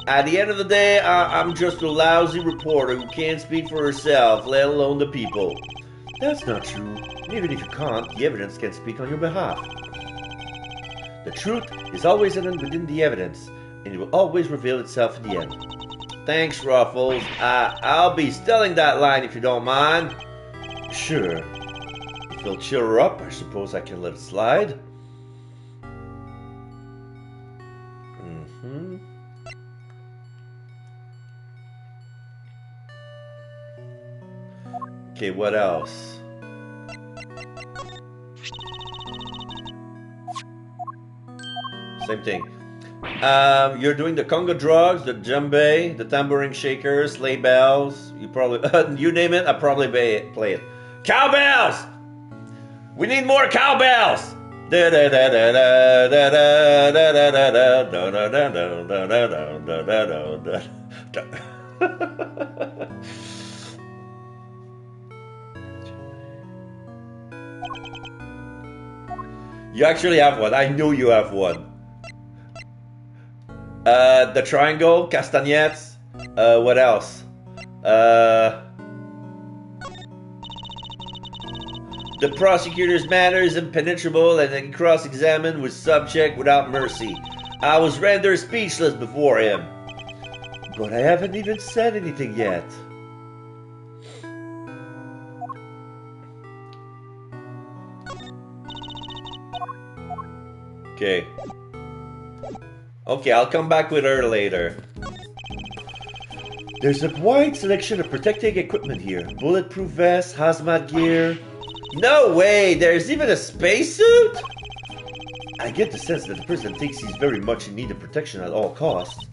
At the end of the day, I'm just a lousy reporter who can't speak for herself, let alone the people. That's not true. Even if you can't, the evidence can speak on your behalf. The truth is always hidden within the evidence, and it will always reveal itself in the end. Thanks, Ruffles. I'll be stealing that line if you don't mind. Sure. If you'll cheer her up, I suppose I can let it slide. Okay, what else? Same thing. You're doing the Congo drugs, the djembe, the tambourine shakers, sleigh bells. You probably, you name it, I probably play it. Cowbells! We need more cowbells! You actually have one. I know you have one. The triangle, castagnettes. What else? The prosecutor's manner is impenetrable and then cross-examined with subject without mercy. I was rendered speechless before him. But I haven't even said anything yet. Okay. Okay, I'll come back with her later. There's a wide selection of protective equipment here. Bulletproof vests, hazmat gear. No way! There's even a spacesuit? I get the sense that the president thinks he's very much in need of protection at all costs.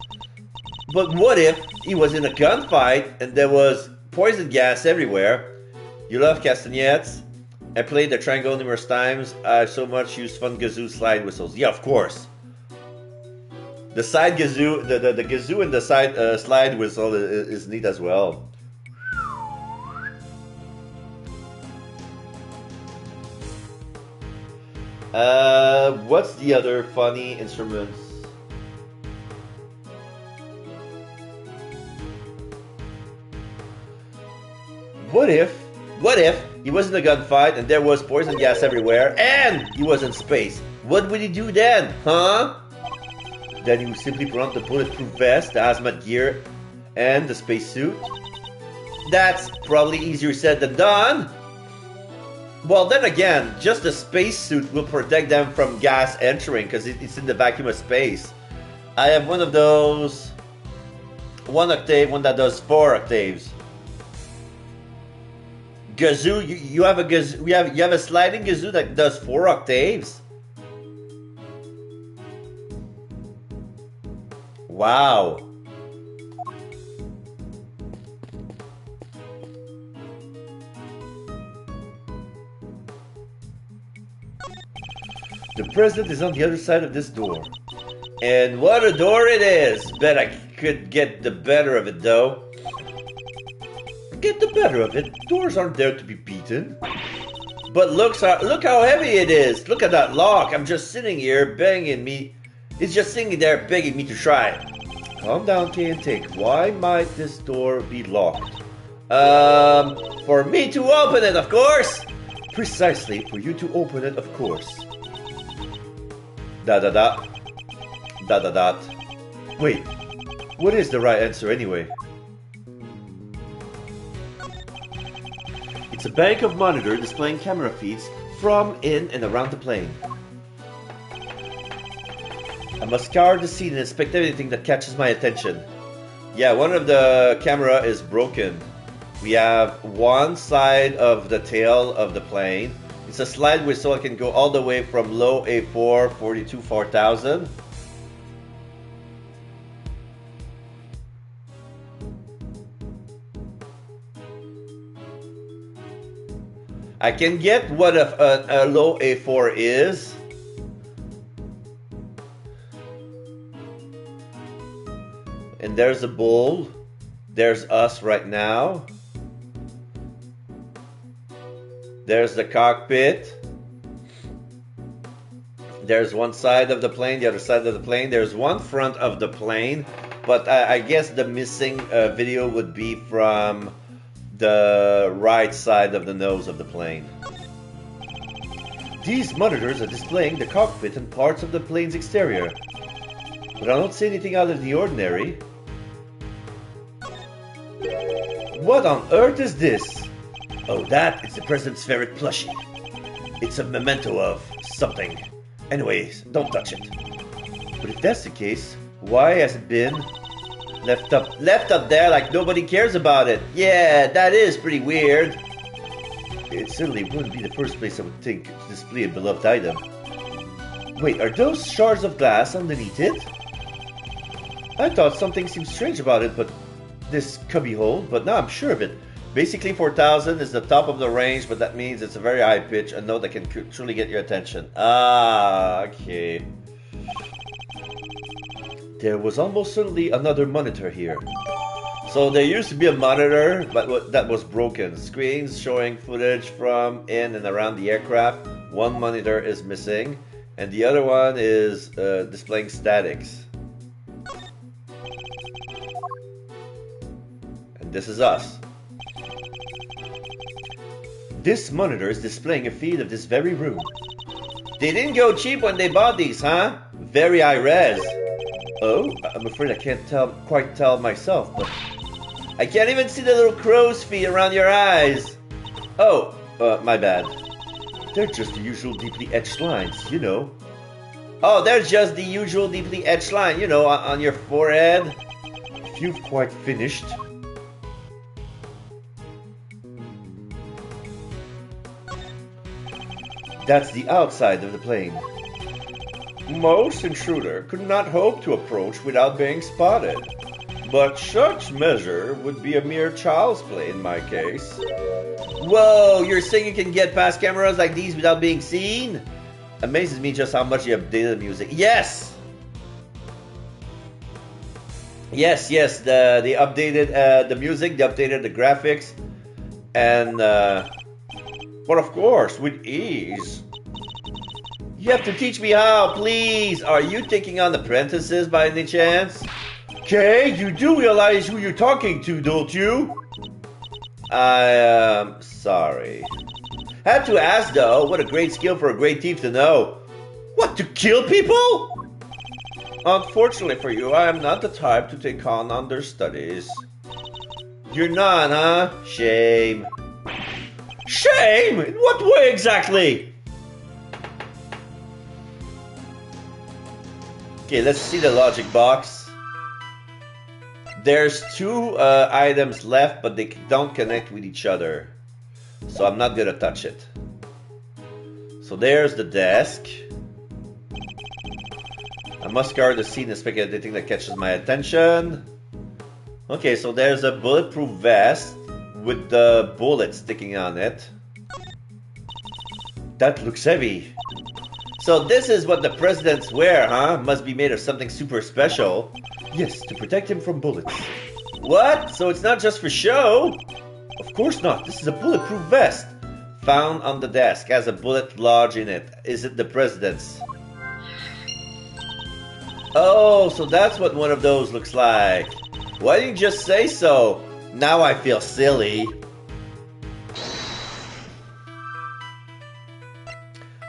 But what if he was in a gunfight and there was poison gas everywhere? You love castagnettes? I played the triangle numerous times. I've so much used fun gazoo slide whistles. Yeah, of course. The side gazoo, the gazoo and the side slide whistle is neat as well. What's the other funny instruments? What if he was in a gunfight and there was poison gas everywhere and he was in space? What would he do then, huh? Then he would simply put on the bulletproof vest, the hazmat gear, and the spacesuit. That's probably easier said than done. Well, then again, just the spacesuit will protect them from gas entering because it's in the vacuum of space. I have one of those, 1 octave, one that does 4 octaves. Gazoo, you have a gazoo, you have a sliding gazoo that does 4 octaves. Wow. The president is on the other side of this door. And what a door it is! Bet I could get the better of it though. Get the better of it? Doors aren't there to be beaten. But look how heavy it is. Look at that lock. I'm just sitting here begging me. It's just sitting there begging me to try. Calm down, Kay, and think. Why might this door be locked? For me to open it, of course! Precisely, for you to open it, of course. Da-da-da. Da-da-da. Wait, what is the right answer anyway? It's a bank of monitors displaying camera feeds from, in, and around the plane. I must scour the scene and inspect anything that catches my attention. Yeah, one of the camera is broken. We have one side of the tail of the plane. It's a slide whistle. It can go all the way from low A4 42 4000. I can get what a low A4 is. And And there's a bull. There's us right now. There's the cockpit. There's one side of the plane, the other side of the plane. There's one front of the plane. But I guess the missing video would be from the right side of the nose of the plane. These monitors are displaying the cockpit and parts of the plane's exterior. But I don't see anything out of the ordinary. What on earth is this? Oh, that is the president's favorite plushie. It's a memento of something. Anyways, don't touch it. But if that's the case, why has it been left up there like nobody cares about it? Yeah, that is pretty weird. It certainly wouldn't be the first place I would think to display a beloved item. Wait, are those shards of glass underneath it? I thought something seemed strange about it, but this cubbyhole, but now I'm sure of it. Basically 4000 is the top of the range, but that means it's a very high pitch, a note that can truly get your attention. Ah, okay. There was almost certainly another monitor here. So there used to be a monitor, but that was broken. Screens showing footage from in and around the aircraft. One monitor is missing, and the other one is displaying statics. And this is us. This monitor is displaying a feed of this very room. They didn't go cheap when they bought these, huh? Very high res. Oh, I'm afraid I can't quite tell myself, but I can't even see the little crow's feet around your eyes. Oh, my bad. They're just the usual deeply etched lines, you know. Oh, they're just the usual deeply etched line, you know, on your forehead. If you've quite finished. That's the outside of the plane. Most intruder could not hope to approach without being spotted. But such measure would be a mere child's play in my case. Whoa, you're saying you can get past cameras like these without being seen? Amazes me just how much you updated the music. Yes! Yes, they updated the music, they updated the graphics, and but of course, with ease. You have to teach me how, please. Are you taking on apprentices by any chance? Okay, you do realize who you're talking to, don't you? I am sorry. Had to ask though, what a great skill for a great thief to know. What, to kill people? Unfortunately for you, I am not the type to take on understudies. You're not, huh? Shame. Shame? In what way exactly? Okay, let's see the logic box. There's two items left, but they don't connect with each other. So I'm not gonna touch it. So there's the desk. I must guard the scene and pick anything that catches my attention. Okay, so there's a bulletproof vest with the bullet sticking on it. That looks heavy. So this is what the presidents wear, huh? Must be made of something super special. Yes, to protect him from bullets. What? So it's not just for show? Of course not. This is a bulletproof vest. Found on the desk. Has a bullet lodged in it. Is it the president's? Oh, so that's what one of those looks like. Why didn't you just say so? Now I feel silly.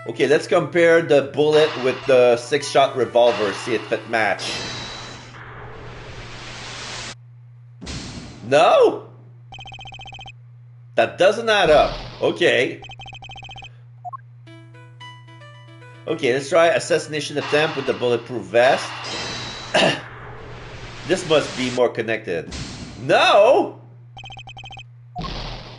Okay, let's compare the bullet with the 6-shot revolver. See if it match. No? That doesn't add up. Okay. Okay, let's try assassination attempt with the bulletproof vest. This must be more connected. No!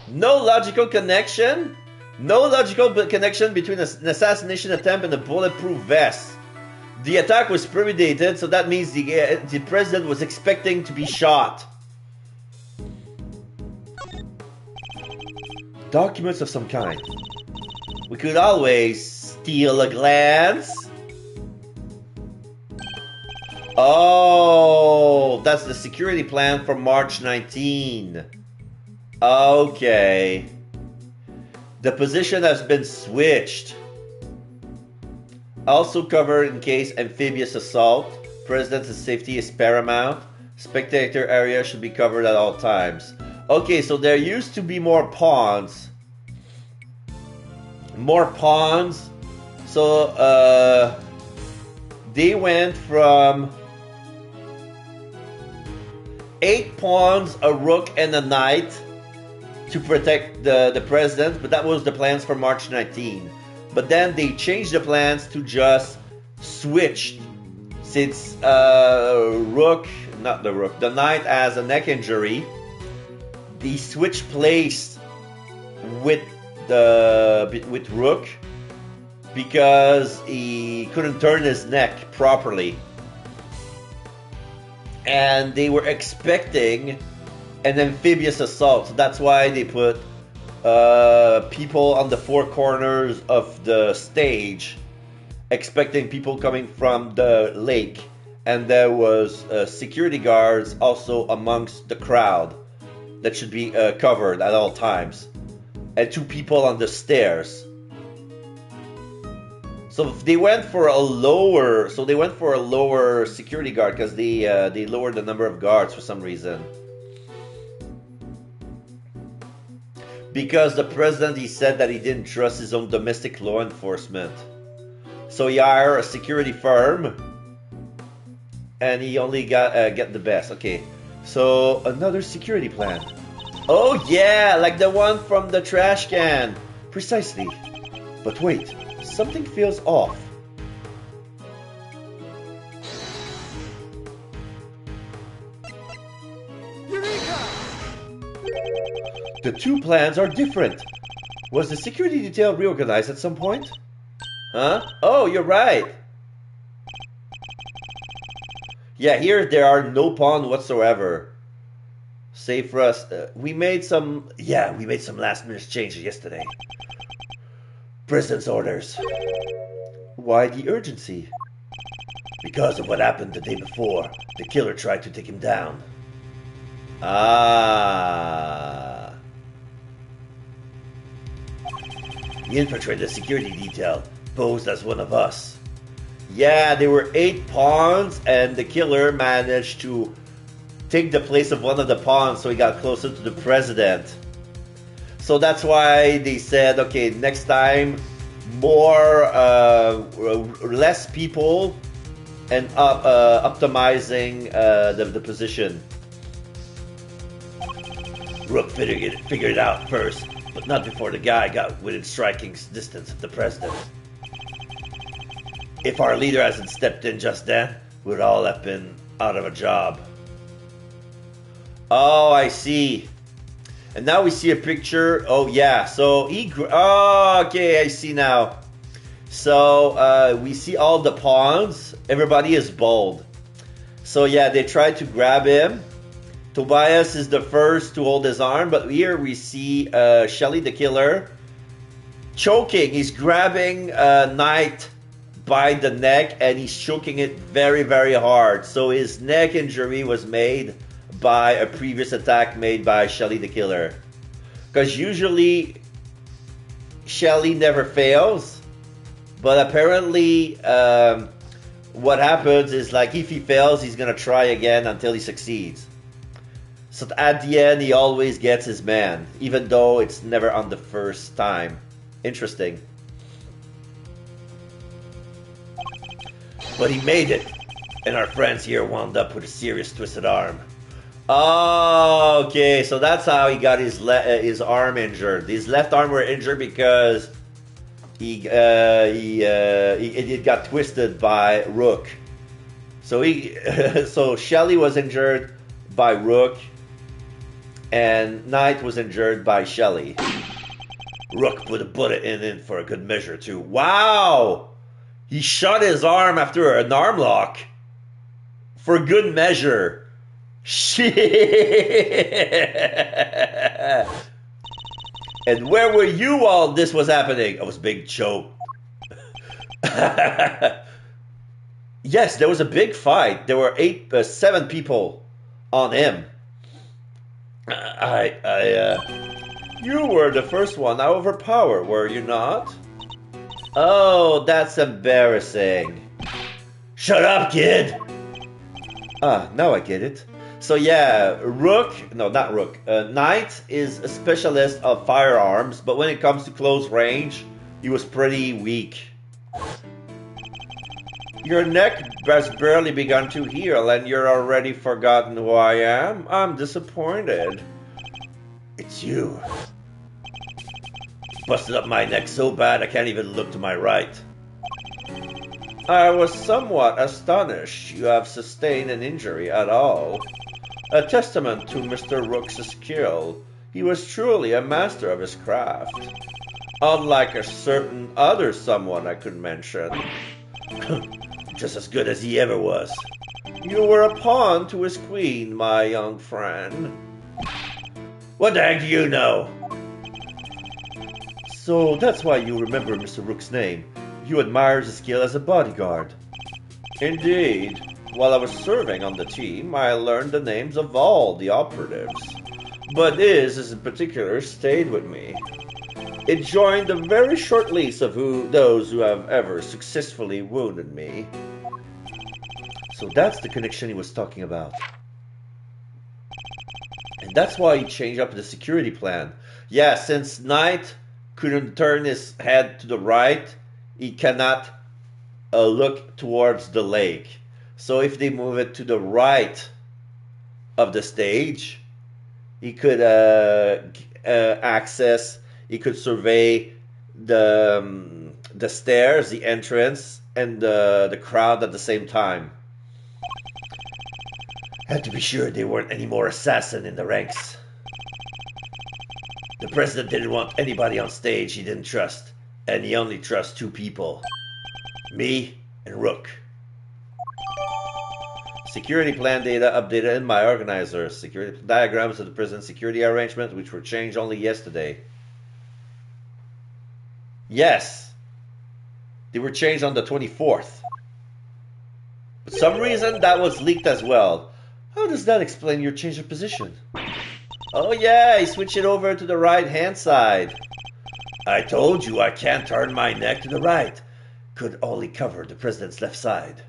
No logical connection? No logical connection between an assassination attempt and a bulletproof vest. The attack was premeditated, so that means the president was expecting to be shot. Documents of some kind. We could always steal a glance. Oh, that's the security plan for March 19. Okay. The position has been switched. Also covered in case amphibious assault. President's safety is paramount. Spectator area should be covered at all times. Okay, so there used to be more pawns. More pawns. So, they went from 8 pawns, a rook, and a knight to protect the president, but that was the plans for March 19. But then they changed the plans to just switch, since the knight has a neck injury. They switched place with rook because he couldn't turn his neck properly. And they were expecting an amphibious assault. So that's why they put people on the 4 corners of the stage, expecting people coming from the lake. And there was security guards also amongst the crowd that should be covered at all times. And 2 people on the stairs. So they went for a lower security guard because they lowered the number of guards for some reason. Because the president, he said that he didn't trust his own domestic law enforcement. So he hired a security firm, and he only get the best. Okay, so another security plan. Oh yeah, like the one from the trash can. Precisely. But wait. Something feels off. Eureka! The 2 plans are different. Was the security detail reorganized at some point? Huh? Oh, you're right. Yeah, here there are no pawns whatsoever. Save for us. We made some last minute changes yesterday. President's orders. Why the urgency? Because of what happened the day before. The killer tried to take him down. Ah. He infiltrated the security detail, posed as one of us. Yeah, there were 8 pawns, and the killer managed to take the place of one of the pawns, so he got closer to the president. So that's why they said, okay, next time, less people, and optimizing the position. Rook figured it out first, but not before the guy got within striking distance of the president. If our leader hasn't stepped in just then, we'd all have been out of a job. Oh, I see. And now we see a picture. Oh, yeah. So okay, I see now. So we see all the pawns. Everybody is bald. So yeah, they tried to grab him. Tobias is the first to hold his arm, but here we see Shelly the killer choking. He's grabbing Knight by the neck and he's choking it very, very hard. So his neck injury was made by a previous attack made by Shelly the killer. Because usually Shelly never fails, but apparently what happens is, like, if he fails, he's gonna try again until he succeeds. So at the end, he always gets his man, even though it's never on the first time. Interesting. But he made it, and our friends here wound up with a serious twisted arm. Oh, okay, so that's how he got his arm injured. His left arm were injured because it got twisted by Rook. So so Shelly was injured by Rook, and Knight was injured by Shelly. Rook put a bullet in it for a good measure too. Wow! He shot his arm after an arm lock. For good measure. Shit! And where were you while this was happening? I was being choked. Yes, there was a big fight. There were 7 people on him. You were the first one I overpowered, were you not? Oh, that's embarrassing. Shut up, kid! Ah, now I get it. So yeah, Knight is a specialist of firearms, but when it comes to close range, he was pretty weak. Your neck has barely begun to heal and you're already forgotten who I am? I'm disappointed. It's you. Busted up my neck so bad I can't even look to my right. I was somewhat astonished you have sustained an injury at all. A testament to Mr. Rook's skill. He was truly a master of his craft. Unlike a certain other someone I could mention. Just as good as he ever was. You were a pawn to his queen, my young friend. What the heck do you know? So that's why you remember Mr. Rook's name. You admire his skill as a bodyguard. Indeed. While I was serving on the team, I learned the names of all the operatives. But his in particular stayed with me. It joined the very short list of those who have ever successfully wounded me. So that's the connection he was talking about. And that's why he changed up the security plan. Yeah, since Knight couldn't turn his head to the right, he cannot look towards the lake. So if they move it to the right of the stage, he could he could survey the stairs, the entrance, and the crowd at the same time. Had to be sure there weren't any more assassins in the ranks. The president didn't want anybody on stage he didn't trust, and he only trusts 2 people. Me and Rook. Security plan data updated in my organizer. Security diagrams of the prison security arrangements, which were changed only yesterday. Yes, they were changed on the 24th. For some reason, that was leaked as well. How does that explain your change of position? Oh yeah, he switched it over to the right-hand side. I told you I can't turn my neck to the right. Could only cover the president's left side.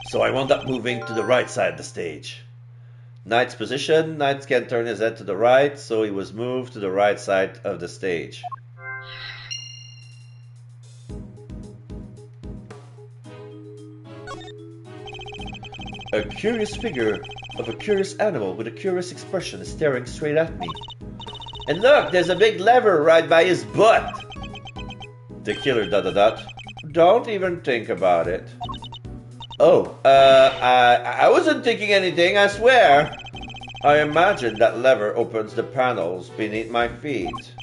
So I wound up moving to the right side of the stage. Knight's position, Knight can't turn his head to the right, so he was moved to the right side of the stage. A curious figure of a curious animal with a curious expression is staring straight at me. And look, there's a big lever right by his butt. The killer ... Don't even think about it. Oh, I wasn't thinking anything, I swear. I imagine that lever opens the panels beneath my feet.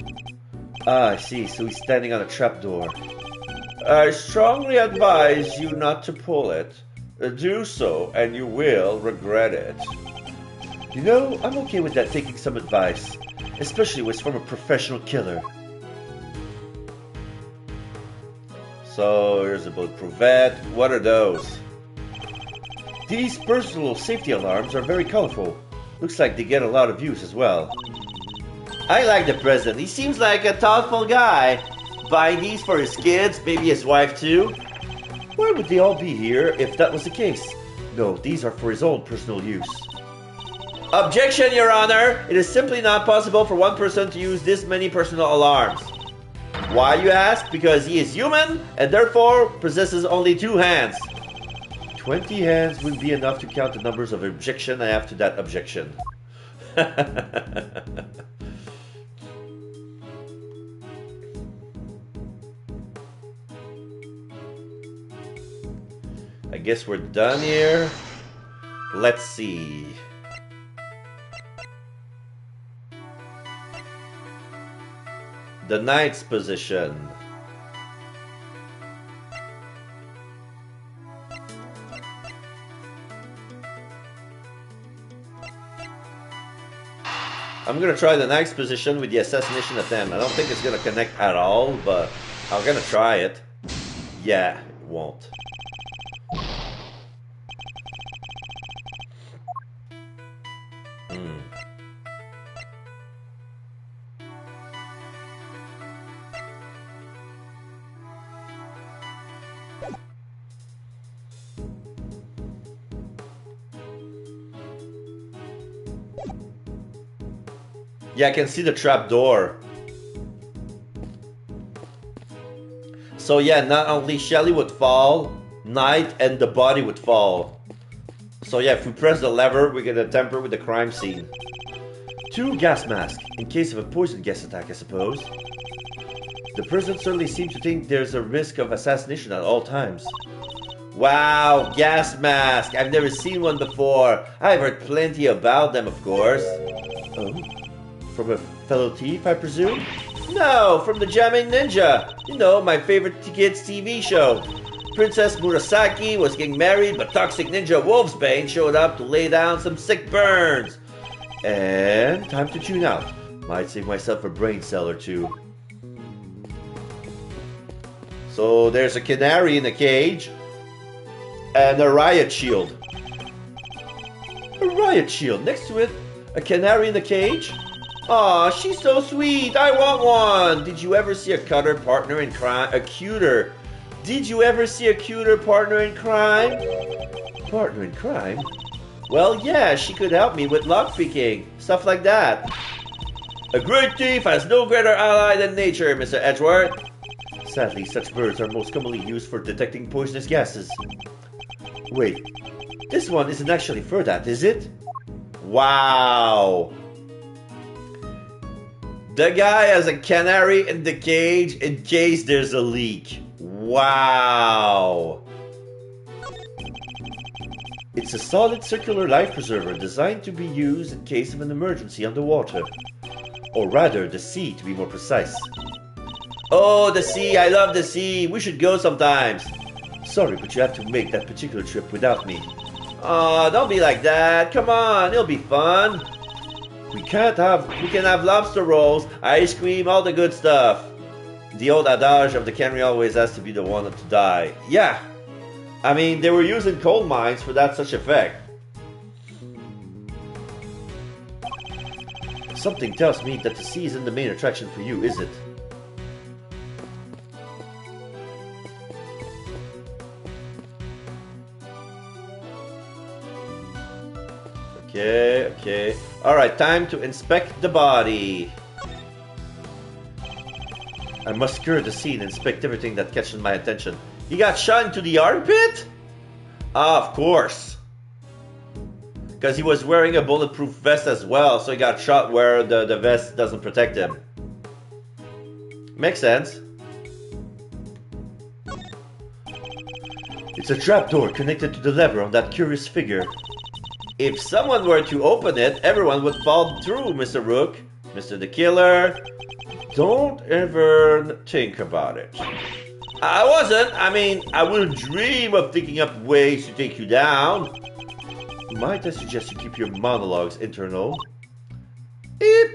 Ah, I see, so he's standing on a trapdoor. I strongly advise you not to pull it. Do so, and you will regret it. You know, I'm okay with that, taking some advice. Especially when it's from a professional killer. So, here's a bulletproof vest. What are those? These personal safety alarms are very colorful. Looks like they get a lot of use as well. I like the president. He seems like a thoughtful guy. Buying these for his kids, maybe his wife too. Why would they all be here if that was the case? No, these are for his own personal use. Objection, Your Honor! It is simply not possible for one person to use this many personal alarms. Why, you ask? Because he is human and therefore possesses only 2 hands. 20 hands would be enough to count the numbers of objection I have to that objection. I guess we're done here. Let's see. The knight's position. I'm gonna try the knight's position with the assassination attempt. I don't think it's gonna connect at all, but I'm gonna try it. Yeah, won't. Yeah, I can see the trap door. So yeah, not only Shelly would fall, Knight and the body would fall. So yeah, if we press the lever, we're gonna tamper with the crime scene. 2 gas masks, in case of a poison gas attack, I suppose. The person certainly seems to think there's a risk of assassination at all times. Wow, gas mask! I've never seen one before. I've heard plenty about them, of course. Oh? From a fellow thief, I presume? No, from the Jamming Ninja. You know, my favorite kids' TV show. Princess Murasaki was getting married, but Toxic Ninja Wolfsbane showed up to lay down some sick burns. And time to tune out. Might save myself a brain cell or two. So there's a canary in a cage. And a riot shield. A riot shield. Next to it, a canary in a cage. Aw, she's so sweet. I want one. Did you ever see a cuter partner in crime? Did you ever see a cuter partner in crime? Partner in crime? Well, yeah, she could help me with lockpicking. Stuff like that. A great thief has no greater ally than nature, Mr. Edgeworth. Sadly, such birds are most commonly used for detecting poisonous gases. Wait, this one isn't actually for that, is it? Wow. The guy has a canary in the cage in case there's a leak. Wow. It's a solid circular life preserver designed to be used in case of an emergency underwater. Or rather, the sea to be more precise. Oh, the sea! I love the sea! We should go sometimes! Sorry, but you have to make that particular trip without me. Aw, don't be like that. Come on, it'll be fun. We can have lobster rolls, ice cream, all the good stuff. The old adage of the canary always has to be the one to die. Yeah. I mean, they were using coal mines for that such effect. Something tells me that the sea isn't the main attraction for you, is it? Okay. Alright, time to inspect the body. I must secure the scene and inspect everything that catches my attention. He got shot into the armpit? Ah, of course. Because he was wearing a bulletproof vest as well, so he got shot where the vest doesn't protect him. Makes sense. It's a trapdoor connected to the lever on that curious figure. If someone were to open it, everyone would fall through, Mr. Rook. Mr. the Killer. Don't ever think about it. I wasn't. I mean, I wouldn't dream of thinking up ways to take you down. Might I suggest you keep your monologues internal? Eep.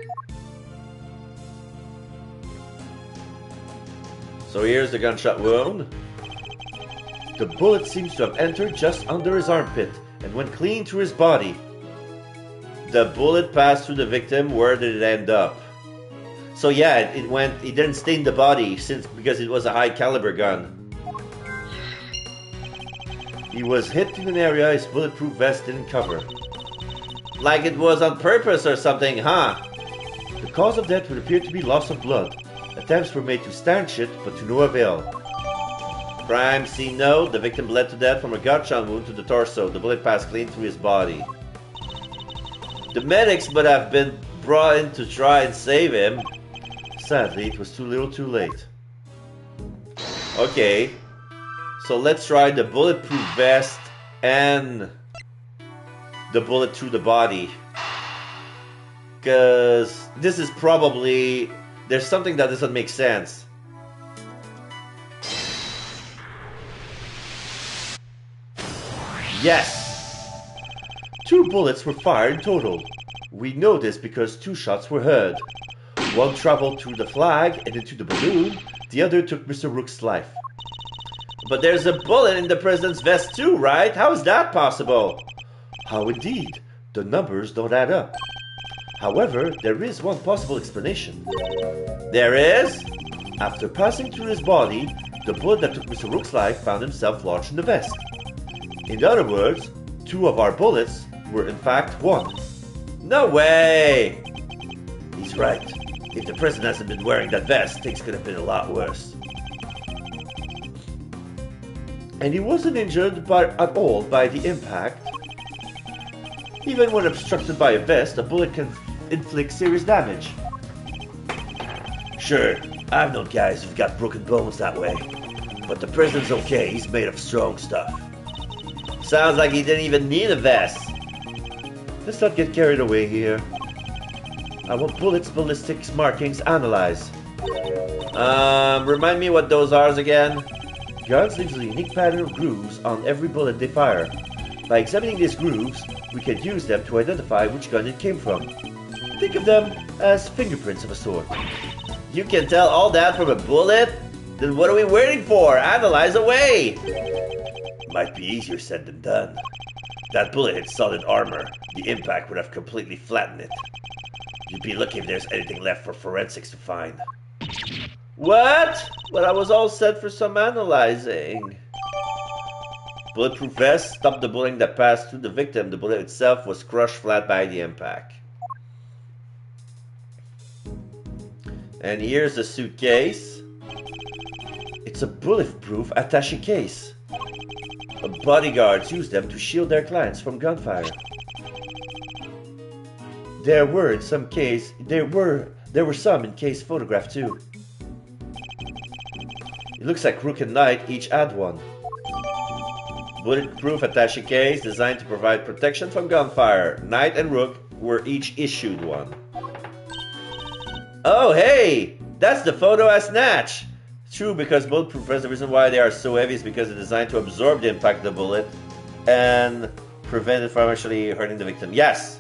So here's the gunshot wound. The bullet seems to have entered just under his armpit and went clean through his body. The bullet passed through the victim. Where did it end up? So yeah, it didn't stain the body because it was a high caliber gun. He was hit in an area his bulletproof vest didn't cover. Like it was on purpose or something, huh? The cause of death would appear to be loss of blood. Attempts were made to stanch it, but to no avail. Crime scene note: the victim bled to death from a gunshot wound to the torso. The bullet passed clean through his body. The medics would have been brought in to try and save him. Sadly, it was too little too late. Okay, so let's try the bulletproof vest and the bullet through the body. Because this is probably... there's something that doesn't make sense. Yes! 2 bullets were fired in total. We know this because 2 shots were heard. One traveled through the flag and into the balloon, the other took Mr. Rook's life. But there's a bullet in the president's vest too, right? How is that possible? How indeed? The numbers don't add up. However, there is one possible explanation. There is? After passing through his body, the bullet that took Mr. Rook's life found himself lodged in the vest. In other words, 2 of our bullets were in fact 1. No way! He's right. If the president hasn't been wearing that vest, things could have been a lot worse. And he wasn't injured at all by the impact. Even when obstructed by a vest, a bullet can inflict serious damage. Sure, I've known guys who've got broken bones that way. But the president's okay, he's made of strong stuff. Sounds like he didn't even need a vest. Let's not get carried away here. I want bullets' ballistics markings analyzed. Remind me what those are again? Guns leave a unique pattern of grooves on every bullet they fire. By examining these grooves, we can use them to identify which gun it came from. Think of them as fingerprints of a sort. You can tell all that from a bullet? Then what are we waiting for? Analyze away! Might be easier said than done. That bullet hit solid armor. The impact would have completely flattened it. You'd be lucky if there's anything left for forensics to find. What? But I was all set for some analyzing. Bulletproof vest stopped the bullet that passed through the victim. The bullet itself was crushed flat by the impact. And here's the suitcase. It's a bulletproof attaché case. Bodyguards use them to shield their clients from gunfire. There were some in case photographed too. It looks like Rook and Knight each had one. Bulletproof attaché case designed to provide protection from gunfire. Knight and Rook were each issued one. Oh hey! That's the photo I snatched! True, because bulletproof vests, the reason why they are so heavy is because they're designed to absorb the impact of the bullet and prevent it from actually hurting the victim. Yes!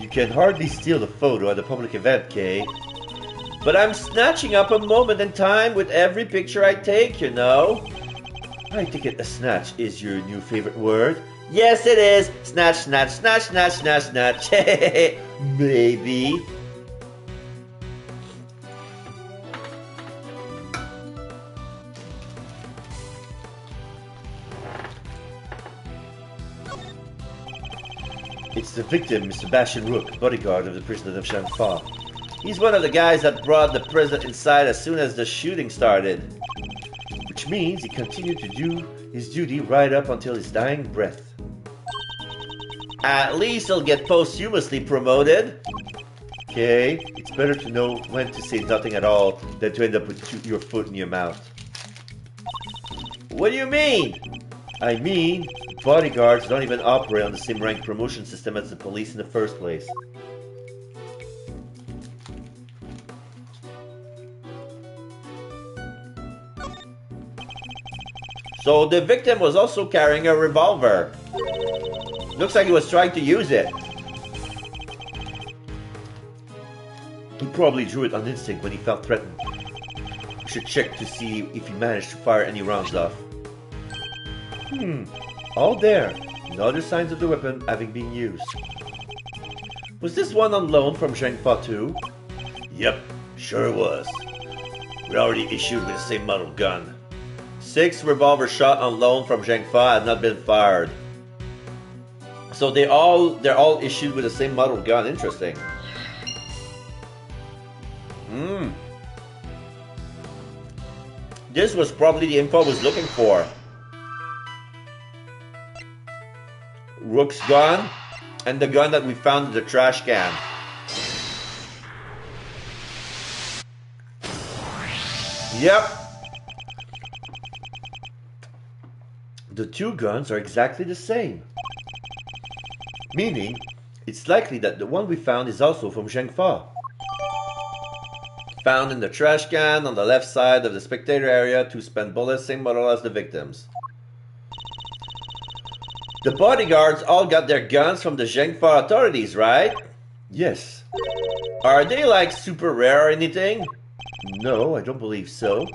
You can hardly steal the photo at a public event, Kay. But I'm snatching up a moment in time with every picture I take, you know. I think a snatch is your new favorite word. Yes, it is. Snatch, snatch, snatch, snatch, snatch, snatch. Maybe. It's the victim, Mr. Bastion Rook, bodyguard of the prisoner of Shangfa. He's one of the guys that brought the president inside as soon as the shooting started. Which means he continued to do his duty right up until his dying breath. At least he'll get posthumously promoted. Okay, it's better to know when to say nothing at all than to end up with your foot in your mouth. What do you mean? I mean, bodyguards don't even operate on the same rank promotion system as the police in the first place. So the victim was also carrying a revolver. Looks like he was trying to use it. He probably drew it on instinct when he felt threatened. We should check to see if he managed to fire any rounds off. All there. No other signs of the weapon having been used. Was this one on loan from Zhengfa too? Yep, sure was. We're already issued with the same model gun. 6 revolver shot on loan from Zhengfa had not been fired. So they're all issued with the same model gun. Interesting. This was probably the info I was looking for. Rook's gun and the gun that we found in the trash can. Yep. The 2 guns are exactly the same. Meaning, it's likely that the one we found is also from Zhengfa. Found in the trash can on the left side of the spectator area, 2 spent bullets, same model as the victims. The bodyguards all got their guns from the Zhengfa authorities, right? Yes. Are they like super rare or anything? No, I don't believe so.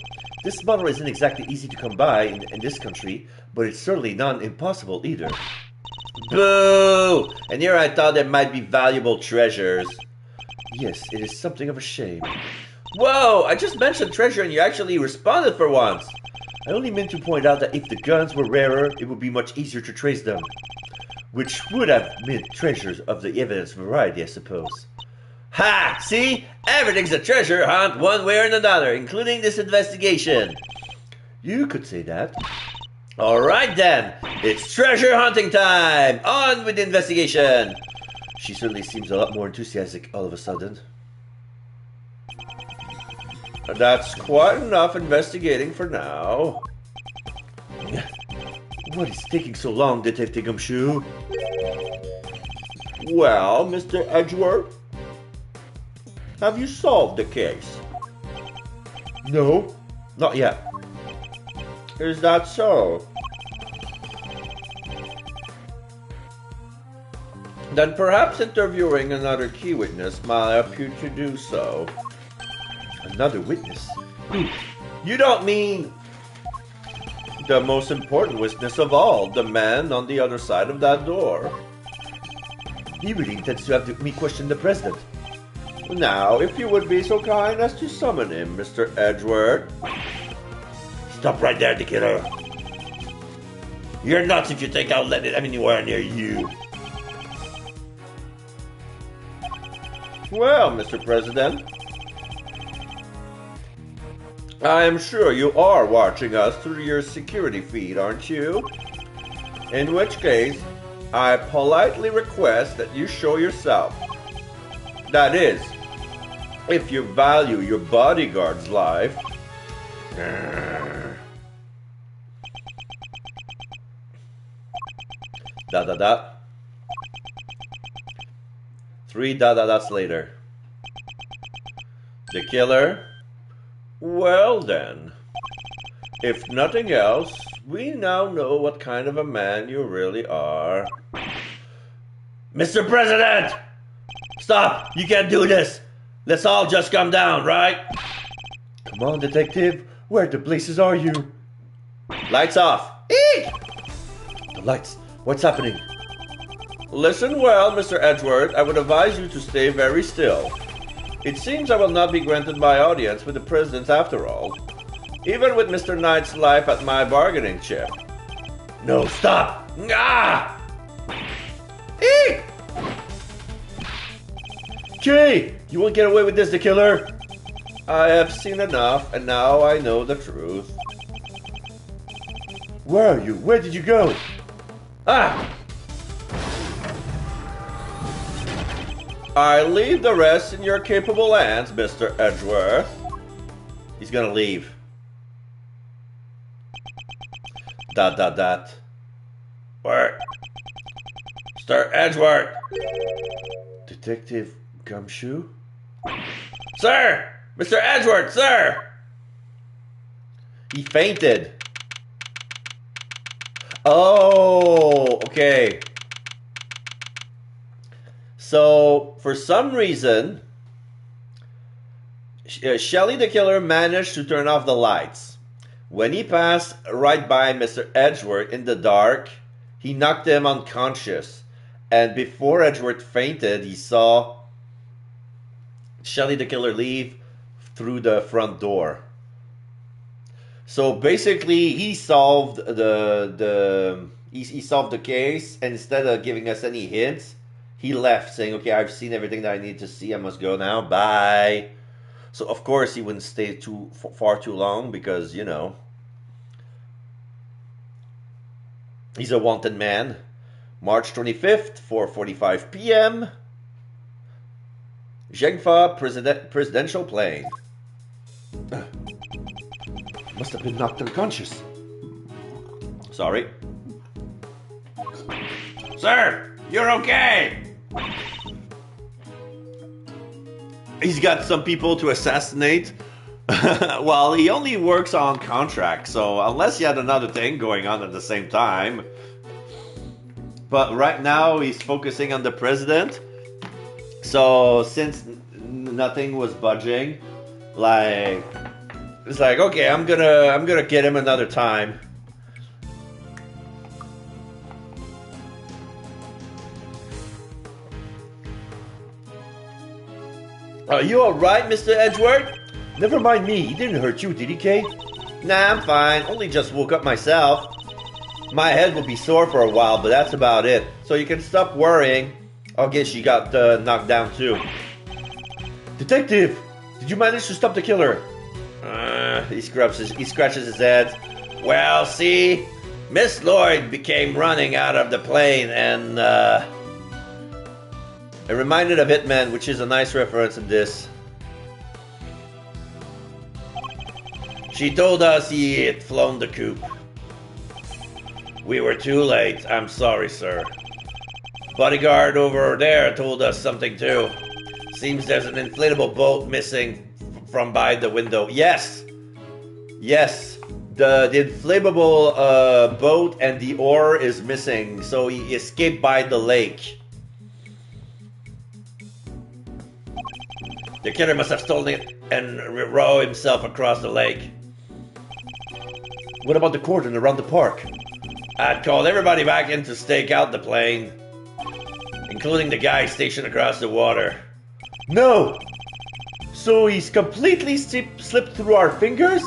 This model isn't exactly easy to come by in this country, but it's certainly not impossible either. Boo! And here I thought there might be valuable treasures. Yes, it is something of a shame. Whoa! I just mentioned treasure and you actually responded for once. I only meant to point out that if the guns were rarer, it would be much easier to trace them. Which would have meant treasures of the evidence variety, I suppose. Ha! See? Everything's a treasure hunt one way or another, including this investigation. You could say that. Alright then, it's treasure hunting time! On with the investigation! She certainly seems a lot more enthusiastic all of a sudden. That's quite enough investigating for now. What is taking so long, Detective Gumshoe? Well, Mr. Edgeworth, have you solved the case? No, not yet. Is that so? Then perhaps interviewing another key witness might help you to do so. Another witness? You don't mean the most important witness of all, the man on the other side of that door. He really intends to have me question the president. Now, if you would be so kind as to summon him, Mr. Edgeworth. Stop right there, the killer. You're nuts if you think I'll let it anywhere near you. Well, Mr. President, I am sure you are watching us through your security feed, aren't you? In which case, I politely request that you show yourself. That is, if you value your bodyguard's life. Dot dot dot. 3 dot dot dots later. The killer? Well then, if nothing else, we now know what kind of a man you really are. Mr. President! Stop! You can't do this! Let's all just come down, right? Come on, Detective. Where the blazes are you? Lights off. Eek! The lights. What's happening? Listen well, Mr. Edgeworth. I would advise you to stay very still. It seems I will not be granted my audience with the president after all. Even with Mr. Knight's life at my bargaining chip. No, stop! Ah! Eek! Jay! You won't get away with this, the killer! I have seen enough, and now I know the truth. Where are you? Where did you go? Ah! I leave the rest in your capable hands, Mr. Edgeworth. He's gonna leave. Dot dot dot. Where? Mr. Edgeworth! Detective Gumshoe? Sir! Mr. Edgeworth, sir! He fainted. Oh, okay. So, for some reason, Shelly the killer managed to turn off the lights. When he passed right by Mr. Edgeworth in the dark, he knocked him unconscious. And before Edgeworth fainted, he saw Shelly the killer leave through the front door. So basically, he solved he solved the case, and instead of giving us any hints, he left saying, "Okay, I've seen everything that I need to see. I must go now. Bye." So of course he wouldn't stay far too long because, you know, he's a wanted man. March 25th, 4:45 p.m. Zhengfa presidential plane. Must have been knocked unconscious. Sorry. Sir, you're okay. He's got some people to assassinate. Well, he only works on contract, so unless he had another thing going on at the same time. But right now he's focusing on the president. So since nothing was budging, like it's like okay, I'm gonna get him another time. Are you alright, Mr. Edgeworth? Never mind me, he didn't hurt you, did he, Kate? Nah, I'm fine. Only just woke up myself. My head will be sore for a while, but that's about it. So you can stop worrying. I guess she got knocked down too. Detective, did you manage to stop the killer? He scratches his head. Well, see, Miss Lloyd became running out of the plane and it reminded of Hitman, which is a nice reference in this. She told us he had flown the coop. We were too late. I'm sorry, sir. Bodyguard over there told us something too. Seems there's an inflatable boat missing from by the window. Yes! Yes! The inflatable boat and the oar is missing, so he escaped by the lake. The killer must have stolen it and rowed himself across the lake. What about the cordon around the park? I'd called everybody back in to stake out the plane, including the guy stationed across the water. No! So he's completely slipped through our fingers?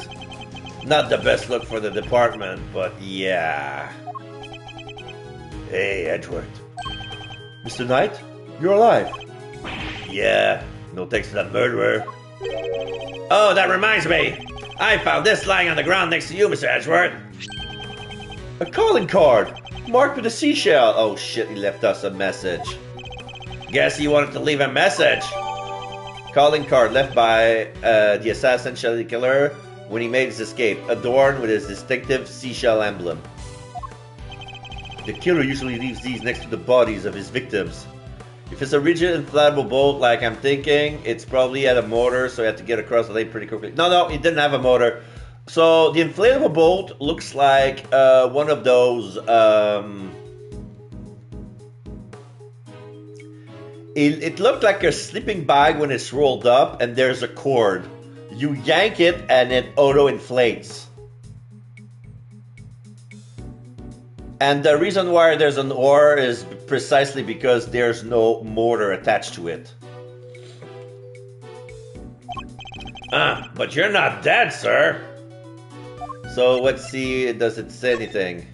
Not the best look for the department, but yeah. Hey, Edgeworth. Mr. Knight, you're alive. Yeah, no thanks to that murderer. Oh, that reminds me. I found this lying on the ground next to you, Mr. Edgeworth. A calling card, marked with a seashell. Oh shit, he left us a message. Guess he wanted to leave a message. Calling card left by the assassin Shelley Killer when he made his escape, adorned with his distinctive seashell emblem. The killer usually leaves these next to the bodies of his victims. If it's a rigid inflatable boat like I'm thinking, it's probably had a motor, so he had to get across the lake pretty quickly. No, he didn't have a motor. So the inflatable boat looks like one of those... It looked like a sleeping bag when it's rolled up and there's a cord. You yank it and it auto-inflates. And the reason why there's an oar is precisely because there's no motor attached to it. But you're not dead, sir. So let's see, does it say anything?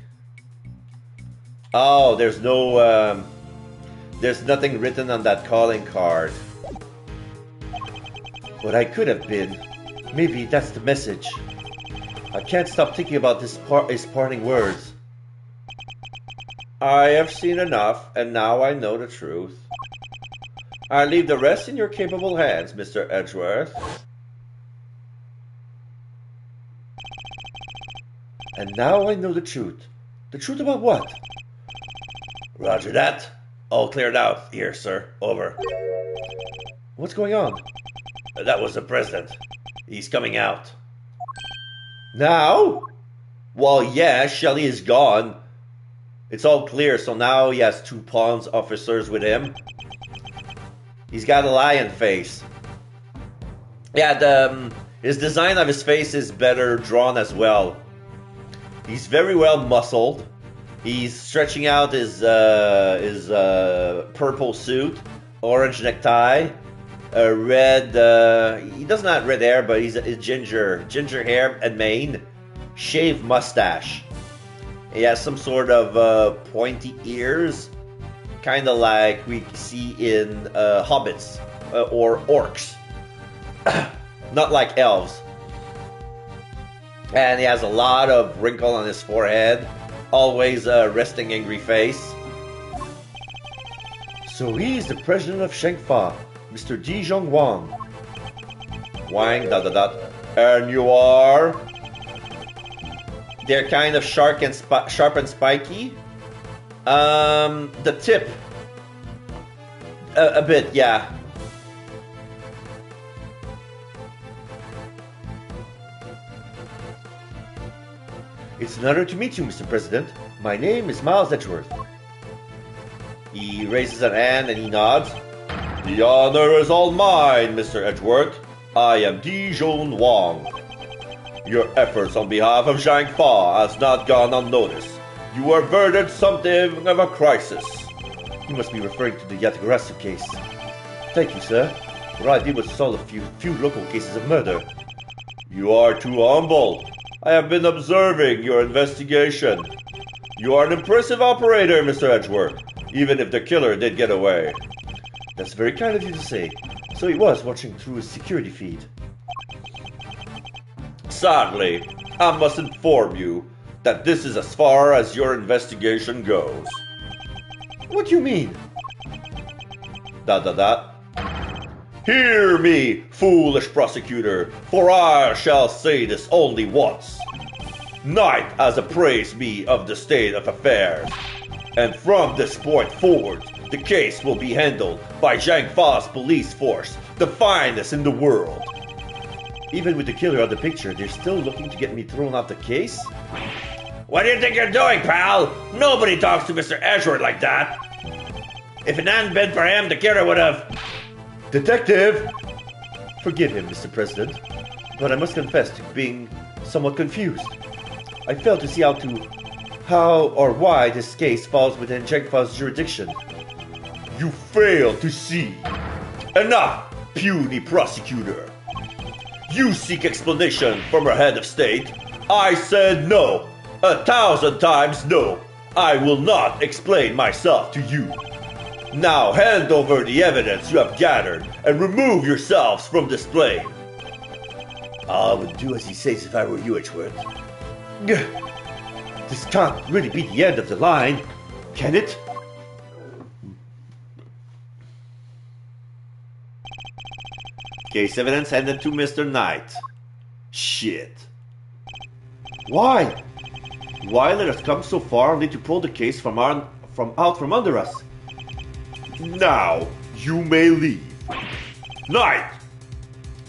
Oh, there's no, there's nothing written on that calling card. What I could have been. Maybe that's the message. I can't stop thinking about his parting words. I have seen enough, and now I know the truth. I leave the rest in your capable hands, Mr. Edgeworth. And now I know the truth. The truth about what? Roger that. All cleared out here, sir. Over. What's going on? That was the president. He's coming out. Now? Well, yeah, Shelley is gone. It's all clear, so now he has 2 pawns officers with him. He's got a lion face. Yeah, his design of his face is better drawn as well. He's very well muscled. He's stretching out his purple suit, orange necktie, a red. He doesn't have red hair, but he's ginger hair and mane, shaved mustache. He has some sort of pointy ears, kind of like we see in hobbits or orcs, not like elves. And he has a lot of wrinkle on his forehead, always a resting angry face. So he's the president of Shengfa, Mr. Dijong Wang. Wang, ... And you are? They're kind of sharp and spiky. The tip. A bit, yeah. It's an honor to meet you, Mr. President. My name is Miles Edgeworth. He raises an hand and he nods. The honor is all mine, Mr. Edgeworth. I am Dijon Wong. Your efforts on behalf of Zhang Fa has not gone unnoticed. You averted something of a crisis. You must be referring to the Yatagarasu case. Thank you, sir. What I did was solve a few local cases of murder. You are too humble. I have been observing your investigation. You are an impressive operator, Mr. Edgeworth, even if the killer did get away. That's very kind of you to say. So he was watching through his security feed. Sadly, I must inform you that this is as far as your investigation goes. What do you mean? ... Hear me, foolish prosecutor, for I shall say this only once. Knight has appraised me of the state of affairs, and from this point forward, the case will be handled by Zhang Fa's police force, the finest in the world. Even with the killer on the picture, they're still looking to get me thrown out the case? What do you think you're doing, pal? Nobody talks to Mr. Edgeworth like that. If it hadn't been for him, the killer would have... Detective! Forgive him, Mr. President, but I must confess to being somewhat confused. I fail to see how or why this case falls within Zhang Fa's jurisdiction. You fail to see. Enough, puny prosecutor. You seek explanation from our head of state. I said no. 1,000 times no. I will not explain myself to you. Now hand over the evidence you have gathered and remove yourselves from display. I would do as he says if I were you, Edgeworth. This can't really be the end of the line, can it? Case evidence handed to Mr. Knight. Shit. Why? Why let us come so far only to pull the case from out from under us? Now you may leave. Knight,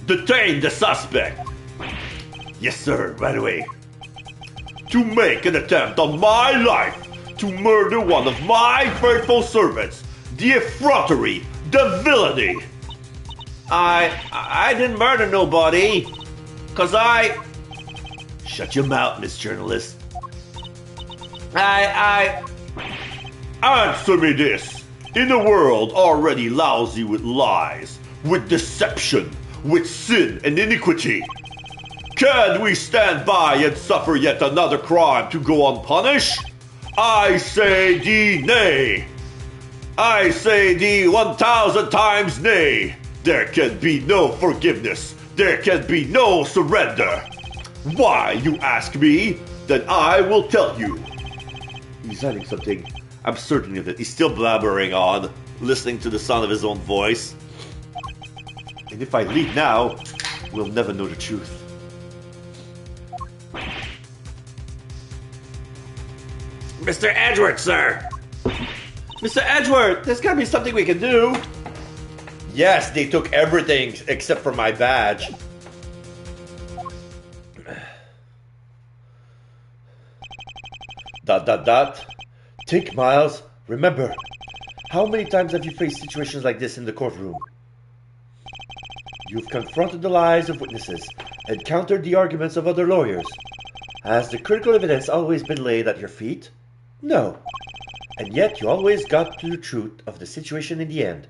detain the suspect. Yes, sir, right away. To make an attempt on my life to murder one of my faithful servants, the effrontery, the villainy. I didn't murder nobody, 'cause I... Shut your mouth, Miss Journalist. Answer me this. In a world already lousy with lies, with deception, with sin and iniquity, can we stand by and suffer yet another crime to go unpunished? I say thee nay. I say thee 1,000 times nay. There can be no forgiveness. There can be no surrender. Why, you ask me? Then I will tell you. He's hiding something. I'm certain of it. He's still blabbering on, listening to the sound of his own voice. And if I leave now, we'll never know the truth. Mr. Edgeworth, sir! Mr. Edgeworth, there's gotta be something we can do. Yes, they took everything except for my badge. ... Think, Miles. Remember, how many times have you faced situations like this in the courtroom? You've confronted the lies of witnesses and countered the arguments of other lawyers. Has the critical evidence always been laid at your feet? No. And yet you always got to the truth of the situation in the end.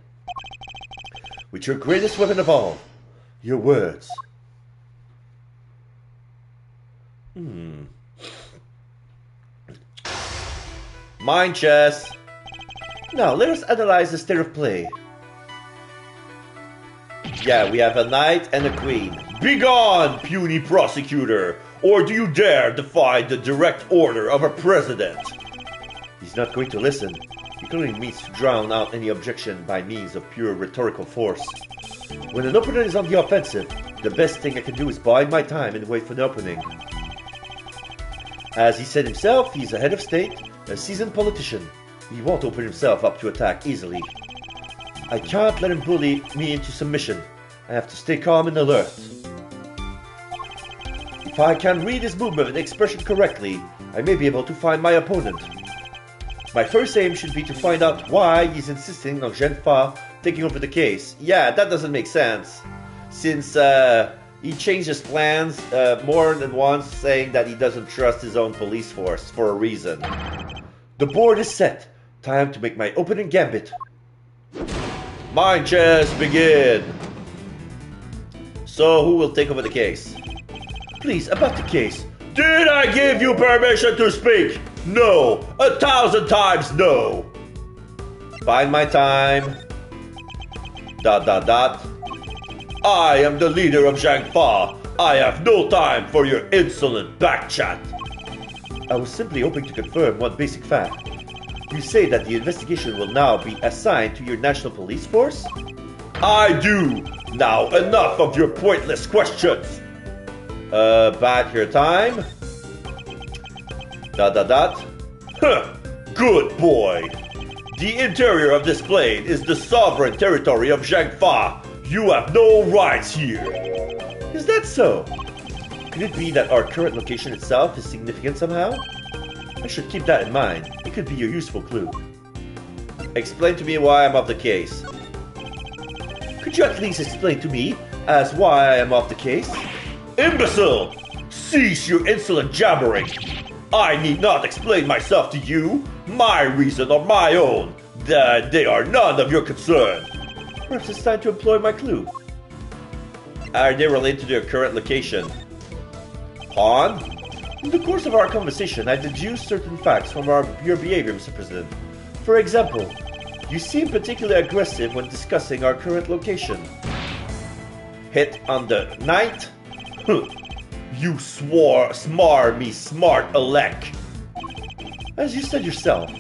With your greatest weapon of all, your words. Mind chess. Now, let us analyze the state of play. Yeah, we have a knight and a queen. Begone, puny prosecutor! Or do you dare defy the direct order of a president? He's not going to listen. He only means to drown out any objection by means of pure rhetorical force. When an opponent is on the offensive, the best thing I can do is bide my time and wait for the opening. As he said himself, he's a head of state, a seasoned politician. He won't open himself up to attack easily. I can't let him bully me into submission. I have to stay calm and alert. If I can read his movement and expression correctly, I may be able to find my opponent. My first aim should be to find out why he's insisting on Zheng taking over the case. Yeah, that doesn't make sense. Since he changed his plans more than once, saying that he doesn't trust his own police force for a reason. The board is set. Time to make my opening gambit. Mind chess, begin! So, who will take over the case? Please, about the case. Did I give you permission to speak? No! 1,000 times no! Find my time. ... I am the leader of Zhang Fa. I have no time for your insolent backchat. I was simply hoping to confirm one basic fact. You say that the investigation will now be assigned to your national police force? I do! Now enough of your pointless questions! Back your time. ... Huh! Good boy! The interior of this plane is the sovereign territory of Zhang Fa. You have no rights here. Is that so? Could it be that our current location itself is significant somehow? I should keep that in mind. It could be a useful clue. Explain to me why I'm off the case. Could you at least explain to me as why I am off the case? Imbecile! Cease your insolent jabbering! I need not explain myself to you. My reason or my own. They are none of your concern. Perhaps it's time to employ my clue. Are they related to your current location? Pawn? In the course of our conversation, I deduced certain facts from your behavior, Mr. President. For example, you seem particularly aggressive when discussing our current location. Hit on the knight? You swore me smart elect. As you said yourself,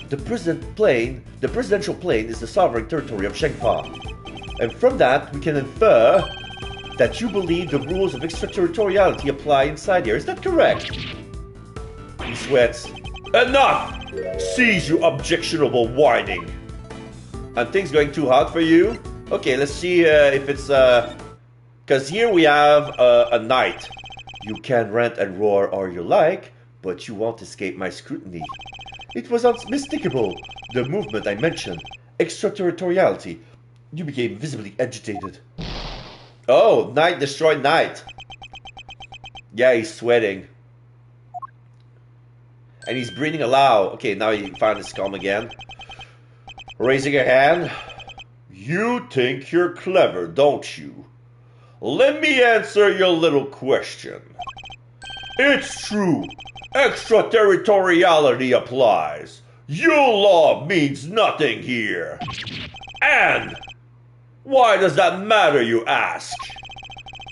the presidential plane is the sovereign territory of Shengfa. And from that, we can infer that you believe the rules of extraterritoriality apply inside here. Is that correct? He sweats. Enough! Cease your objectionable whining. Are things going too hot for you? Okay, let's see if it's... Because here we have a knight. You can rant and roar all you like, but you won't escape my scrutiny. It was unmistakable, the movement I mentioned, extraterritoriality. You became visibly agitated. Oh, knight destroyed knight. Yeah, he's sweating. And he's breathing aloud. Okay, now he found his calm again. Raising a hand. You think you're clever, don't you? Let me answer your little question. It's true. Extraterritoriality applies. Your law means nothing here. And why does that matter, you ask?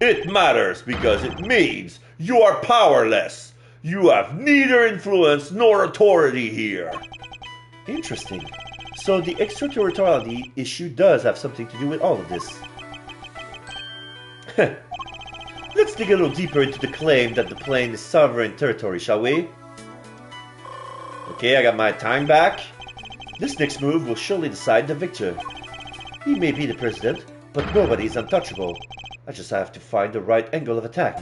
It matters because it means you are powerless. You have neither influence nor authority here. Interesting. So the extraterritoriality issue does have something to do with all of this. Let's dig a little deeper into the claim that the plane is sovereign territory, shall we? Okay, I got my time back. This next move will surely decide the victor. He may be the president, but nobody is untouchable. I just have to find the right angle of attack.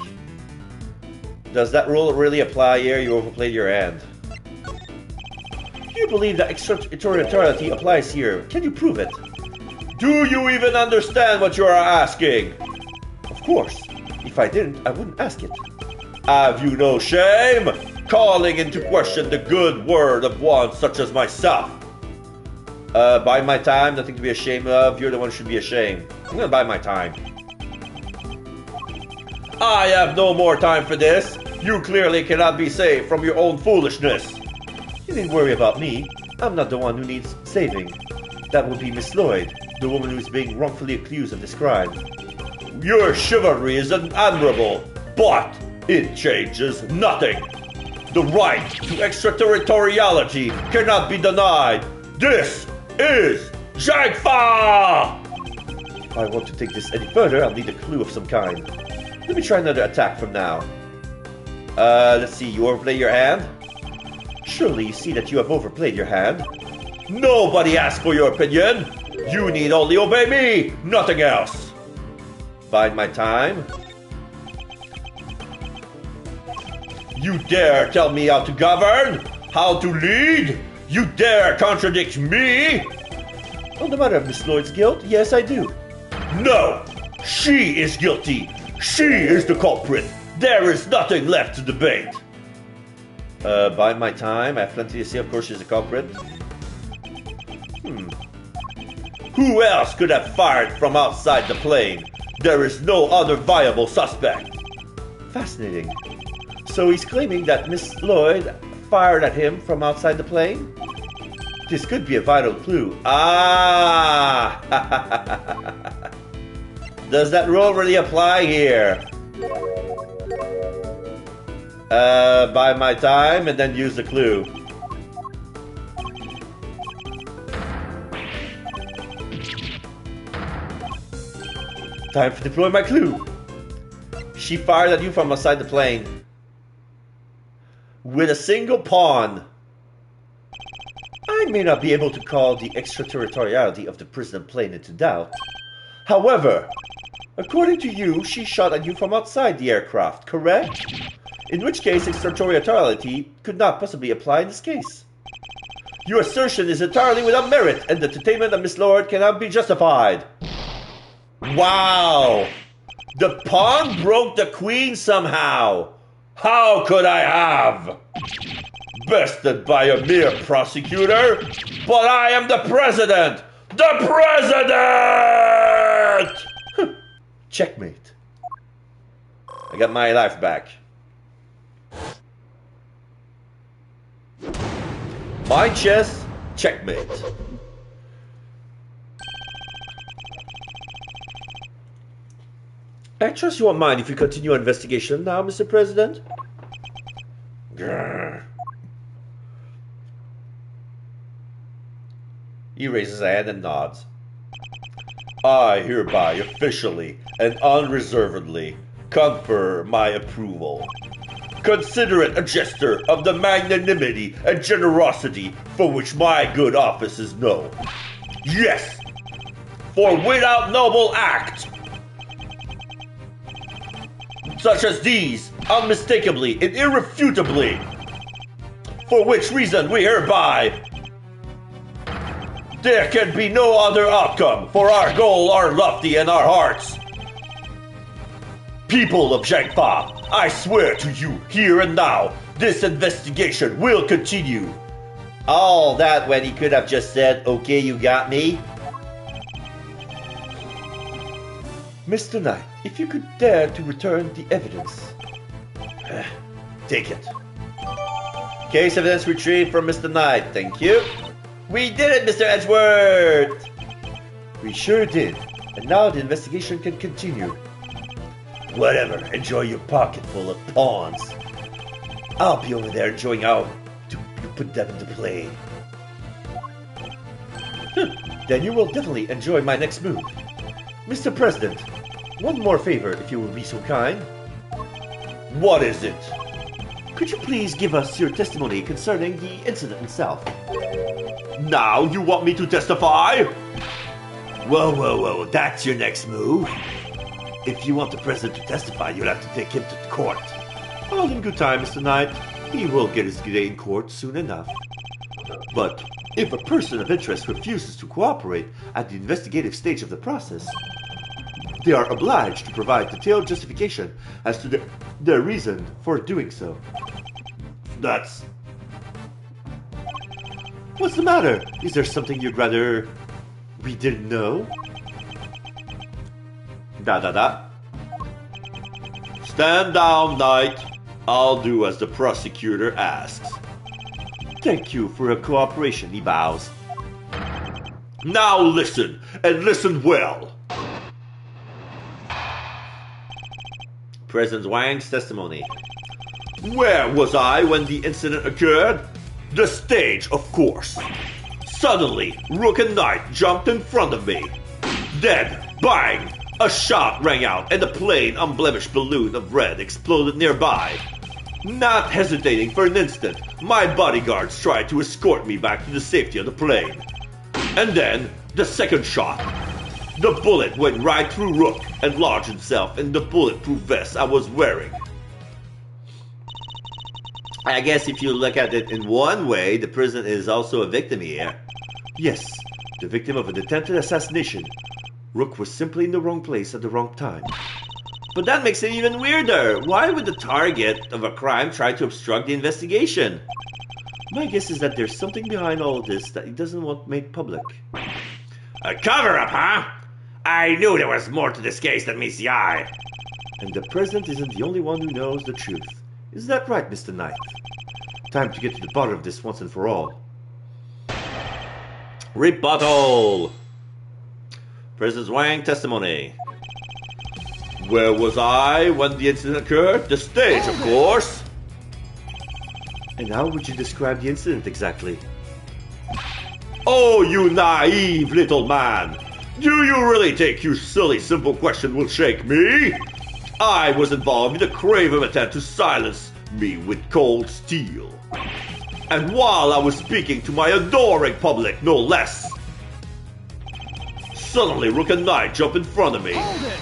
Does that rule really apply here? You overplayed your hand. Do you believe that extraterritoriality applies here? Can you prove it? Do you even understand what you are asking? Of course. If I didn't, I wouldn't ask it. Have you no shame? Calling into question the good word of one such as myself. Buy my time, nothing to be ashamed of. You're the one who should be ashamed. I'm gonna buy my time. I have no more time for this. You clearly cannot be saved from your own foolishness. You needn't worry about me. I'm not the one who needs saving. That would be Miss Lloyd, the woman who is being wrongfully accused of this crime. Your chivalry is admirable, but it changes nothing. The right to extraterritoriality cannot be denied. This is Zhang Fa! If I want to take this any further, I'll need a clue of some kind. Let me try another attack from now. Let's see, you overplay your hand? Surely you see that you have overplayed your hand. Nobody asked for your opinion. You need only obey me, nothing else. Bide my time. You dare tell me how to govern? How to lead? You dare contradict me? On the matter of Miss Lloyd's guilt, yes, I do. No! She is guilty! She is the culprit! There is nothing left to debate! Bide my time. I have plenty to say. Of course, she's a culprit. Who else could have fired from outside the plane? There is no other viable suspect. Fascinating. So he's claiming that Miss Lloyd fired at him from outside the plane? This could be a vital clue. Ah! Does that rule really apply here? Bide my time and then use the clue. Time to deploy my clue. She fired at you from outside the plane. With a single pawn. I may not be able to call the extraterritoriality of the prison plane into doubt. However, according to you, she shot at you from outside the aircraft, correct? In which case, extraterritoriality could not possibly apply in this case. Your assertion is entirely without merit, and the detainment of Miss Lord cannot be justified. Wow! The pawn broke the queen somehow. How could I have? Bested by a mere prosecutor? But I am the president! The president! Checkmate. I got my life back. My chess, checkmate. I trust you won't mind if we continue our investigation now, Mr. President. Grr. He raises a hand and nods. I hereby officially and unreservedly confer my approval. Consider it a gesture of the magnanimity and generosity for which my good office is known. Yes, for without noble act, such as these, unmistakably and irrefutably, for which reason we hereby, there can be no other outcome, for our goal are lofty and our hearts. People of Zhangfa, I swear to you, here and now, this investigation will continue. All that when he could have just said, okay, you got me? Mr. Knight, if you could dare to return the evidence. Take it. Case evidence retrieved from Mr. Knight, thank you. We did it, Mr. Edgeworth! We sure did. And now the investigation can continue. Whatever, enjoy your pocket full of pawns. I'll be over there enjoying how you put them into play. Then you will definitely enjoy my next move. Mr. President, one more favor if you will be so kind. What is it? Could you please give us your testimony concerning the incident itself? Now you want me to testify? Whoa, that's your next move? If you want the president to testify, you'll have to take him to the court. All in good time, Mr. Knight. He will get his day in court soon enough. But if a person of interest refuses to cooperate at the investigative stage of the process, they are obliged to provide detailed justification as to their reason for doing so. That's... What's the matter? Is there something you'd rather we didn't know? Stand down, Knight. I'll do as the prosecutor asks. Thank you for your cooperation, he bows. Now listen, and listen well. President Wang's testimony. Where was I when the incident occurred? The stage, of course. Suddenly, Rook and Knight jumped in front of me. Then, bang! A shot rang out and a plain, unblemished balloon of red exploded nearby. Not hesitating for an instant, my bodyguards tried to escort me back to the safety of the plane. And then, the second shot. The bullet went right through Rook and lodged itself in the bulletproof vest I was wearing. I guess if you look at it in one way, the president is also a victim here. Yes, the victim of an attempted assassination. Rook was simply in the wrong place at the wrong time. But that makes it even weirder. Why would the target of a crime try to obstruct the investigation? My guess is that there's something behind all of this that he doesn't want made public. A cover-up, huh? I knew there was more to this case than meets the eye. And the president isn't the only one who knows the truth. Is that right, Mr. Knight? Time to get to the bottom of this once and for all. Rebuttal. President Wang testimony. Where was I when the incident occurred? The stage, of course. And how would you describe the incident exactly? Oh, you naive little man! Do you really think your silly simple question will shake me? I was involved in a craven attempt to silence me with cold steel. And while I was speaking to my adoring public, no less, suddenly Rook and Knight jump in front of me. Hold it!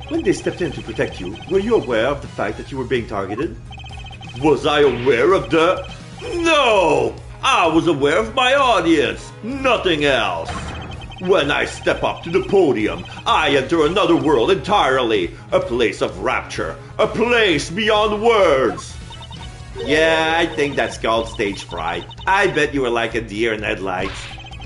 When they stepped in to protect you, were you aware of the fact that you were being targeted? Was I aware of the... No! I was aware of my audience, nothing else. When I step up to the podium, I enter another world entirely. A place of rapture, a place beyond words. Yeah, I think that's called stage fright. I bet you were like a deer in headlights.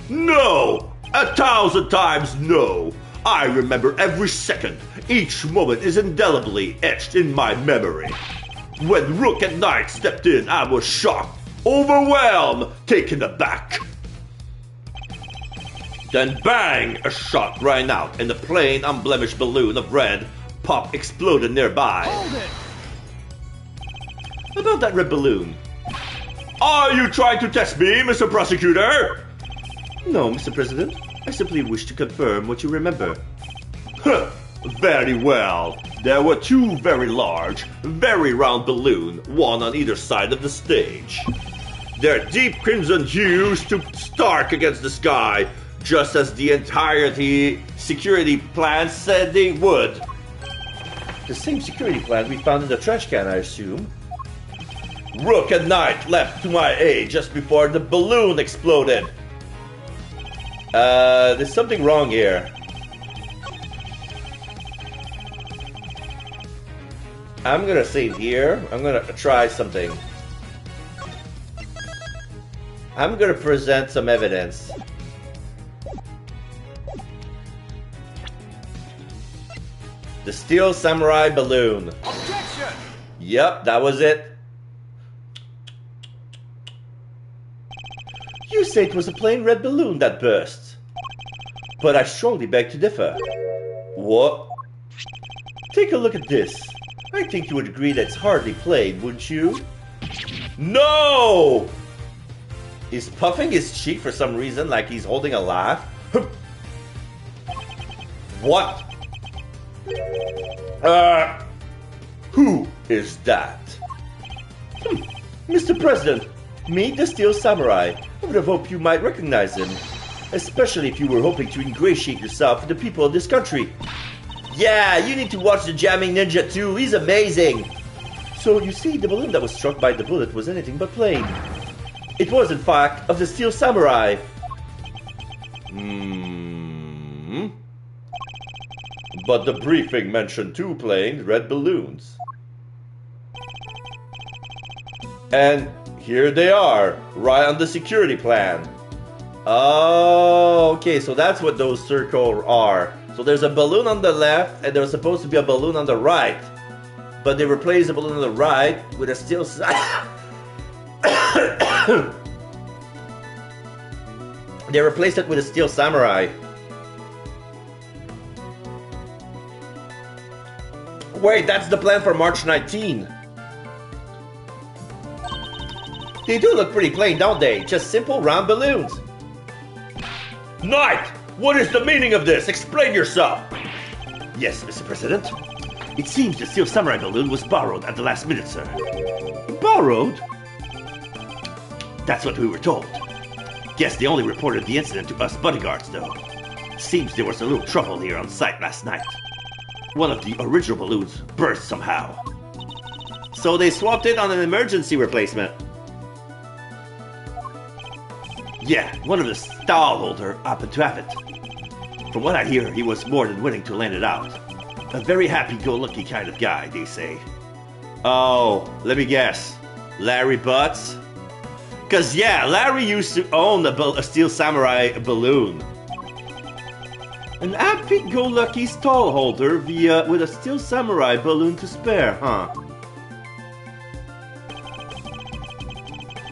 No! 1,000 times no! I remember every second. Each moment is indelibly etched in my memory. When Rook and Knight stepped in, I was shocked, overwhelmed, taken aback. Then bang! A shot rang out, and the plain, unblemished balloon of red pop exploded nearby. Hold it! About that red balloon. Are you trying to test me, Mr. Prosecutor? No, Mr. President. I simply wish to confirm what you remember. Huh, very well. There were two very large, very round balloons, one on either side of the stage. Their deep crimson hues stood stark against the sky, just as the entirety security plan said they would. The same security plan we found in the trash can, I assume. Rook and Knight leapt to my aid just before the balloon exploded. There's something wrong here. I'm gonna save here. I'm gonna try something. I'm gonna present some evidence. The Steel Samurai balloon. Objection! Yep, that was it. You say it was a plain red balloon that burst. But I strongly beg to differ. What? Take a look at this. I think you would agree that it's hardly plain, wouldn't you? No! He's puffing his cheek for some reason like he's holding a laugh. What? Who is that? Mr. President, meet the Steel Samurai. I would have hoped you might recognize him. Especially if you were hoping to ingratiate yourself with the people of this country. Yeah, you need to watch the Jamming Ninja too. He's amazing. So you see, the balloon that was struck by the bullet was anything but plain. It was, in fact, of the Steel Samurai. But the briefing mentioned two plain red balloons. And here they are, right on the security plan. Oh, okay, so that's what those circles are. So there's a balloon on the left, and there's supposed to be a balloon on the right. But they replaced the balloon on the right with a steel... They replaced it with a Steel Samurai. Wait, that's the plan for March 19. They do look pretty plain, don't they? Just simple round balloons. Knight! What is the meaning of this? Explain yourself! Yes, Mr. President. It seems the Steel Samurai balloon was borrowed at the last minute, sir. Borrowed? That's what we were told. Guess they only reported the incident to us bodyguards, though. Seems there was a little trouble here on site last night. One of the original balloons burst somehow. So they swapped it on an emergency replacement. Yeah, one of the stallholder happened to have it. From what I hear, he was more than willing to lend it out. A very happy-go-lucky kind of guy, they say. Oh, let me guess. Larry Butts? Cause yeah, Larry used to own a Steel Samurai balloon. An happy-go-lucky stallholder with a Steel Samurai balloon to spare, huh?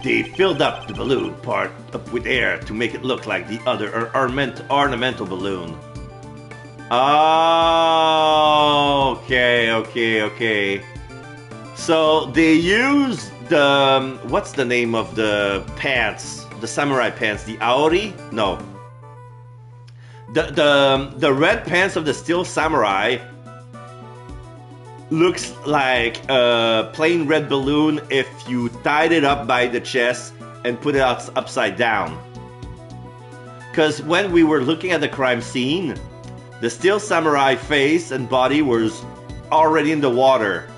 They filled up the balloon part up with air to make it look like the other ornamental balloon. Oh, okay. So they used the what's the name of the pants? The samurai pants, the Aori? No. The red pants of the Steel Samurai looks like a plain red balloon if you tied it up by the chest and put it upside down. Because when we were looking at the crime scene, the Steel Samurai face and body was already in the water.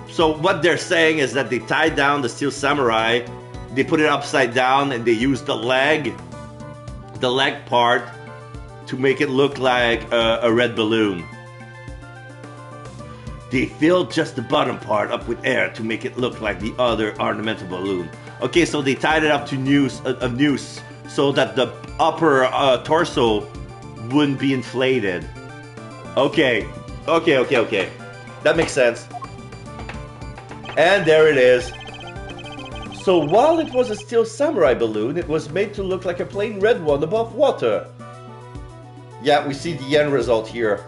So what they're saying is that they tied down the Steel Samurai, they put it upside down, and they used the leg part to make it look like a red balloon. They filled just the bottom part up with air to make it look like the other ornamental balloon. Okay, so they tied it up to a noose so that the upper torso wouldn't be inflated. Okay. That makes sense. And there it is. So while it was a Steel Samurai balloon, it was made to look like a plain red one above water. Yeah, we see the end result here.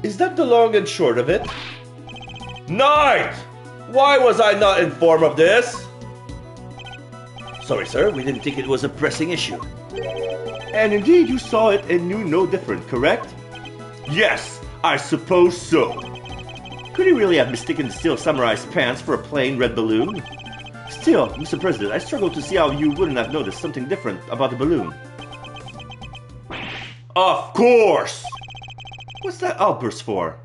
Is that the long and short of it? Knight! Why was I not informed of this? Sorry, sir, we didn't think it was a pressing issue. And indeed you saw it and knew no different, correct? Yes, I suppose so. Could he really have mistaken the Steel Samurai's pants for a plain red balloon? Still, Mr. President, I struggle to see how you wouldn't have noticed something different about the balloon. Of course! What's that outburst for?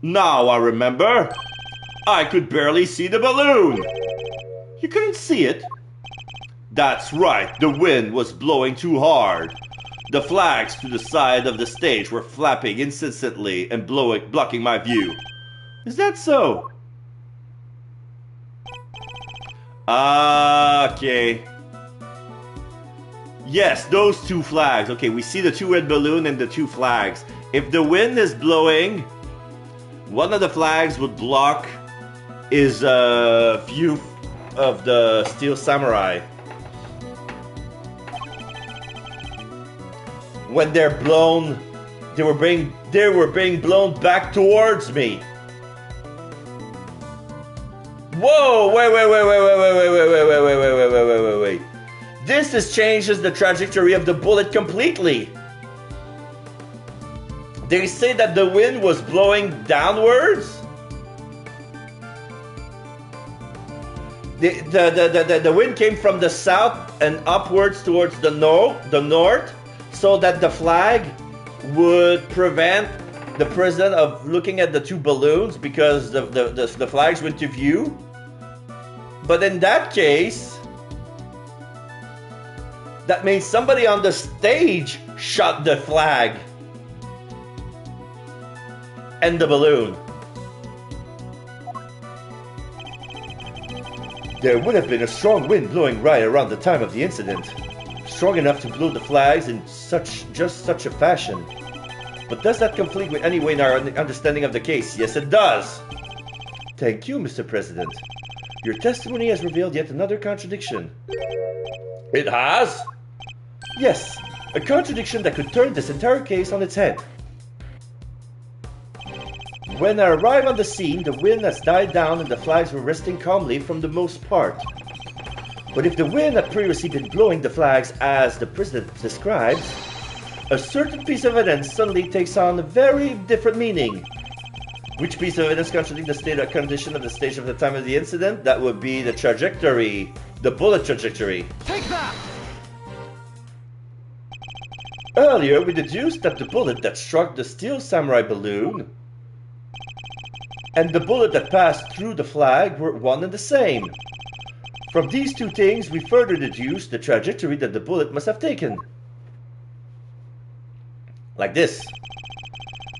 Now I remember. I could barely see the balloon. You couldn't see it? That's right, the wind was blowing too hard. The flags to the side of the stage were flapping incessantly and blocking my view. Is that so? Okay. Yes, those two flags. Okay, we see the two red balloons and the two flags. If the wind is blowing, one of the flags would block his view of the Steel Samurai. When they're blown, they were being blown back towards me. Whoa! Wait. This changes the trajectory of the bullet completely. They say that the wind was blowing downwards. The wind came from the south and upwards towards the north, so that the flag would prevent the president of looking at the two balloons because the flags went to view. But in that case, that means somebody on the stage shot the flag and the balloon. There would have been a strong wind blowing right around the time of the incident, strong enough to blow the flags in just such a fashion. But does that conflict with any way in our understanding of the case? Yes, it does. Thank you, Mr. President. Your testimony has revealed yet another contradiction. It has? Yes, a contradiction that could turn this entire case on its head. When I arrived on the scene, the wind has died down and the flags were resting calmly from the most part. But if the wind had previously been blowing the flags as the President describes, a certain piece of evidence suddenly takes on a very different meaning. Which piece of evidence contradicts the state or condition of the stage of the time of the incident? That would be the trajectory, the bullet trajectory. Take that! Earlier, we deduced that the bullet that struck the Steel Samurai balloon and the bullet that passed through the flag were one and the same. From these two things, we further deduce the trajectory that the bullet must have taken. Like this.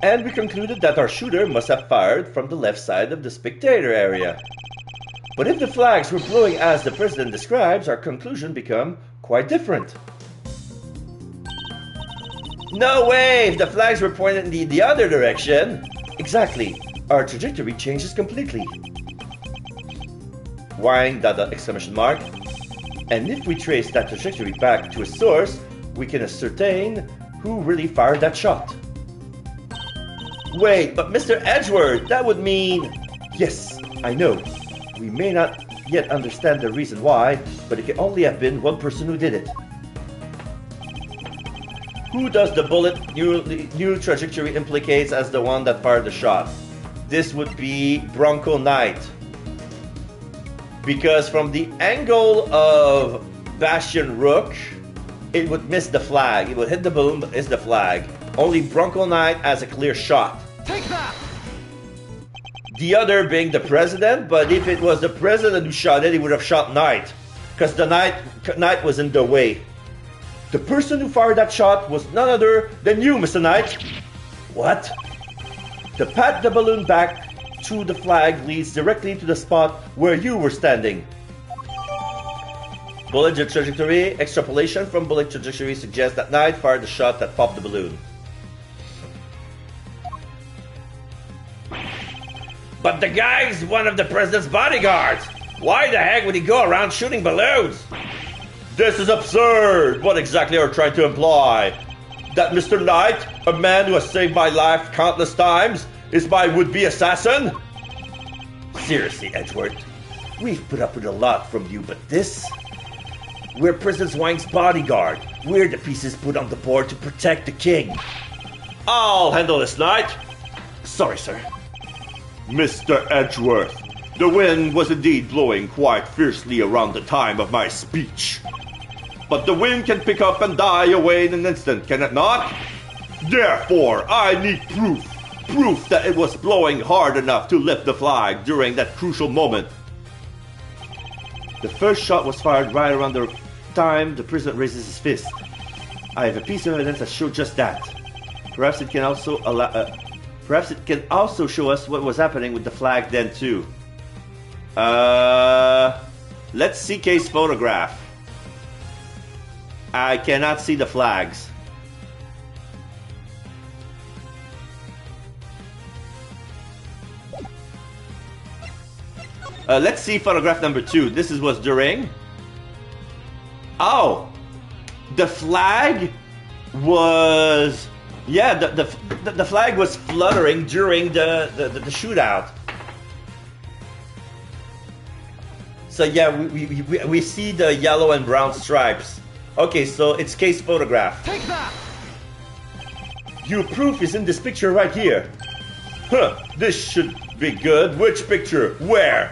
And we concluded that our shooter must have fired from the left side of the spectator area. But if the flags were blowing as the president describes, our conclusion become quite different. No way! If the flags were pointed in the other direction. Exactly. Our trajectory changes completely. Why? Exclamation mark. And if we trace that trajectory back to a source, we can ascertain who really fired that shot. Wait, but Mr. Edgeworth, that would mean... Yes, I know. We may not yet understand the reason why, but it can only have been one person who did it. Who does the bullet new trajectory implicates as the one that fired the shot? This would be Bronco Knight. Because from the angle of Bastion Rook, it would miss the flag. It would hit the balloon but miss the flag. Only Bronco Knight has a clear shot. Take that! The other being the president, but if it was the president who shot it, he would have shot Knight. Because the Knight was in the way. The person who fired that shot was none other than you, Mr. Knight. What? The pat the balloon back to the flag leads directly to the spot where you were standing. Bullet trajectory extrapolation from bullet trajectory suggests that Knight fired the shot that popped the balloon. But the guy's one of the president's bodyguards. Why the heck would he go around shooting balloons? This is absurd! What exactly are you trying to imply? That Mr. Knight, a man who has saved my life countless times, is my would-be assassin? Seriously, Edgeworth, we've put up with a lot from you, but this? We're President Wang's bodyguard. We're the pieces put on the board to protect the king. I'll handle this, Knight. Sorry, sir. Mr. Edgeworth, the wind was indeed blowing quite fiercely around the time of my speech. But the wind can pick up and die away in an instant, can it not? Therefore, I need proof. Proof that it was blowing hard enough to lift the flag during that crucial moment. The first shot was fired right around the time the president raises his fist. I have a piece of evidence that shows just that. Perhaps it can also show us what was happening with the flag then too. Let's see case photograph. I cannot see the flags. Let's see photograph number 2. This is what's during. Oh, the flag was, yeah, the flag was fluttering during the shootout. So yeah, we see the yellow and brown stripes. Okay, so it's case photograph. Take that! Your proof is in this picture right here. Huh, this should be good. Which picture? Where?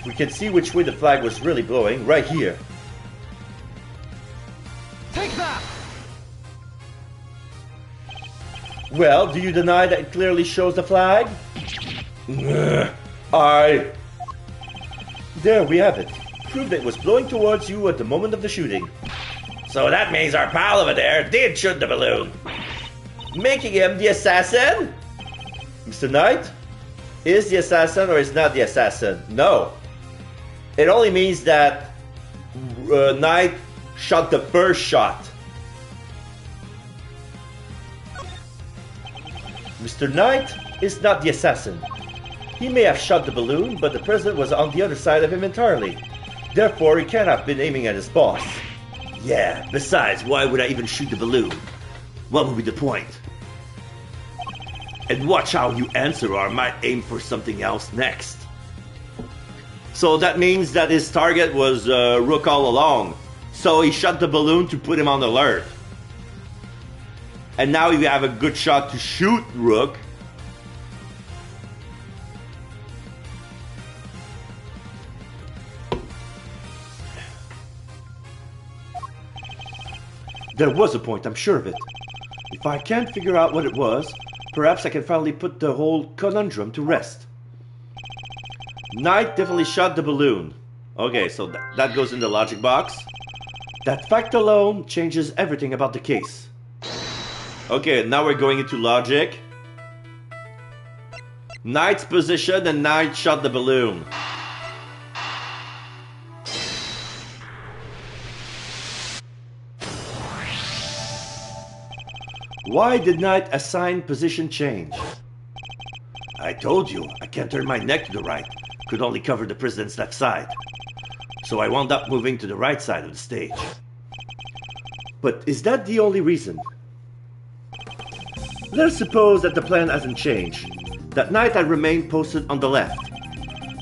We can see which way the flag was really blowing right here. Take that! Well, do you deny that it clearly shows the flag? There we have it. Proof that it was blowing towards you at the moment of the shooting. So that means our pal over there did shoot the balloon, making him the assassin? Mr. Knight? Is the assassin or is not the assassin? No. It only means that Knight shot the first shot. Mr. Knight is not the assassin. He may have shot the balloon, but the president was on the other side of him entirely. Therefore, he can't have been aiming at his boss. Yeah, besides, why would I even shoot the balloon? What would be the point? And watch how you answer, or I might aim for something else next. So that means that his target was Rook all along. So he shot the balloon to put him on alert. And now you have a good shot to shoot Rook. There was a point, I'm sure of it. If I can't figure out what it was, Perhaps I can finally put the whole conundrum to rest. Knight definitely shot the balloon. Okay, so that goes in the logic box. That fact alone changes everything about the case. Okay, now we're going into logic. Knight's position and Knight shot the balloon. Why did Knight assign position change? I told you, I can't turn my neck to the right. Could only cover the president's left side. So I wound up moving to the right side of the stage. But is that the only reason? Let's suppose that the plan hasn't changed. That Knight had remained posted on the left.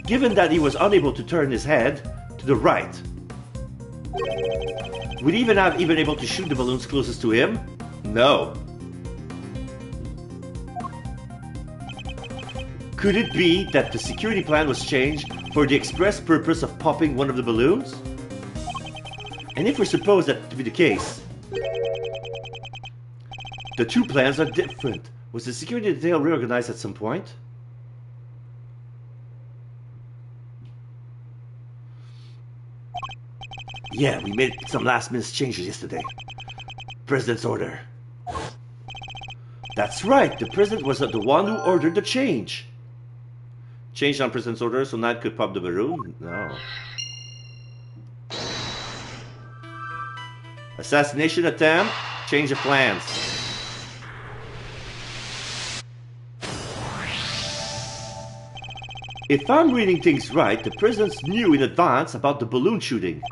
Given that he was unable to turn his head to the right. Would he even have been able to shoot the balloons closest to him? No. Could it be that the security plan was changed for the express purpose of popping one of the balloons? And if we suppose that to be the case, the two plans are different. Was the security detail reorganized at some point? Yeah, we made some last-minute changes yesterday. President's order. That's right, the president was the one who ordered the change. Changed on president's order so Knight could pop the balloon? No. Assassination attempt, change of plans. If I'm reading things right, the president knew in advance about the balloon shooting.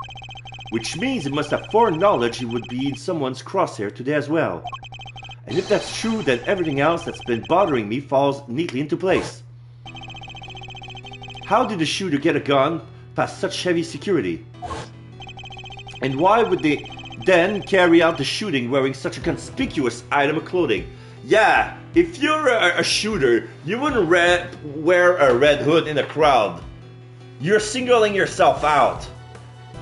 Which means he must have foreknowledge he would be in someone's crosshair today as well. And if that's true, then everything else that's been bothering me falls neatly into place. How did the shooter get a gun past such heavy security? And why would they then carry out the shooting wearing such a conspicuous item of clothing? Yeah, if you're a shooter, you wouldn't wear a red hood in a crowd. You're singling yourself out.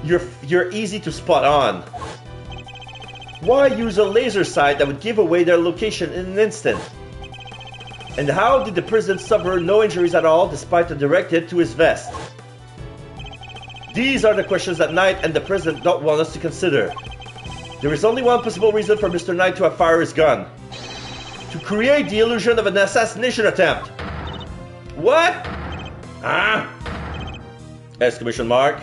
You're easy to spot on. Why use a laser sight that would give away their location in an instant? And how did the president suffer no injuries at all despite the direct hit to his vest? These are the questions that Knight and the president don't want us to consider. There is only one possible reason for Mr. Knight to have fired his gun. To create the illusion of an assassination attempt. What? Huh? Exclamation mark.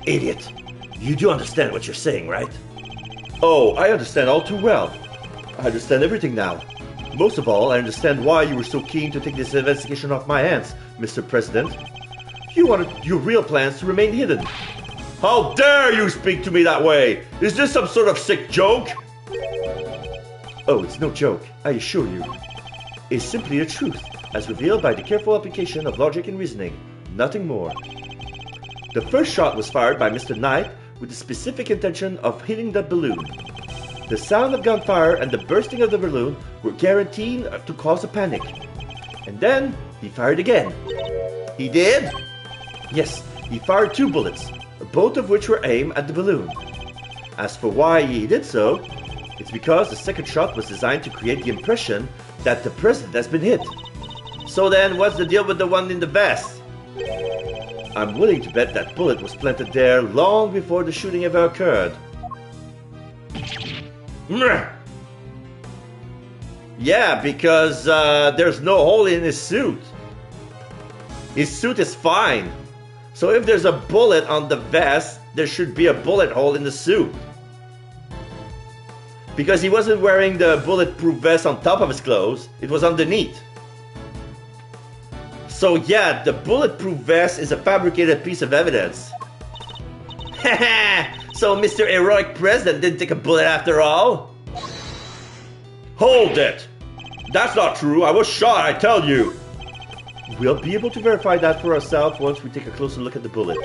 Idiot. You do understand what you're saying, right? Oh, I understand all too well. I understand everything now. Most of all, I understand why you were so keen to take this investigation off my hands, Mr. President. You wanted your real plans to remain hidden. How dare you speak to me that way? Is this some sort of sick joke? Oh, it's no joke, I assure you. It's simply the truth, as revealed by the careful application of logic and reasoning, nothing more. The first shot was fired by Mr. Knight with the specific intention of hitting that balloon. The sound of gunfire and the bursting of the balloon were guaranteed to cause a panic. And then, he fired again. He did? Yes, he fired 2 bullets, both of which were aimed at the balloon. As for why he did so, it's because the second shot was designed to create the impression that the president has been hit. So then, what's the deal with the one in the vest? I'm willing to bet that bullet was planted there long before the shooting ever occurred. Yeah, because there's no hole in his suit. His suit is fine. So if there's a bullet on the vest, there should be a bullet hole in the suit. Because he wasn't wearing the bulletproof vest on top of his clothes, it was underneath. So yeah, the bulletproof vest is a fabricated piece of evidence. So Mr. Heroic President didn't take a bullet after all? Hold it! That's not true, I was shot, I tell you! We'll be able to verify that for ourselves once we take a closer look at the bullet.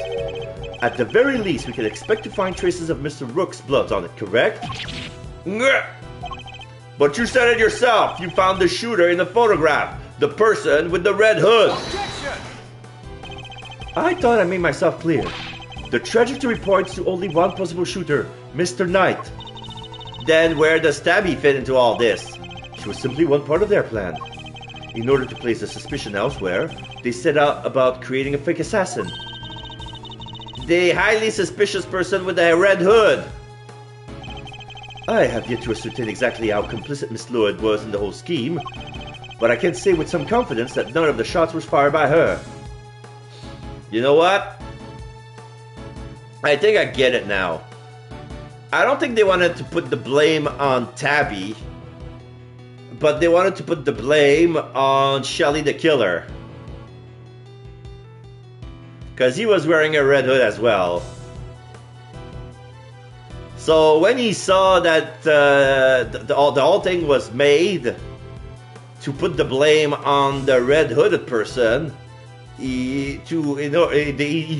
At the very least, we can expect to find traces of Mr. Rook's blood on it, correct? But you said it yourself, you found the shooter in the photograph. The person with the red hood. Objection! I thought I made myself clear. The trajectory points to only one possible shooter, Mr. Knight. Then where does Stabby fit into all this? This was simply one part of their plan. In order to place the suspicion elsewhere, they set out about creating a fake assassin. The highly suspicious person with the red hood. I have yet to ascertain exactly how complicit Miss Lloyd was in the whole scheme, but I can say with some confidence that none of the shots was fired by her. You know what? I think I get it now. I don't think they wanted to put the blame on Tabby, but they wanted to put the blame on Shelly the killer. Because he was wearing a red hood as well. So when he saw that the whole thing was made to put the blame on the red hooded person, he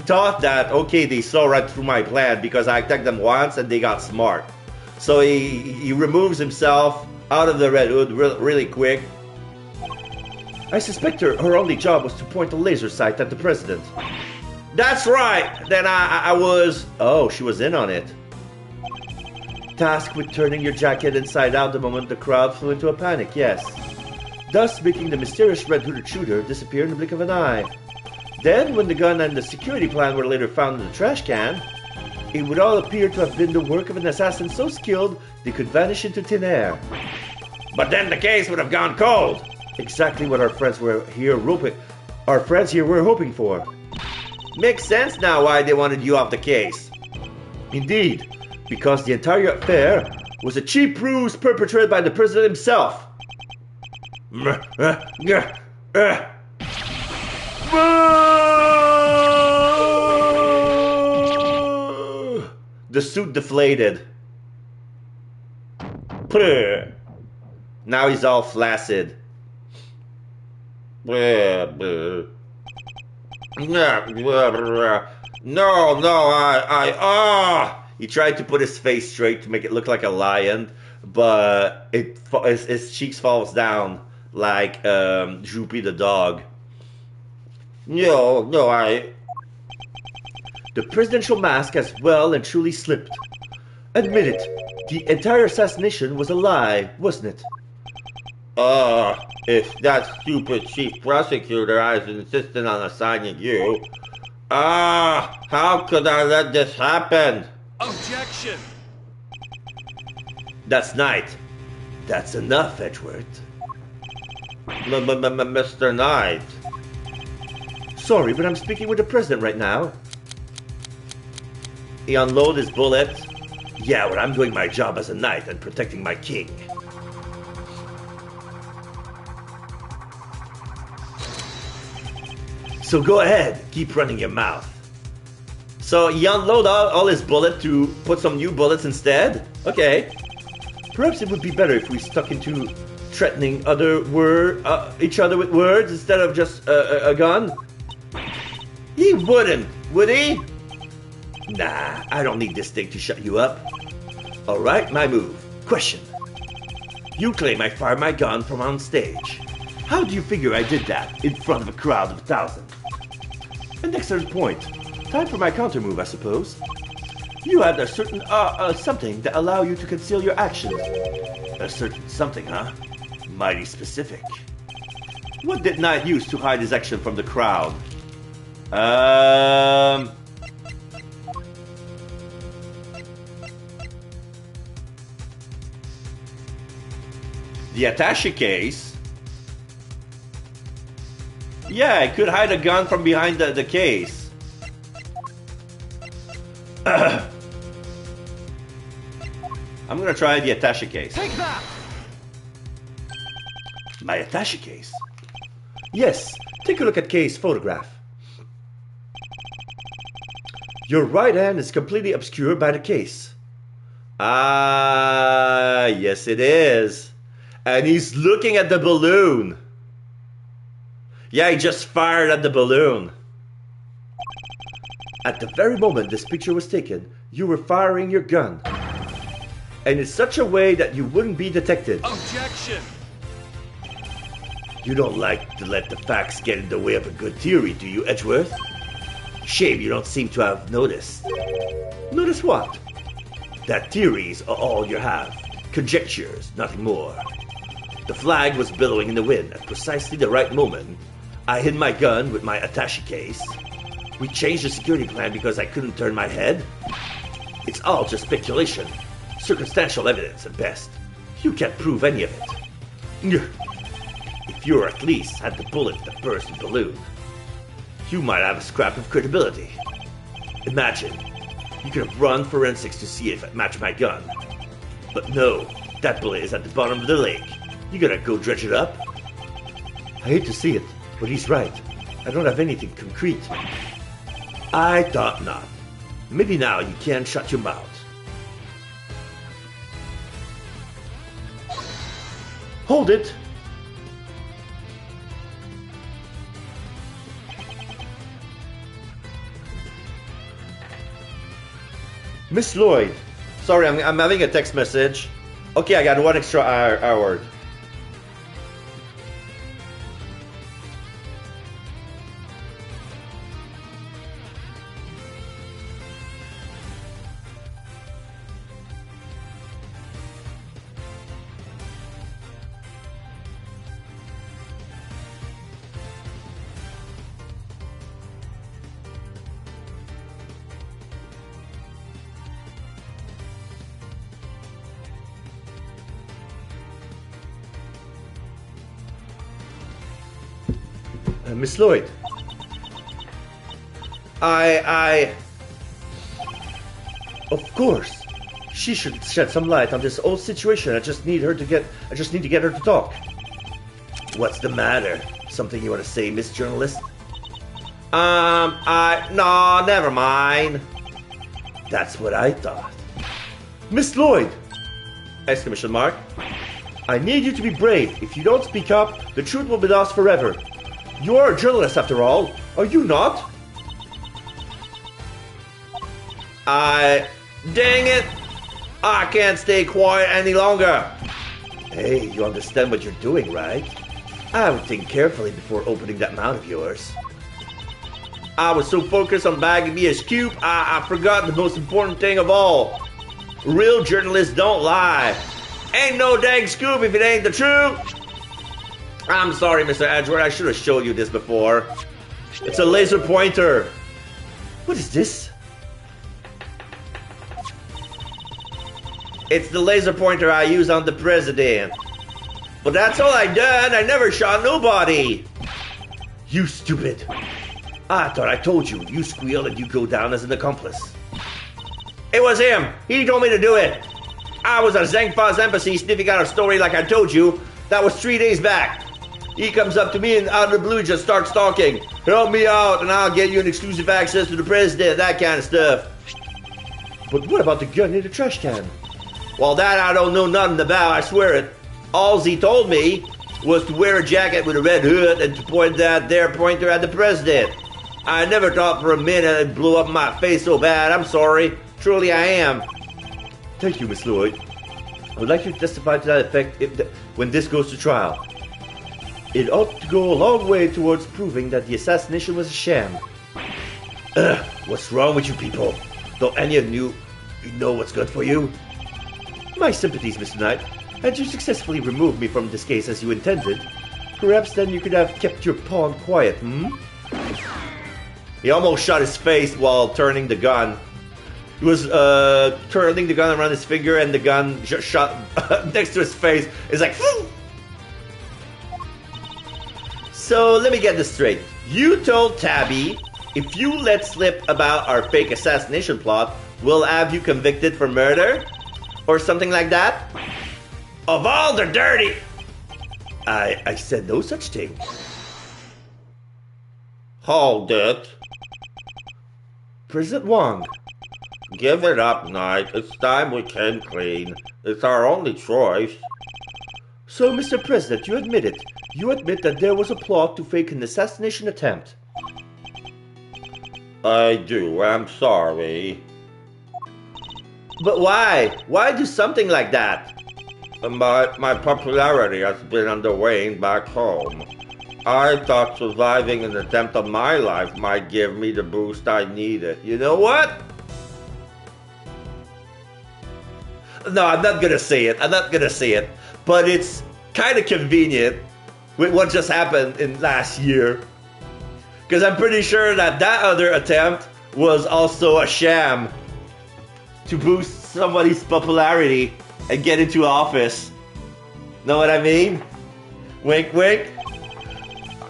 thought that, okay, they saw right through my plan because I attacked them once and they got smart. So he removes himself out of the red hood really quick. I suspect her only job was to point a laser sight at the president. That's right! Then I was... Oh, she was in on it. Tasked with turning your jacket inside out the moment the crowd flew into a panic, yes. Thus making the mysterious red-hooded shooter disappear in the blink of an eye. Then, when the gun and the security plan were later found in the trash can, it would all appear to have been the work of an assassin so skilled they could vanish into thin air. But then the case would have gone cold! Exactly what our friends here were hoping for. Makes sense now why they wanted you off the case. Indeed, because the entire affair was a cheap ruse perpetrated by the president himself. The suit deflated. Now he's all flaccid. No, He tried to put his face straight to make it look like a lion, but his cheeks falls down like Droopy the dog. The presidential mask has well and truly slipped. Admit it, the entire assassination was a lie, wasn't it? If that stupid chief prosecutor is insisting on assigning you, how could I let this happen? Objection! That's Knight. That's enough, Edgeworth. Mr. Knight. Sorry, but I'm speaking with the president right now. He unloaded his bullet. Yeah, well, I'm doing my job as a knight and protecting my king. So go ahead, keep running your mouth. So he unloaded all his bullets to put some new bullets instead? Okay. Perhaps it would be better if we stuck into threatening each other with words instead of just a gun. He wouldn't, would he? Nah, I don't need this thing to shut you up. Alright, my move. Question. You claim I fired my gun from on stage. How do you figure I did that in front of a crowd of 1,000? An excellent point. Time for my counter move, I suppose. You had a certain something that allow you to conceal your actions. A certain something, huh? Mighty specific. What did Knight use to hide his action from the crowd? The attaché case? Yeah, I could hide a gun from behind the case. I'm gonna try the attaché case. Take that! My attaché case? Yes, take a look at Kay's photograph. Your right hand is completely obscured by the case. Ah, yes it is. And he's looking at the balloon. Yeah, he just fired at the balloon. At the very moment this picture was taken, you were firing your gun. And in such a way that you wouldn't be detected. Objection! You don't like to let the facts get in the way of a good theory, do you, Edgeworth? Shame you don't seem to have noticed. Notice what? That theories are all you have. Conjectures, nothing more. The flag was billowing in the wind at precisely the right moment. I hid my gun with my attaché case. We changed the security plan because I couldn't turn my head. It's all just speculation. Circumstantial evidence at best. You can't prove any of it. If you at least had the bullet that burst the balloon, you might have a scrap of credibility. Imagine, you could have run forensics to see if it matched my gun. But no, that bullet is at the bottom of the lake. You gotta go dredge it up? I hate to see it, but he's right. I don't have anything concrete. I thought not. Maybe now you can shut your mouth. Hold it! Miss Lloyd. Sorry, I'm having a text message. Okay, I got one extra hour. Miss Lloyd. Of course. She should shed some light on this whole situation. I just need to get her to talk. What's the matter? Something you want to say, Miss Journalist? No, never mind. That's what I thought. Miss Lloyd! Exclamation mark. I need you to be brave. If you don't speak up, the truth will be lost forever. You are a journalist after all, are you not? Dang it! I can't stay quiet any longer. Hey, you understand what you're doing, right? I would think carefully before opening that mouth of yours. I was so focused on bagging me a scoop, I forgot the most important thing of all. Real journalists don't lie. Ain't no dang scoop if it ain't the truth. I'm sorry, Mr. Edgeworth, I should have showed you this before. It's a laser pointer. What is this? It's the laser pointer I use on the president. But that's all I done. I never shot nobody. You stupid. I thought I told you. You squealed and you go down as an accomplice. It was him. He told me to do it. I was at Zhangfa's embassy sniffing out a story like I told you. That was 3 days back. He comes up to me and out of the blue just starts talking. Help me out and I'll get you an exclusive access to the president, that kind of stuff. But what about the gun in the trash can? Well, that I don't know nothing about, I swear it. All he told me was to wear a jacket with a red hood and to point that there pointer at the president. I never thought for a minute it'd blow up my face so bad. I'm sorry. Truly I am. Thank you, Miss Lloyd. I would like you to testify to that effect when this goes to trial. It ought to go a long way towards proving that the assassination was a sham. What's wrong with you people? Don't any of you know what's good for you? My sympathies, Mr. Knight. Had you successfully removed me from this case as you intended, perhaps then you could have kept your pawn quiet, He almost shot his face while turning the gun. He was turning the gun around his finger and the gun just shot next to his face. It's like... So let me get this straight. You told Tabby, if you let slip about our fake assassination plot, we'll have you convicted for murder? Or something like that? Of all the dirty... I said no such thing. Hold it. President Wong. Give it up, Knight. It's time we came clean. It's our only choice. So, Mr. President, you admit it. You admit that there was a plot to fake an assassination attempt. I do. I'm sorry. But why? Why do something like that? My popularity has been on the wane back home. I thought surviving an attempt on my life might give me the boost I needed. You know what? No, I'm not gonna say it. I'm not gonna say it. But it's kind of convenient with what just happened in last year. Because I'm pretty sure that other attempt was also a sham to boost somebody's popularity and get into office. Know what I mean? Wink, wink.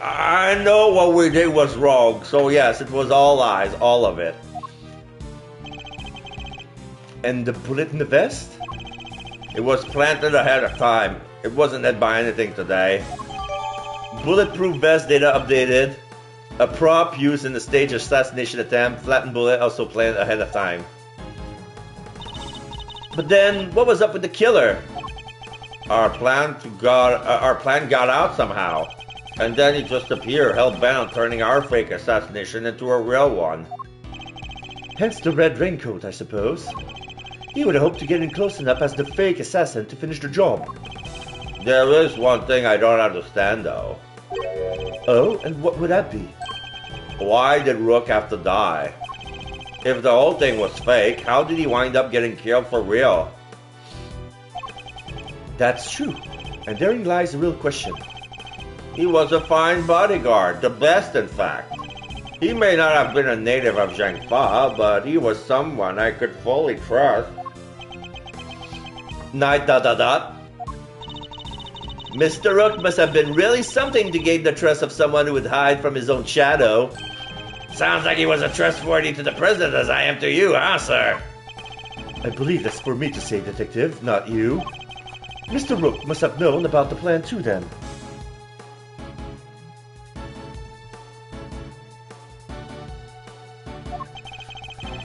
I know what we did was wrong. So yes, it was all lies, all of it. And the bullet in the vest? It was planted ahead of time. It wasn't hit by anything today. Bulletproof vest data updated. A prop used in the stage assassination attempt. Flattened bullet also planned ahead of time. But then, what was up with the killer? Our plan got out somehow. And then he just appeared, hell-bent on turning our fake assassination into a real one. Hence the red raincoat, I suppose. He would have hoped to get in close enough as the fake assassin to finish the job. There is one thing I don't understand, though. Oh, and what would that be? Why did Rook have to die? If the whole thing was fake, how did he wind up getting killed for real? That's true, and therein lies the real question. He was a fine bodyguard, the best in fact. He may not have been a native of Zhangfa, but he was someone I could fully trust. Night ... Mr. Rook must have been really something to gain the trust of someone who would hide from his own shadow. Sounds like he was as trustworthy to the president as I am to you, huh, sir? I believe that's for me to say, Detective, not you. Mr. Rook must have known about the plan too, then.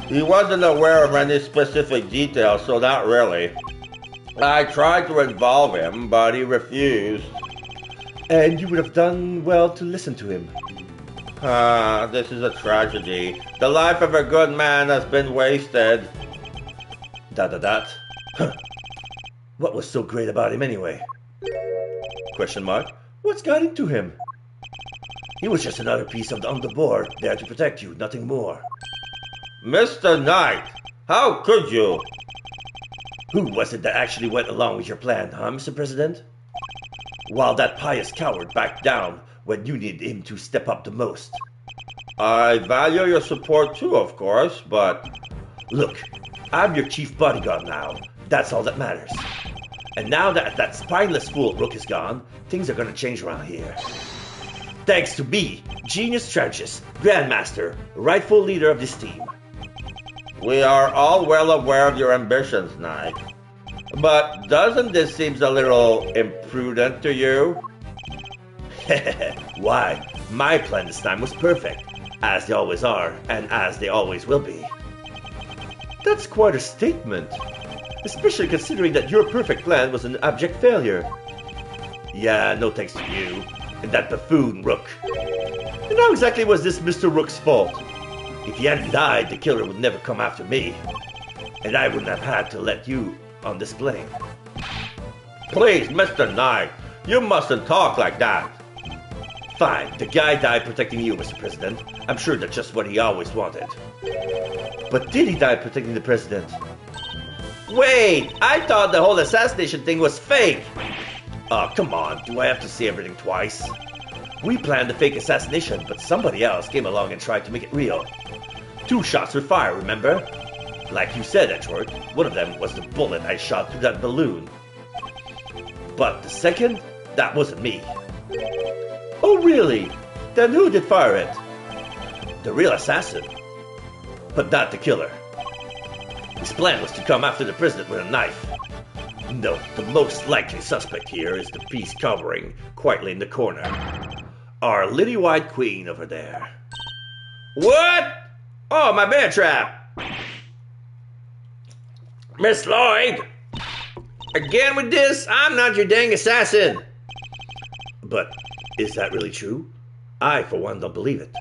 He wasn't aware of any specific details, so not really. I tried to involve him, but he refused. And you would have done well to listen to him. This is a tragedy. The life of a good man has been wasted. ... Huh. What was so great about him anyway? Question mark. What's got into him? He was just another piece on the board, there to protect you, nothing more. Mr. Knight, how could you? Who was it that actually went along with your plan, huh, Mr. President? While that pious coward backed down when you needed him to step up the most. I value your support too, of course, but... Look, I'm your chief bodyguard now. That's all that matters. And now that that spineless fool Rook is gone, things are gonna change around here. Thanks to me, genius strategist, grandmaster, rightful leader of this team. We are all well aware of your ambitions, Knight. But doesn't this seem a little imprudent to you? Why? My plan this time was perfect, as they always are, and as they always will be. That's quite a statement, especially considering that your perfect plan was an abject failure. Yeah, no thanks to you, and that buffoon Rook. And how exactly was this Mr. Rook's fault? If he hadn't died, the killer would never come after me, and I wouldn't have had to let you on display. Please, Mr. Knight, you mustn't talk like that. Fine, the guy died protecting you, Mr. President. I'm sure that's just what he always wanted. But did he die protecting the president? Wait, I thought the whole assassination thing was fake. Oh, come on, do I have to say everything twice? We planned the fake assassination, but somebody else came along and tried to make it real. 2 shots were fired, remember? Like you said, Edgeworth, one of them was the bullet I shot through that balloon. But the second, that wasn't me. Oh, really? Then who did fire it? The real assassin. But not the killer. His plan was to come after the president with a knife. No, the most likely suspect here is the piece covering quietly in the corner. Our lily-white queen over there. What? Oh, my bear trap. Miss Lloyd. Again with this? I'm not your dang assassin. But is that really true? I, for one, don't believe it.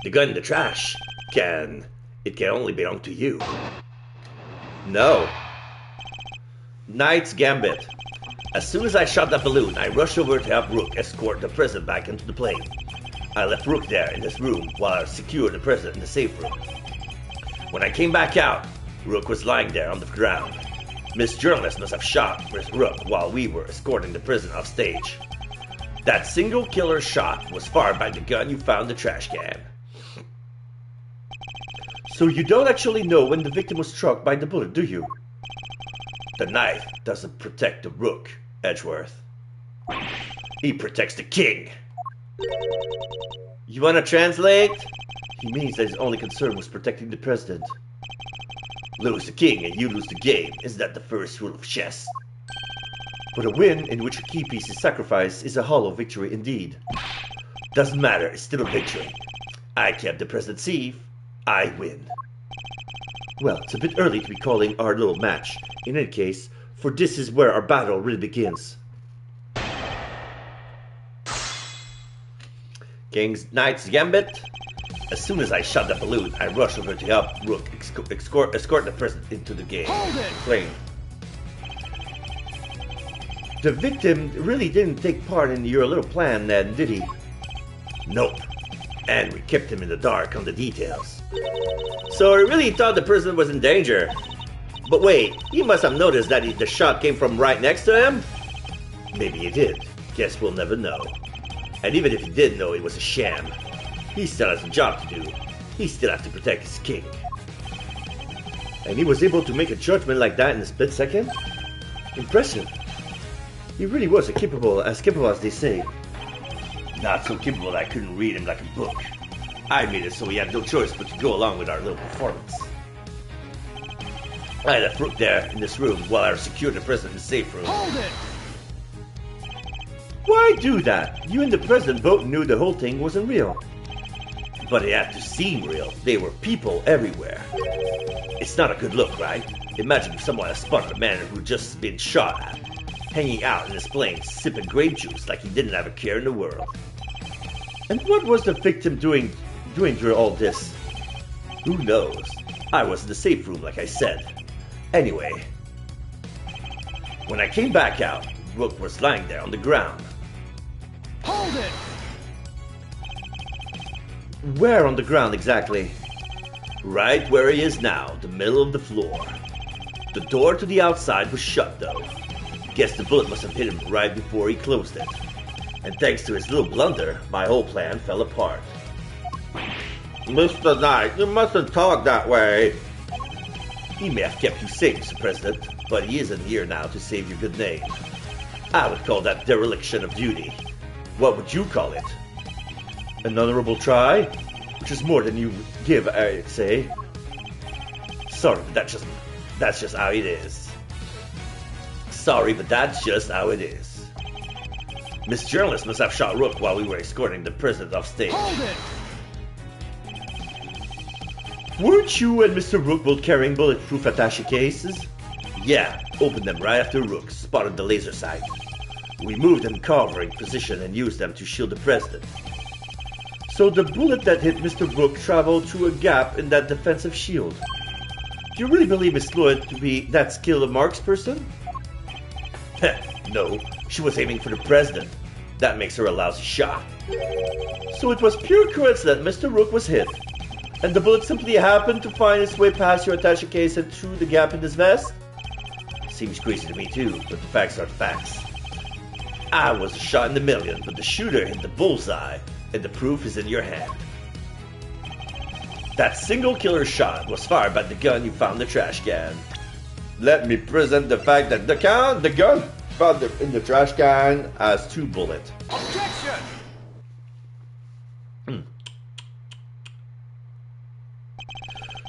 The gun in the trash can only belong to you. No. Knight's Gambit. As soon as I shot that balloon, I rushed over to help Rook escort the president back into the plane. I left Rook there in this room while I secured the president in the safe room. When I came back out, Rook was lying there on the ground. Miss Journalist must have shot Miss Rook while we were escorting the prisoner off stage. That single killer shot was fired by the gun you found in the trash can. So you don't actually know when the victim was struck by the bullet, do you? The knife doesn't protect the Rook, Edgeworth. He protects the king. You wanna translate? He means that his only concern was protecting the president. Lose the king and you lose the game. Isn't that the first rule of chess? But a win in which a key piece is sacrificed is a hollow victory indeed. Doesn't matter, it's still a victory. I kept the president safe. I win. Well, it's a bit early to be calling our little match. In any case, for this is where our battle really begins. King's Knight's Gambit. As soon as I shot the balloon, I rushed over to help Rook escort the president into the game. Hold it! Plane. The victim really didn't take part in your little plan then, did he? Nope. And we kept him in the dark on the details. So he really thought the president was in danger. But wait, he must have noticed that the shot came from right next to him? Maybe he did. Guess we'll never know. And even if he did know it was a sham, he still has a job to do. He still has to protect his king. And he was able to make a judgment like that in a split second? Impressive. He really was capable as they say. Not so capable that I couldn't read him like a book. I made it so he had no choice but to go along with our little performance. I left Rook there in this room while I secured the president in the safe room. Hold it! Why do that? You and the president both knew the whole thing wasn't real. But it had to seem real. There were people everywhere. It's not a good look, right? Imagine if someone had spotted a man who'd just been shot at, hanging out in his plane, sipping grape juice like he didn't have a care in the world. And what was the victim doing during all this? Who knows? I was in the safe room, like I said. Anyway, when I came back out, Rook was lying there on the ground. Hold it! Where on the ground exactly? Right where he is now, the middle of the floor. The door to the outside was shut though. Guess the bullet must have hit him right before he closed it. And thanks to his little blunder, my whole plan fell apart. Mr. Knight, you mustn't talk that way. He may have kept you safe, Mr. President, but he isn't here now to save your good name. I would call that dereliction of duty. What would you call it? An honorable try? Which is more than you give, I'd say. Sorry, but that's just how it is. Sorry, but that's just how it is. Miss Journalist must have shot Rook while we were escorting the president off stage. Hold it! Weren't you and Mr. Rook both carrying bulletproof attaché cases? Yeah, opened them right after Rook spotted the laser sight. We moved in covering position and used them to shield the president. So the bullet that hit Mr. Rook traveled through a gap in that defensive shield. Do you really believe Miss Lloyd to be that skilled a marksperson? No, she was aiming for the president. That makes her a lousy shot. So it was pure coincidence Mr. Rook was hit, and the bullet simply happened to find its way past your attaché case and through the gap in his vest? Seems crazy to me too, but the facts are the facts. I was a shot in the million, but the shooter hit the bullseye, and the proof is in your hand. That single killer shot was fired by the gun you found in the trash can. Let me present the fact that the gun found in the trash can has 2 bullets. Objection!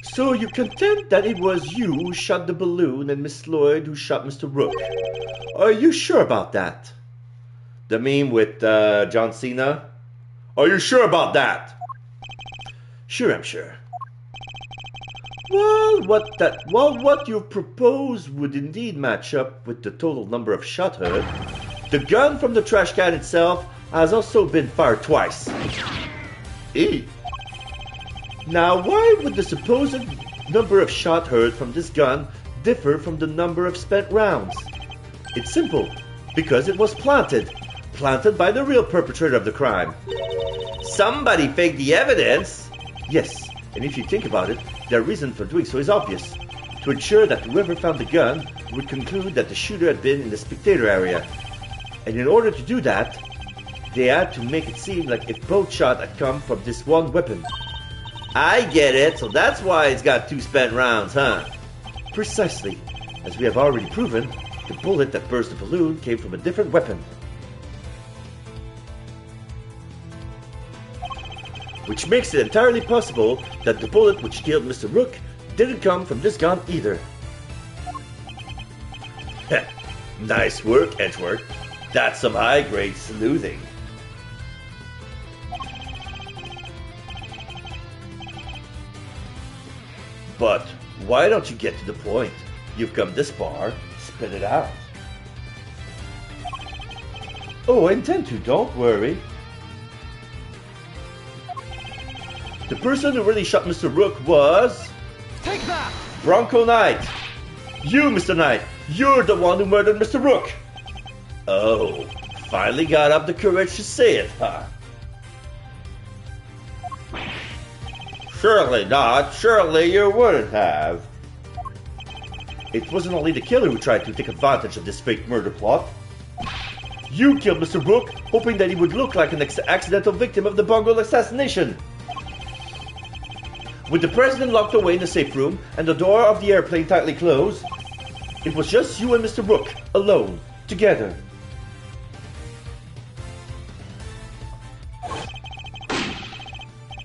So you contend that it was you who shot the balloon and Miss Lloyd who shot Mr. Rook. Are you sure about that? The meme with John Cena? Are you sure about that? Sure, I'm sure. Well, what you propose would indeed match up with the total number of shots heard. The gun from the trash can itself has also been fired twice. Now, why would the supposed number of shots heard from this gun differ from the number of spent rounds? It's simple, because it was planted by the real perpetrator of the crime. Somebody faked the evidence. Yes, and if you think about it, their reason for doing so is obvious. to ensure that whoever found the gun would conclude that the shooter had been in the spectator area. And in order to do that, they had to make it seem like if both shots had come from this one weapon. I get it, so that's why it's got 2 spent rounds, huh? Precisely. As we have already proven, the bullet that burst the balloon came from a different weapon. Which makes it entirely possible that the bullet which killed Mr. Rook didn't come from this gun either. Nice work, Edgeworth. That's some high-grade sleuthing. But why don't you get to the point? You've come this far, spit it out. Oh, I intend to, don't worry. The person who really shot Mr. Rook was... Take that! Bronco Knight! You, Mr. Knight! You're the one who murdered Mr. Rook! Oh, finally got up the courage to say it, huh? Surely not. Surely you wouldn't have. It wasn't only the killer who tried to take advantage of this fake murder plot. You killed Mr. Rook, hoping that he would look like an accidental victim of the bungled assassination. With the president locked away in the safe room and the door of the airplane tightly closed, it was just you and Mr. Rook, alone, together.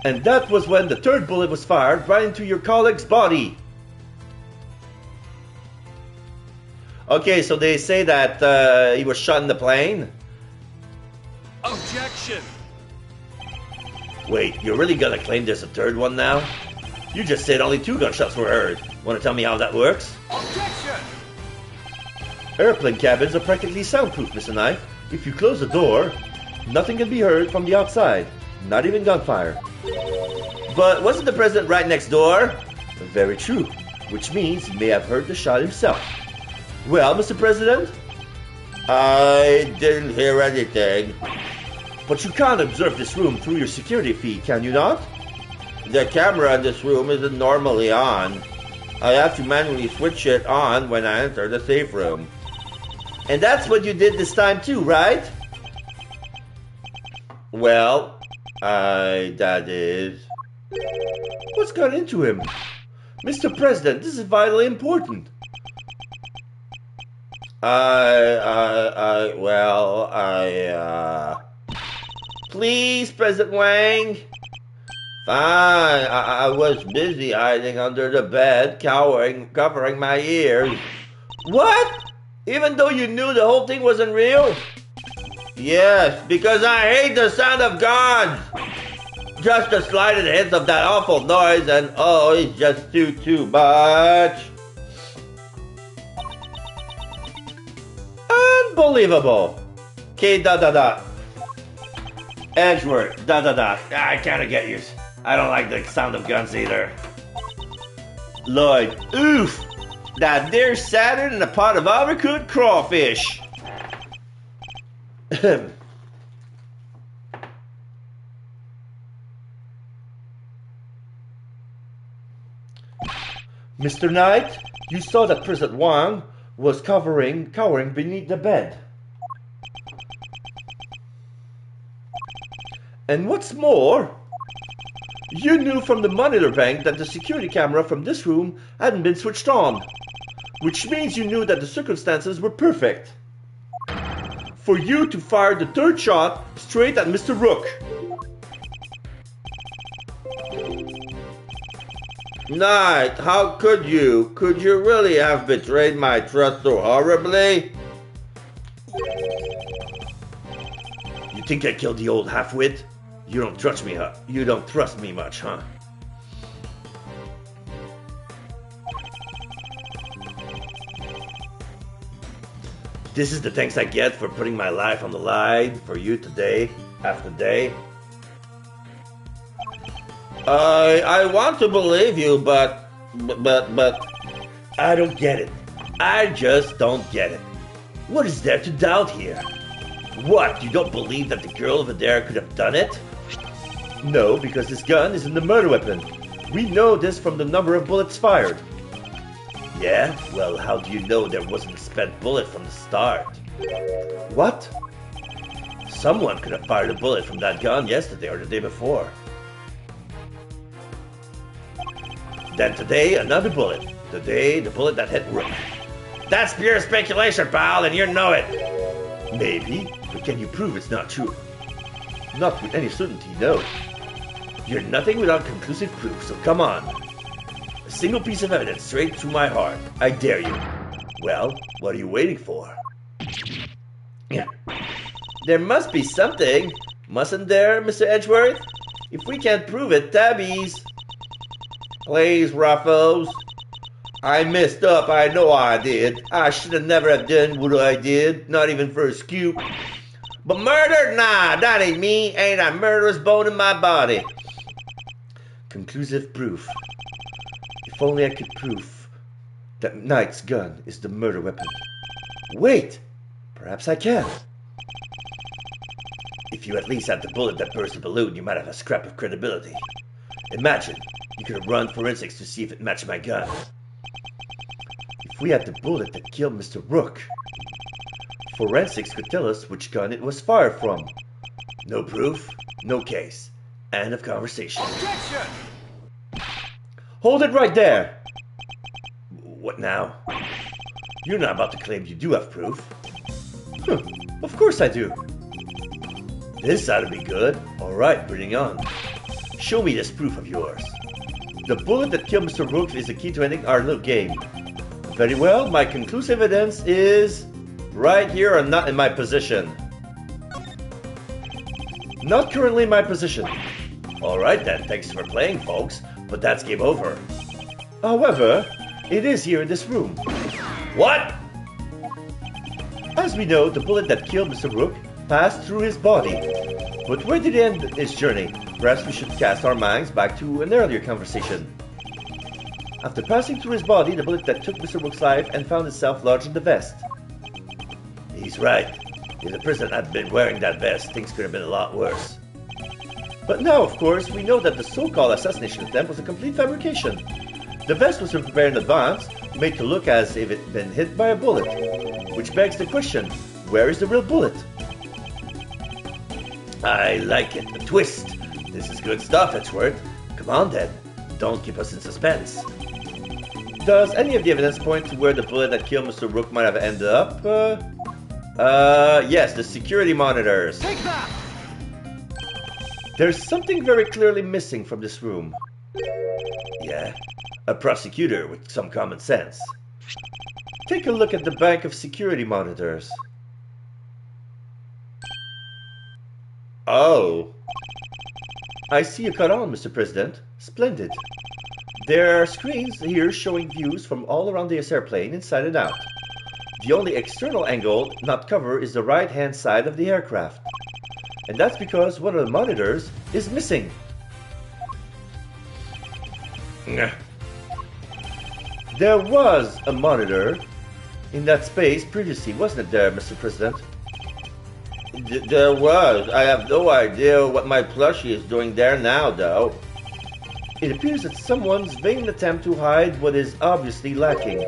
And that was when the third bullet was fired right into your colleague's body. Okay, so they say that he was shot in the plane? Objection! Wait, you're really gonna claim there's a third one now? You just said only 2 gunshots were heard. Wanna tell me how that works? Objection! Airplane cabins are practically soundproof, Mr. Knight. If you close the door, nothing can be heard from the outside, not even gunfire. But wasn't the president right next door? Very true, which means he may have heard the shot himself. Well, Mr. President? I didn't hear anything. But you can't observe this room through your security feed, can you not? The camera in this room isn't normally on. I have to manually switch it on when I enter the safe room. And that's what you did this time too, right? Well, that is... What's got into him? Mr. President, this is vitally important. Please, President Wang. Fine, I was busy hiding under the bed, covering my ears. What? Even though you knew the whole thing wasn't real? Yes, because I hate the sound of guns. Just the slightest hint of that awful noise and oh, it's just too much. Unbelievable. Okay, Edgeworth, I kinda get you. I don't like the sound of guns either. Lloyd, oof! That there's Saturn in a pot of overcooked crawfish. Mr. Knight, you saw that President Wang was cowering beneath the bed. And what's more, you knew from the monitor bank that the security camera from this room hadn't been switched on, which means you knew that the circumstances were perfect for you to fire the third shot straight at Mr. Rook. Knight, how could you? Could you really have betrayed my trust so horribly? You think I killed the old half-wit? You don't trust me, huh? You don't trust me much, huh? This is the thanks I get for putting my life on the line for you today after day. I want to believe you, but I don't get it. I just don't get it. What is there to doubt here? What, you don't believe that the girl over there could have done it? No, because this gun isn't the murder weapon. We know this from the number of bullets fired. Yeah? Well, how do you know there wasn't a spent bullet from the start? What? Someone could have fired a bullet from that gun yesterday or the day before. Then today, another bullet. Today, the bullet that hit Rook. That's pure speculation, pal, and you know it. Maybe, but can you prove it's not true? Not with any certainty, no. You're nothing without conclusive proof, so come on. A single piece of evidence straight through my heart. I dare you. Well, what are you waiting for? There must be something, mustn't there, Mr. Edgeworth? If we can't prove it, tabbies. Please, Ruffles. I messed up, I know I did. I should have never have done what I did, not even for a scoop. But murder? Nah, that ain't me. Ain't a murderous bone in my body. Conclusive proof. If only I could prove that Knight's gun is the murder weapon. Wait! Perhaps I can. If you at least had the bullet that burst the balloon, you might have a scrap of credibility. Imagine, you could have run forensics to see if it matched my gun. If we had the bullet that killed Mr. Rook, forensics could tell us which gun it was fired from. No proof, no case. End of conversation. Objection! Hold it right there! What now? You're not about to claim you do have proof. Of course I do. This ought to be good. Alright, bring it on. Show me this proof of yours. The bullet that killed Mr. Rook is the key to ending our little game. Very well, my conclusive evidence is right here and not in my position. Not currently in my position. Alright then, thanks for playing, folks, but that's game over. However, it is here in this room. What? As we know, the bullet that killed Mr. Rook passed through his body. But where did it end his journey? Perhaps we should cast our minds back to an earlier conversation. After passing through his body, the bullet that took Mr. Rook's life and found itself lodged in the vest. He's right. If the president had been wearing that vest, things could have been a lot worse. But now, of course, we know that the so-called assassination attempt was a complete fabrication. The vest was prepared in advance, made to look as if it had been hit by a bullet. Which begs the question, where is the real bullet? I like it. A twist. This is good stuff, Edgeworth. Come on then. Don't keep us in suspense. Does any of the evidence point to where the bullet that killed Mr. Rook might have ended up? Yes, the security monitors. Take that! There's something very clearly missing from this room. Yeah, a prosecutor with some common sense. Take a look at the bank of security monitors. Oh. I see you caught on, Mr. President. Splendid. There are screens here showing views from all around this airplane, inside and out. The only external angle not covered is the right-hand side of the aircraft. And that's because one of the monitors is missing. There was a monitor in that space previously, wasn't it there, Mr. President? There was. I have no idea what my plushie is doing there now, though. It appears that someone's vain attempt to hide what is obviously lacking.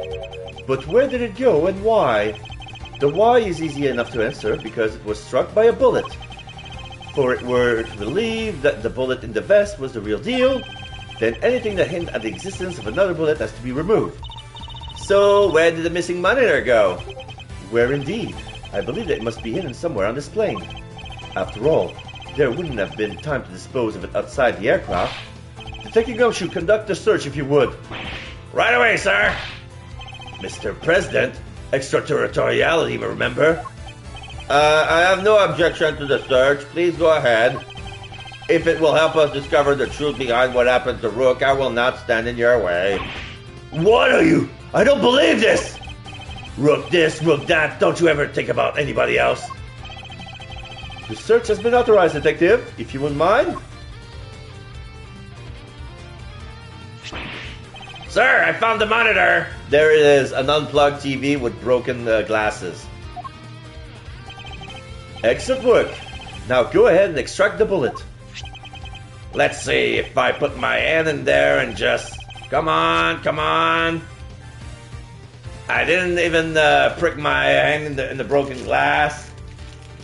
But where did it go and why? The why is easy enough to answer because it was struck by a bullet. For it were to believe that the bullet in the vest was the real deal, then anything that hinted at the existence of another bullet has to be removed. So, where did the missing monitor go? Where indeed? I believe that it must be hidden somewhere on this plane. After all, there wouldn't have been time to dispose of it outside the aircraft. Detective Gumshoe, conduct the search if you would. Right away, sir! Mr. President, extraterritoriality, remember? I have no objection to the search. Please go ahead. If it will help us discover the truth behind what happened to Rook, I will not stand in your way. What are you? I don't believe this! Rook this, Rook that. Don't you ever think about anybody else. The search has been authorized, Detective, if you wouldn't mind. Sir, I found the monitor. There it is, an unplugged TV with broken glasses. Excellent work. Now go ahead and extract the bullet. Let's see if I put my hand in there and just... Come on, come on. I didn't even prick my hand in the broken glass.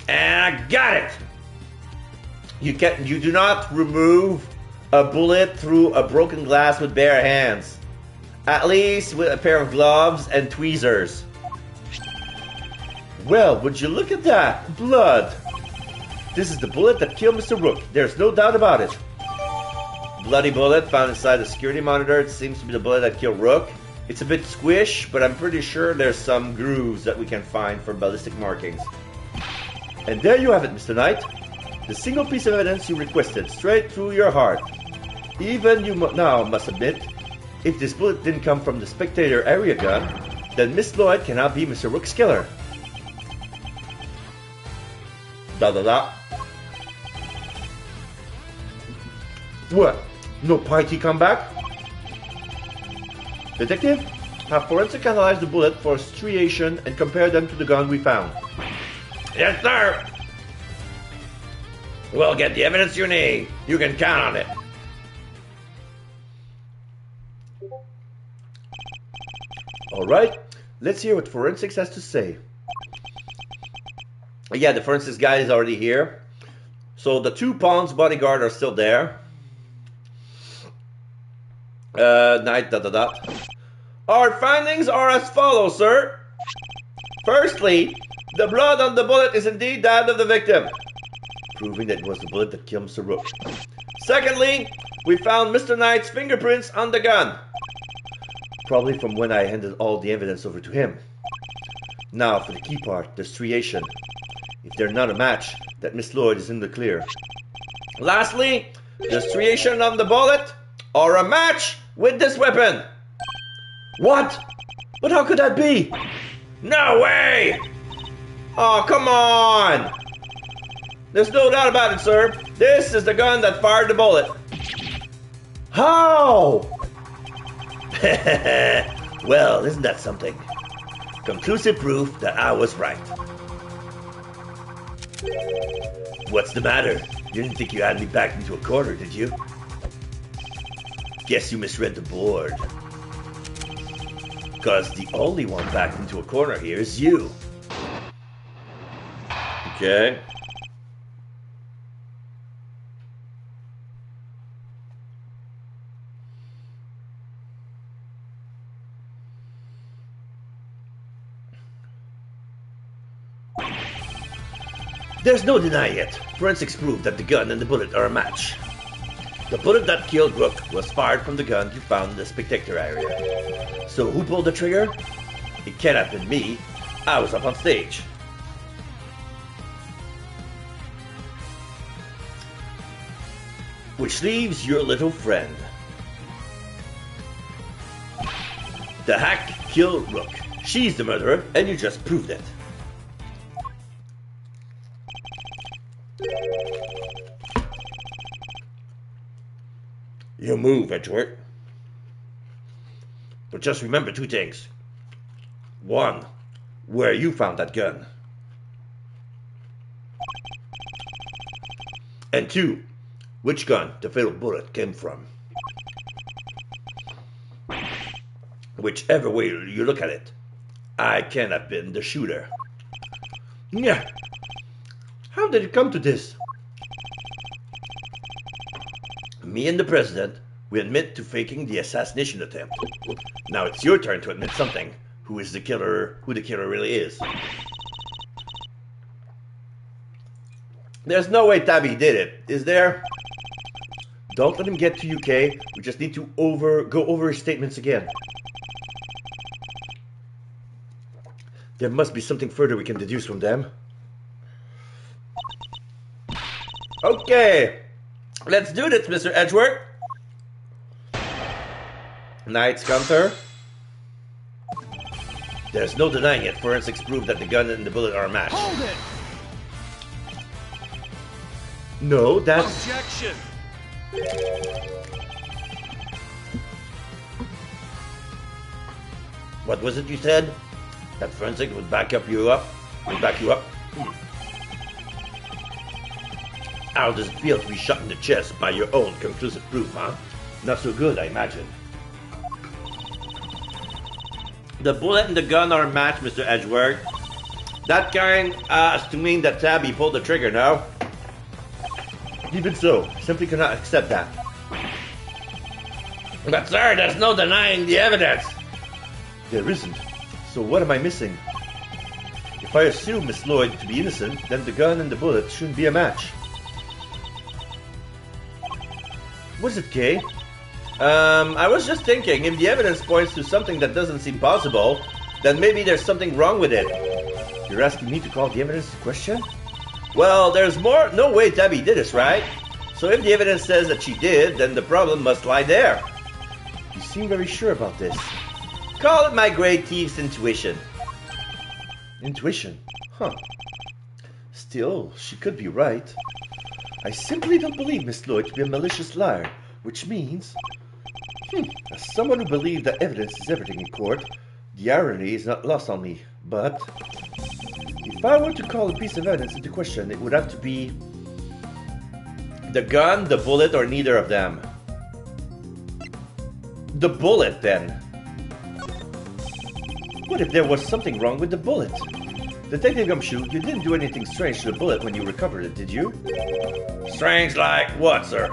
And I got it! You do not remove a bullet through a broken glass with bare hands. At least with a pair of gloves and tweezers. Well, would you look at that? Blood! This is the bullet that killed Mr. Rook. There's no doubt about it. Bloody bullet found inside the security monitor. It seems to be the bullet that killed Rook. It's a bit squish, but I'm pretty sure there's some grooves that we can find for ballistic markings. And there you have it, Mr. Knight. The single piece of evidence you requested, straight through your heart. Even you now must admit, if this bullet didn't come from the spectator area gun, then Miss Lloyd cannot be Mr. Rook's killer. Da da da. What? No piety comeback? Detective, have forensic analyzed the bullet for striation and compare them to the gun we found. Yes, sir! We'll get the evidence you need. You can count on it. Alright, let's hear what forensics has to say. Yeah, the forensics guy is already here. So the 2 pawns bodyguard are still there. Knight, da da da. Our findings are as follows, sir. Firstly, the blood on the bullet is indeed that of the victim, proving that it was the bullet that killed Mr. Rook. Secondly, we found Mr. Knight's fingerprints on the gun. Probably from when I handed all the evidence over to him. Now for the key part, the striation. If they're not a match, that Miss Lloyd is in the clear. Lastly, the striation on the bullet are a match with this weapon. What? But how could that be? No way! Oh, come on! There's no doubt about it, sir. This is the gun that fired the bullet. How? Well, isn't that something? Conclusive proof that I was right. What's the matter? You didn't think you had me backed into a corner, did you? Guess you misread the board. Because the only one backed into a corner here is you. Okay. There's no denying it. Forensics proved that the gun and the bullet are a match. The bullet that killed Rook was fired from the gun you found in the spectator area. So who pulled the trigger? It can't have been me. I was up on stage. Which leaves your little friend. The hack killed Rook. She's the murderer, and you just proved it. You move, Edgeworth. But just remember 2 things. 1, where you found that gun. And 2, which gun the fatal bullet came from. Whichever way you look at it, I can't have been the shooter. Yeah. How did it come to this? Me and the president, we admit to faking the assassination attempt. Now it's your turn to admit something. Who the killer really is. There's no way Tabby did it, is there? Don't let him get to UK. We just need to go over his statements again. There must be something further we can deduce from them. Okay. Let's do this, Mr. Edgeworth. Knight's counter. There's no denying it. Forensics proved that the gun and the bullet are a match. Hold it! No, that's... Objection! What was it you said? That forensic would back you up? How does it feel to be shot in the chest by your own conclusive proof, huh? Not so good, I imagine. The bullet and the gun are a match, Mr. Edgeworth. That kind has to mean that Tabby pulled the trigger, no? Even so, simply cannot accept that. But sir, there's no denying the evidence. There isn't. So what am I missing? If I assume Miss Lloyd to be innocent, then the gun and the bullet shouldn't be a match. What is it, Kay? I was just thinking, if the evidence points to something that doesn't seem possible, then maybe there's something wrong with it. You're asking me to call the evidence into question? Well, there's no way Tabby did this, right? So if the evidence says that she did, then the problem must lie there. You seem very sure about this. Call it my great thief's intuition. Intuition? Huh. Still, she could be right. I simply don't believe Miss Lloyd to be a malicious liar, which means... as someone who believes that evidence is everything in court, the irony is not lost on me. But... if I were to call a piece of evidence into question, it would have to be... the gun, the bullet, or neither of them. The bullet, then. What if there was something wrong with the bullet? Detective Gumshoe, you didn't do anything strange to the bullet when you recovered it, did you? Strange like what, sir?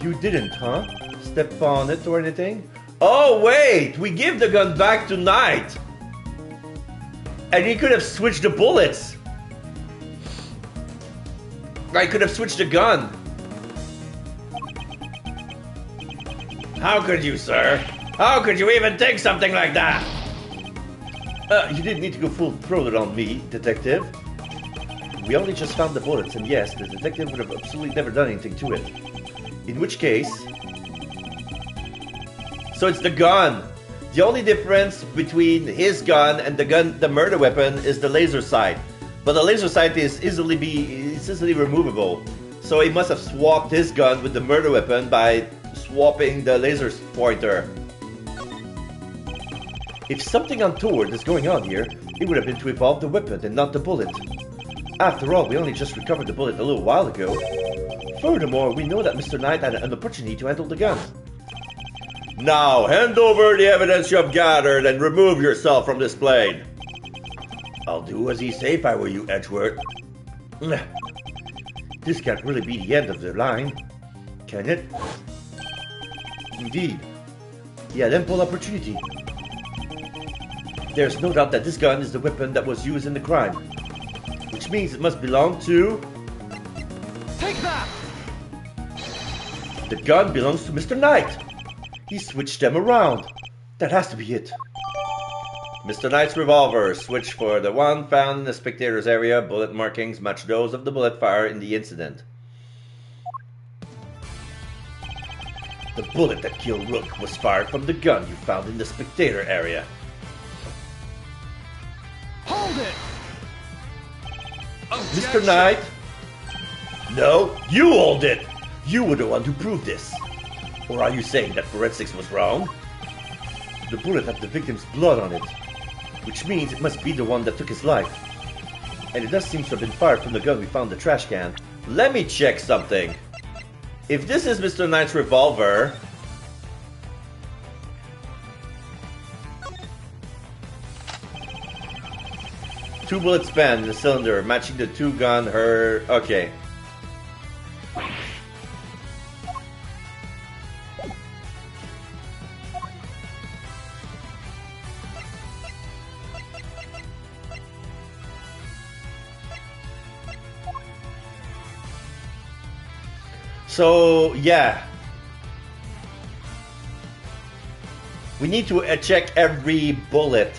You didn't, huh? Step on it or anything? Oh, wait! We give the gun back to Knight! And he could have switched the bullets! I could have switched the gun! How could you, sir? How could you even think something like that? You didn't need to go full-throated on me, detective. We only just found the bullets, and yes, the detective would have absolutely never done anything to it. In which case... so it's the gun! The only difference between his gun and the murder weapon is the laser sight. But the laser sight is easily removable. So he must have swapped his gun with the murder weapon by swapping the laser pointer. If something untoward is going on here, it would have been to evolve the weapon and not the bullet. After all, we only just recovered the bullet a little while ago. Furthermore, we know that Mr. Knight had an opportunity to handle the gun. Now, hand over the evidence you have gathered and remove yourself from this plane. I'll do as he say if I were you, Edgeworth. This can't really be the end of the line, can it? Indeed. He had ample opportunity. There's no doubt that this gun is the weapon that was used in the crime. Which means it must belong to... Take that! The gun belongs to Mr. Knight. He switched them around. That has to be it. Mr. Knight's revolver, switch for the one found in the spectator's area. Bullet markings match those of the bullet fire in the incident. The bullet that killed Rook was fired from the gun you found in the spectator area. Hold it! Mr. Knight? No, you hold it! You were the one who proved this. Or are you saying that forensics was wrong? The bullet had the victim's blood on it, which means it must be the one that took his life. And it does seem to have been fired from the gun we found in the trash can. Let me check something. If this is Mr. Knight's revolver... two bullets spanned in the cylinder, matching the two gun her... okay. So, yeah. We need to check every bullet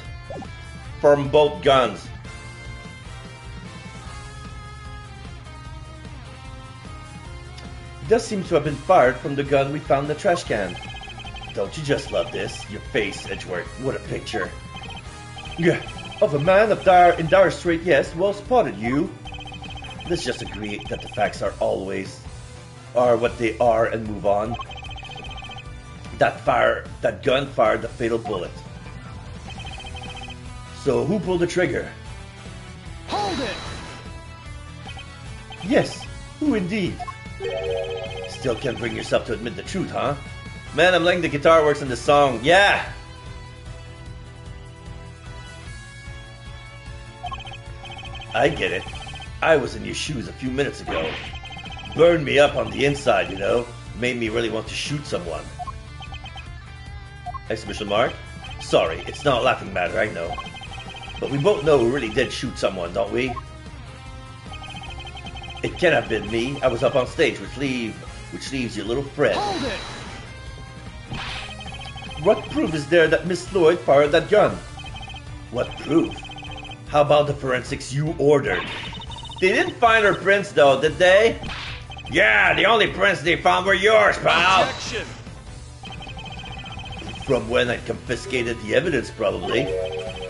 from both guns. It does seem to have been fired from the gun we found in the trash can. Don't you just love this? Your face, Edgeworth. What a picture. Yeah, of a man in dire strait, yes, well spotted, you. Let's just agree that the facts are what they are and move on. That gun fired the fatal bullet. So who pulled the trigger? Hold it! Yes, who indeed? Still can't bring yourself to admit the truth, huh? Man, I'm letting the guitar works in this song. Yeah! I get it. I was in your shoes a few minutes ago. Burned me up on the inside, you know. Made me really want to shoot someone. Exclamation mark. Sorry, it's not a laughing matter, I know. But we both know we really did shoot someone, don't we? It can't have been me. I was up on stage, which leaves your little friend. Hold it! What proof is there that Miss Lloyd fired that gun? What proof? How about the forensics you ordered? They didn't find her prints though, did they? Yeah, the only prints they found were yours, pal! Objection! From when I confiscated the evidence, probably.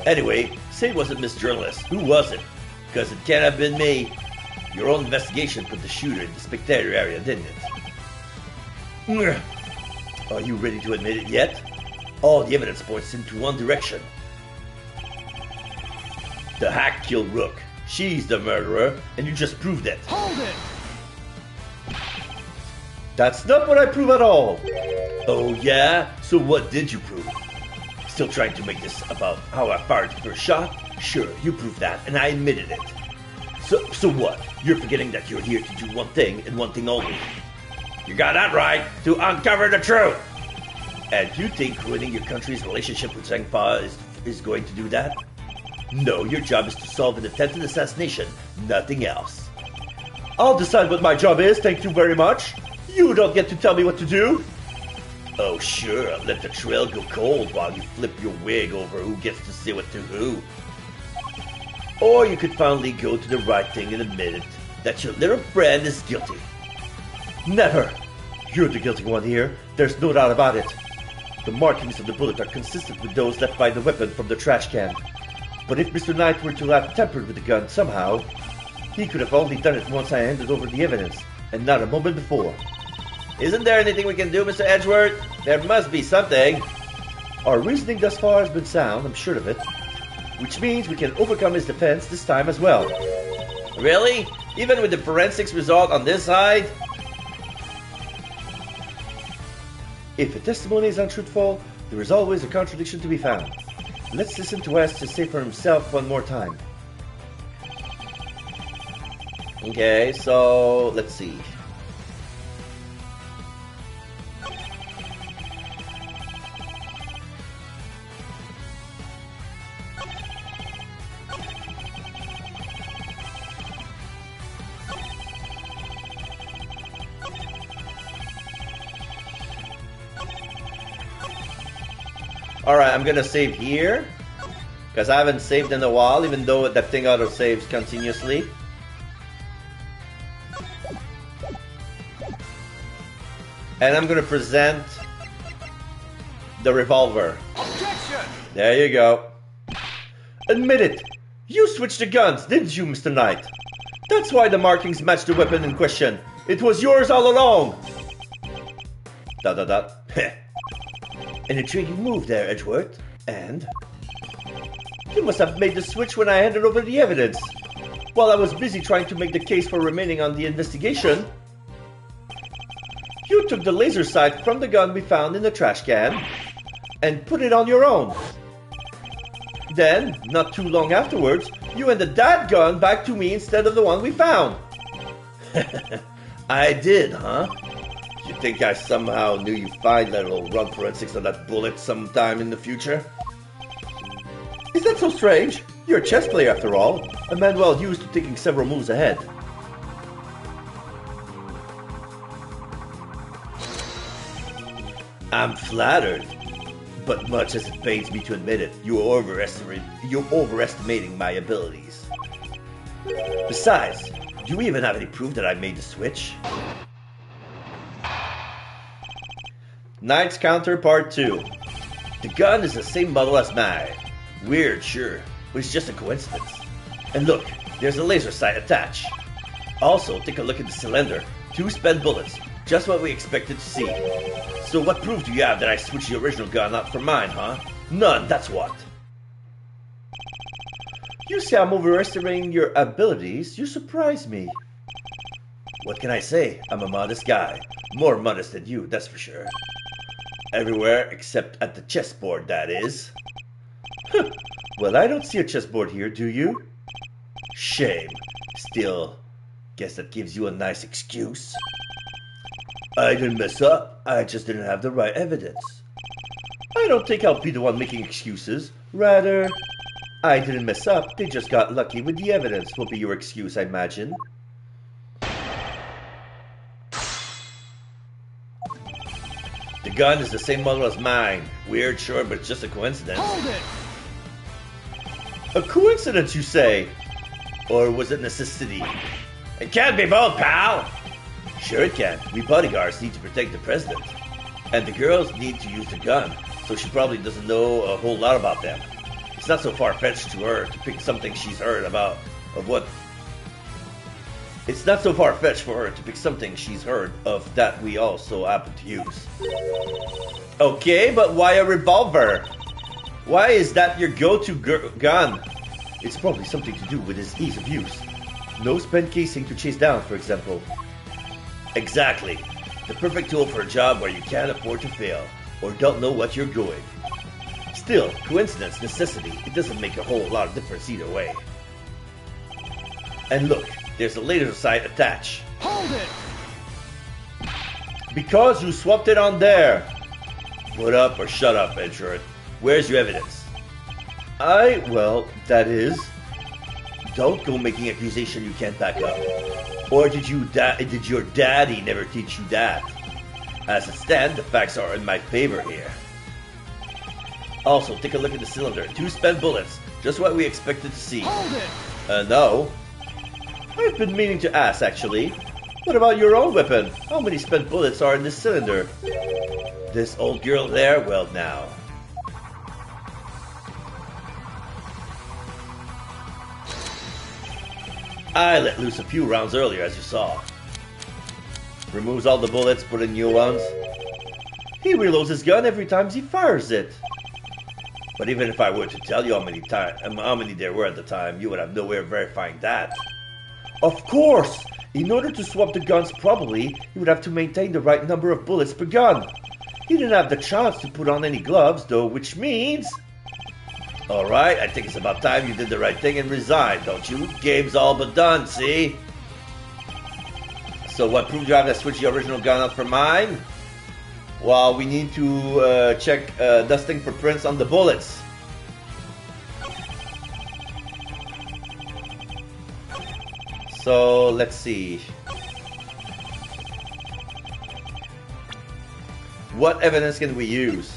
Anyway, say it wasn't Miss Journalist. Who was it? Because it can't have been me. Your own investigation put the shooter in the spectator area, didn't it? Are you ready to admit it yet? All the evidence points into one direction. The hack killed Rook. She's the murderer, and you just proved it. Hold it! That's not what I prove at all. Oh yeah? So what did you prove? Still trying to make this about how I fired the first shot? Sure, you proved that, and I admitted it. So what? You're forgetting that you're here to do one thing, and one thing only. You got that right, to uncover the truth! And you think ruining your country's relationship with Zhang Fa is going to do that? No, your job is to solve an attempted assassination, nothing else. I'll decide what my job is, thank you very much. You don't get to tell me what to do. Oh sure, I'll let the trail go cold while you flip your wig over who gets to say what to who. Or you could finally go to the right thing and admit it, that your little friend is guilty. Never! You're the guilty one here, there's no doubt about it. The markings of the bullet are consistent with those left by the weapon from the trash can. But if Mr. Knight were to have tampered with the gun somehow, he could have only done it once I handed over the evidence, and not a moment before. Isn't there anything we can do, Mr. Edgeworth? There must be something. Our reasoning thus far has been sound, I'm sure of it. Which means we can overcome his defense this time as well. Really? Even with the forensics result on this side? If a testimony is untruthful, there is always a contradiction to be found. Let's listen to West to say for himself one more time. Okay, so let's see. Alright, I'm gonna save here, because I haven't saved in a while, even though that thing auto-saves continuously. And I'm gonna present the revolver. Objection! There you go. Admit it! You switched the guns, didn't you, Mr. Knight? That's why the markings match the weapon in question. It was yours all along! Dot dot dot. An intriguing move there, Edgeworth. And? You must have made the switch when I handed over the evidence. While I was busy trying to make the case for remaining on the investigation, you took the laser sight from the gun we found in the trash can and put it on your own. Then, not too long afterwards, you handed that gun back to me instead of the one we found. I did, huh? You think I somehow knew you'd find that it'll run forensics on that bullet sometime in the future? Is that so strange? You're a chess player after all, a man well used to thinking several moves ahead. I'm flattered, but much as it pains me to admit it, you're overestimating my abilities. Besides, do you even have any proof that I made the switch? Knight's Counter Part 2. The gun is the same model as mine. Weird, sure, but it's just a coincidence. And look, there's a laser sight attached. Also, take a look at the cylinder. 2 spent bullets, just what we expected to see. So what proof do you have that I switched the original gun out for mine, huh? None, that's what. You say I'm overestimating your abilities, you surprise me. What can I say? I'm a modest guy. More modest than you, that's for sure. Everywhere except at the chessboard, that is. Well, I don't see a chessboard here, do you? Shame. Still, guess that gives you a nice excuse. I didn't mess up, I just didn't have the right evidence. I don't think I'll be the one making excuses. Rather, I didn't mess up, they just got lucky with the evidence, will be your excuse, I imagine. The gun is the same model as mine. Weird, sure, but it's just a coincidence. Hold it! A coincidence, you say? Or was it necessity? It can't be both, pal! Sure it can. We bodyguards need to protect the president. And the girls need to use the gun, so she probably doesn't know a whole lot about them. It's not so far-fetched to her to pick something she's heard about, It's not so far-fetched for her to pick something she's heard of that we also happen to use. Okay, but why a revolver? Why is that your go-to gun? It's probably something to do with its ease of use. No spent casing to chase down, for example. Exactly. The perfect tool for a job where you can't afford to fail, or don't know what you're doing. Still, coincidence, necessity, it doesn't make a whole lot of difference either way. And look, there's a laser sight attached. Hold it! Because you swapped it on there. Put up or shut up, Edgeworth. Where's your evidence? Well, that is... Don't go making accusation you can't back up. Or did your daddy never teach you that? As it stands, the facts are in my favor here. Also, take a look at the cylinder. 2 spent bullets. Just what we expected to see. Hold it! No. I've been meaning to ask, actually. What about your own weapon? How many spent bullets are in this cylinder? This old girl there? Well, now. I let loose a few rounds earlier, as you saw. Removes all the bullets, put in new ones. He reloads his gun every time he fires it. But even if I were to tell you how many there were at the time, you would have no way of verifying that. Of course! In order to swap the guns properly, you would have to maintain the right number of bullets per gun. He didn't have the chance to put on any gloves, though, which means... Alright, I think it's about time you did the right thing and resigned, don't you? Game's all but done, see? So what proved you have to switch the original gun out for mine? Well, we need to check dusting for prints on the bullets. So, let's see. What evidence can we use?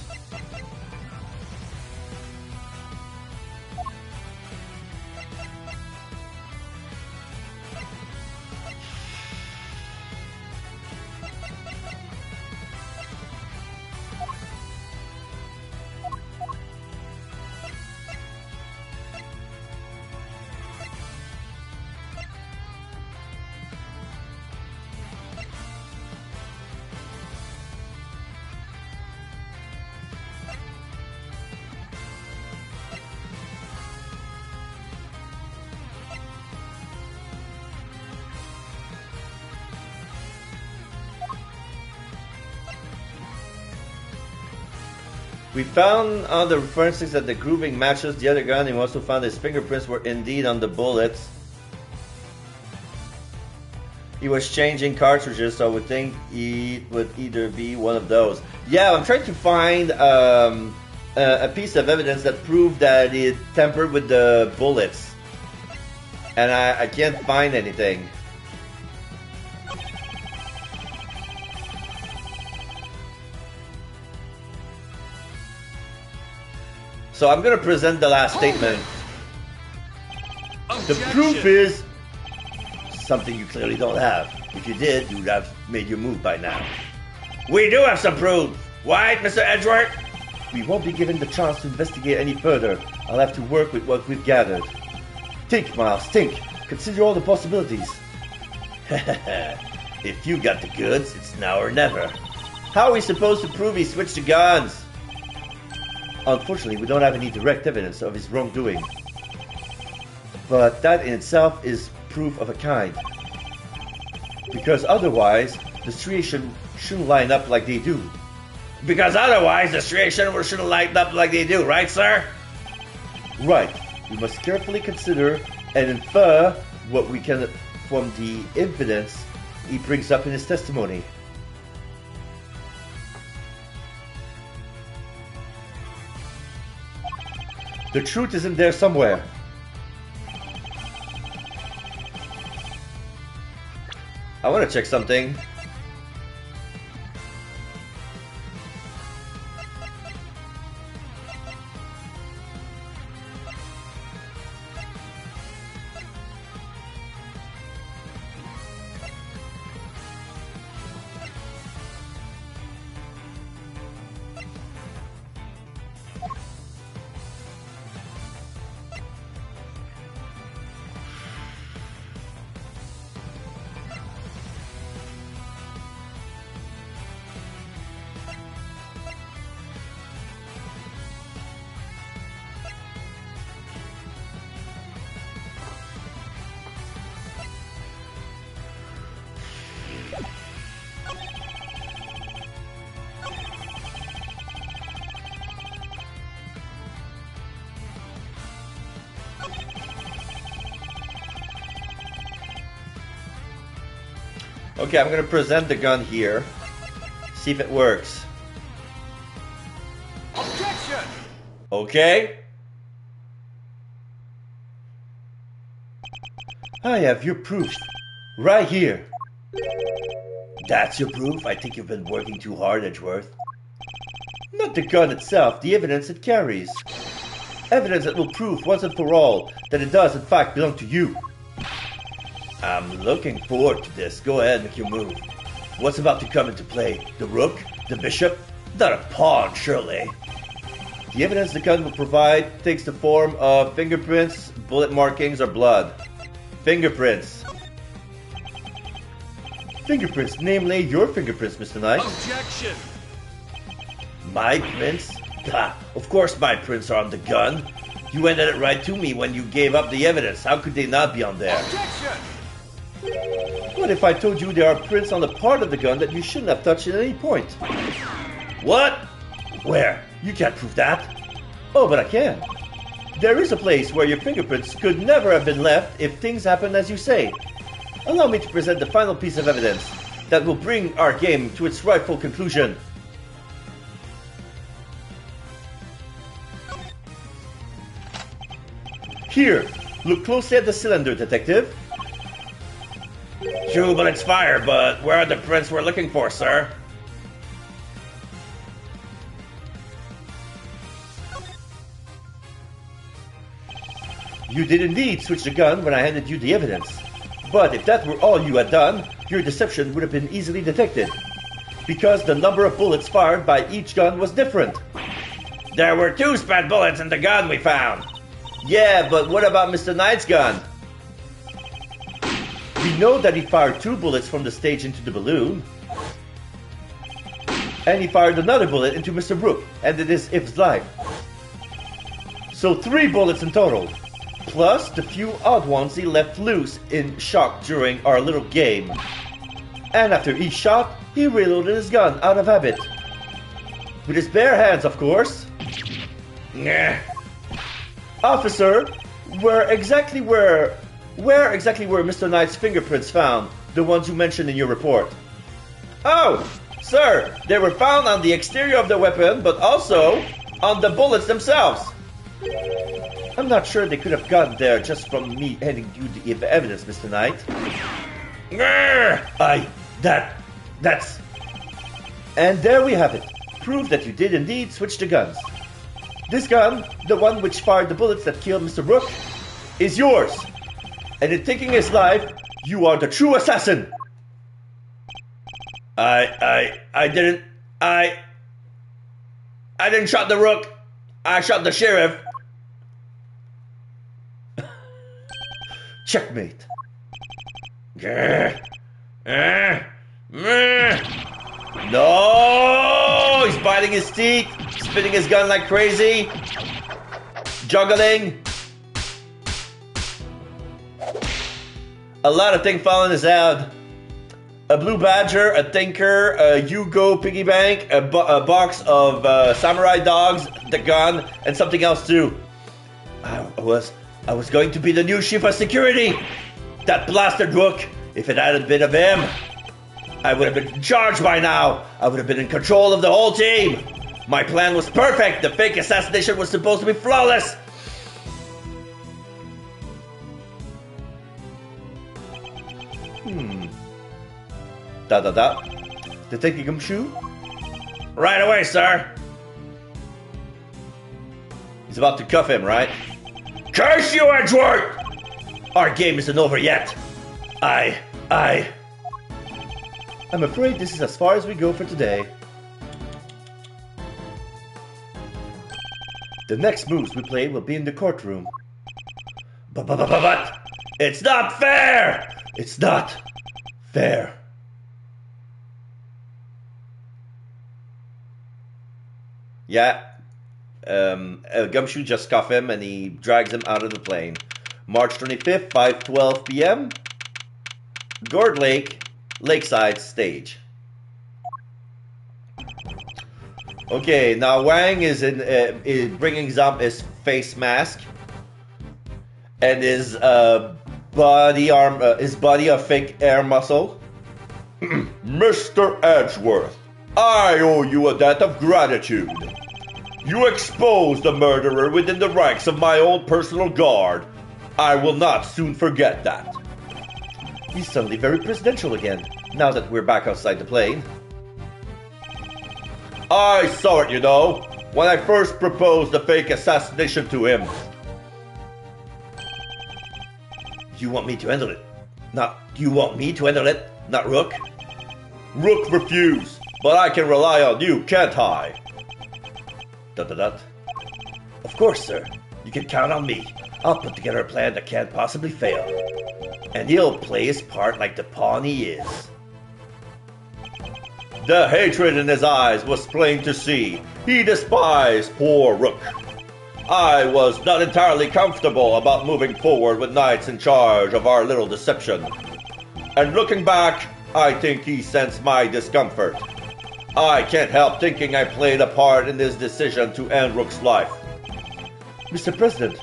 We found on the forensics that the grooving matches the other gun, and we also found his fingerprints were indeed on the bullets. He was changing cartridges, so I would think he would either be one of those. Yeah, I'm trying to find a piece of evidence that proved that it tampered with the bullets. And I can't find anything. So I'm gonna present the last statement. The proof is something you clearly don't have. If you did, you would have made your move by now. We do have some proof! Right, Mr. Edgeworth? We won't be given the chance to investigate any further. I'll have to work with what we've gathered. Think, Miles, think. Consider all the possibilities. If you got the goods, it's now or never. How are we supposed to prove he switched the guns? Unfortunately, we don't have any direct evidence of his wrongdoing. But that in itself is proof of a kind. Because otherwise, the three shouldn't line up like they do. Because otherwise, the three shouldn't line up like they do, right, sir? Right. We must carefully consider and infer what we can from the evidence he brings up in his testimony. The truth is in there somewhere. I want to check something. Okay, I'm gonna present the gun here. See if it works. Objection! Okay. I have your proof. Right here. That's your proof? I think you've been working too hard, Edgeworth. Not the gun itself, the evidence it carries. Evidence that will prove once and for all that it does in fact belong to you. I'm looking forward to this. Go ahead, make your move. What's about to come into play? The rook? The bishop? Not a pawn, surely. The evidence the gun will provide takes the form of fingerprints, bullet markings, or blood. Fingerprints. Fingerprints, namely your fingerprints, Mr. Knight. Objection! My prints? Ha! Of course my prints are on the gun. You handed it right to me when you gave up the evidence. How could they not be on there? Objection! What if I told you there are prints on the part of the gun that you shouldn't have touched at any point? What? Where? You can't prove that. Oh, but I can. There is a place where your fingerprints could never have been left if things happen as you say. Allow me to present the final piece of evidence that will bring our game to its rightful conclusion. Here, look closely at the cylinder, detective. 2 bullets fired, but where are the prints we're looking for, sir? You did indeed switch the gun when I handed you the evidence. But if that were all you had done, your deception would have been easily detected. Because the number of bullets fired by each gun was different. There were 2 spent bullets in the gun we found. Yeah, but what about Mr. Knight's gun? We know that he fired 2 bullets from the stage into the balloon. And he fired another bullet into Mr. Rook, ended his life. So 3 bullets in total. Plus the few odd ones he left loose in shock during our little game. And after each shot, he reloaded his gun out of habit. With his bare hands, of course. Nah. Officer, where exactly were Mr. Knight's fingerprints found? The ones you mentioned in your report. Oh, sir, they were found on the exterior of the weapon, but also on the bullets themselves. I'm not sure they could have gotten there just from me handing you the evidence, Mr. Knight. That's... And there we have it. Proof that you did indeed switch the guns. This gun, the one which fired the bullets that killed Mr. Rook, is yours. And in taking his life, you are the true assassin. I didn't shot the Rook. I shot the sheriff. Checkmate. No! He's biting his teeth, spinning his gun like crazy, juggling. A lot of things falling his out. A blue badger, a tinker, a Yugo piggy bank, a box of samurai dogs, the gun, and something else too. I was I was going to be the new chief of security. That blasted Rook, if it hadn't been of him, I would have been in charge by now. I would have been in control of the whole team. My plan was perfect. The fake assassination was supposed to be flawless. Detective Gumshoe? Right away, sir. He's about to cuff him, right? Curse you, Edgeworth! Our game isn't over yet. I'm afraid this is as far as we go for today. The next moves we play will be in the courtroom. But it's not fair! It's not fair. Yeah. Gumshoe just cuff him and he drags him out of the plane. March 25th, 5:12 p.m. Gourd Lake, Lakeside Stage. Okay, now Wang is bringing up his face mask and his body of fake air muscle. Mr. Edgeworth, I owe you a debt of gratitude. You exposed the murderer within the ranks of my own personal guard. I will not soon forget that. He's suddenly very presidential again, now that we're back outside the plane. I saw it, you know, when I first proposed the fake assassination to him. You want me to handle it? You want me to handle it, not Rook? Rook refused, but I can rely on you, can't I? Of course, sir. You can count on me. I'll put together a plan that can't possibly fail. And he'll play his part like the pawn he is. The hatred in his eyes was plain to see. He despised poor Rook. I was not entirely comfortable about moving forward with knights in charge of our little deception. And looking back, I think he sensed my discomfort. I can't help thinking I played a part in this decision to end Rook's life. Mr. President,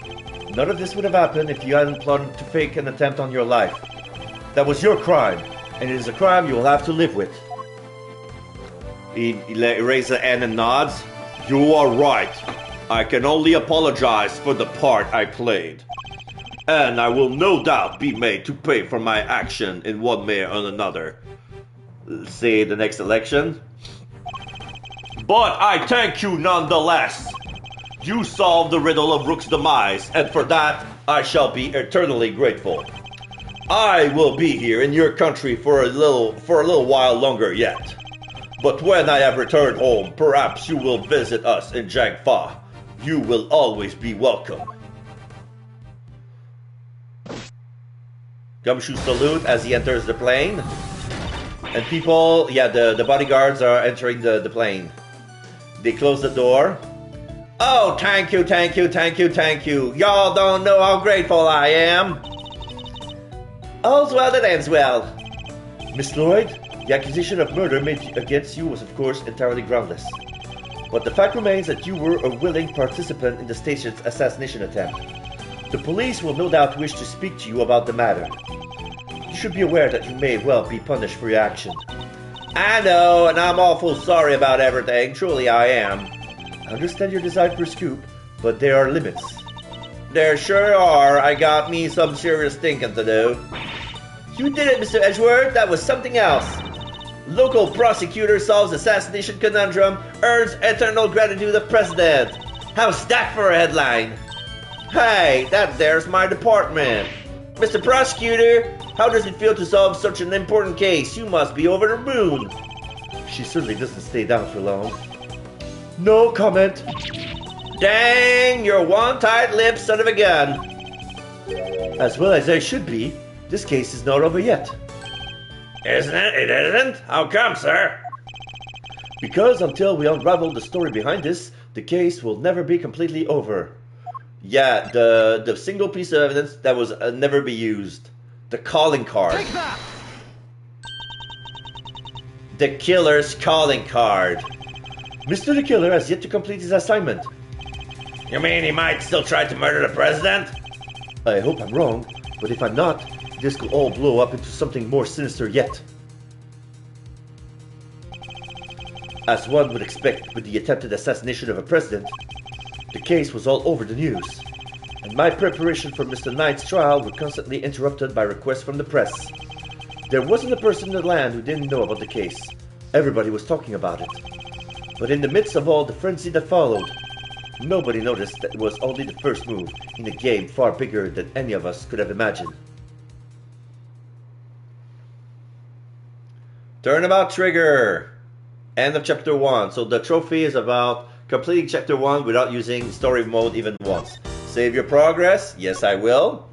none of this would have happened if you hadn't plotted to fake an attempt on your life. That was your crime, and it is a crime you will have to live with. He raises a hand and nods. You are right. I can only apologize for the part I played. And I will no doubt be made to pay for my action in one way or another. Say the next election. But I thank you nonetheless. You solved the riddle of Rook's demise, and for that I shall be eternally grateful. I will be here in your country for a little while longer yet. But when I have returned home, perhaps you will visit us in Jangfa. You will always be welcome. Gumshoe salute as he enters the plane. And people, the bodyguards are entering the plane. They close the door. Oh, thank you. Y'all don't know how grateful I am. All's well that ends well. Miss Lloyd, the accusation of murder made against you was of course entirely groundless. But the fact remains that you were a willing participant in the station's assassination attempt. The police will no doubt wish to speak to you about the matter. You should be aware that you may well be punished for your action. I know, and I'm awful sorry about everything. Truly I am. I understand your desire for a scoop, but there are limits. There sure are. I got me some serious thinking to do. You did it, Mr. Edgeworth. That was something else. Local prosecutor solves assassination conundrum, earns eternal gratitude of president. How's that for a headline? Hey, that there's my department. Mr. Prosecutor, how does it feel to solve such an important case? You must be over the moon. She certainly doesn't stay down for long. No comment. Dang, you're one tight-lipped son of a gun. As well as I should be. This case is not over yet. Isn't it? It isn't? How come, sir? Because until we unravel the story behind this, the case will never be completely over. Yeah, the single piece of evidence that was never be used. The calling card. Take that! The killer's calling card. Mr. the Killer has yet to complete his assignment. You mean he might still try to murder the president? I hope I'm wrong, but if I'm not, this could all blow up into something more sinister yet. As one would expect with the attempted assassination of a president, the case was all over the news, and my preparation for Mr. Knight's trial were constantly interrupted by requests from the press. There wasn't a person in the land who didn't know about the case. Everybody was talking about it. But in the midst of all the frenzy that followed, nobody noticed that it was only the first move in a game far bigger than any of us could have imagined. Turnabout trigger! End of chapter 1. So the trophy is about completing chapter 1 without using story mode even once. Save your progress? Yes, I will.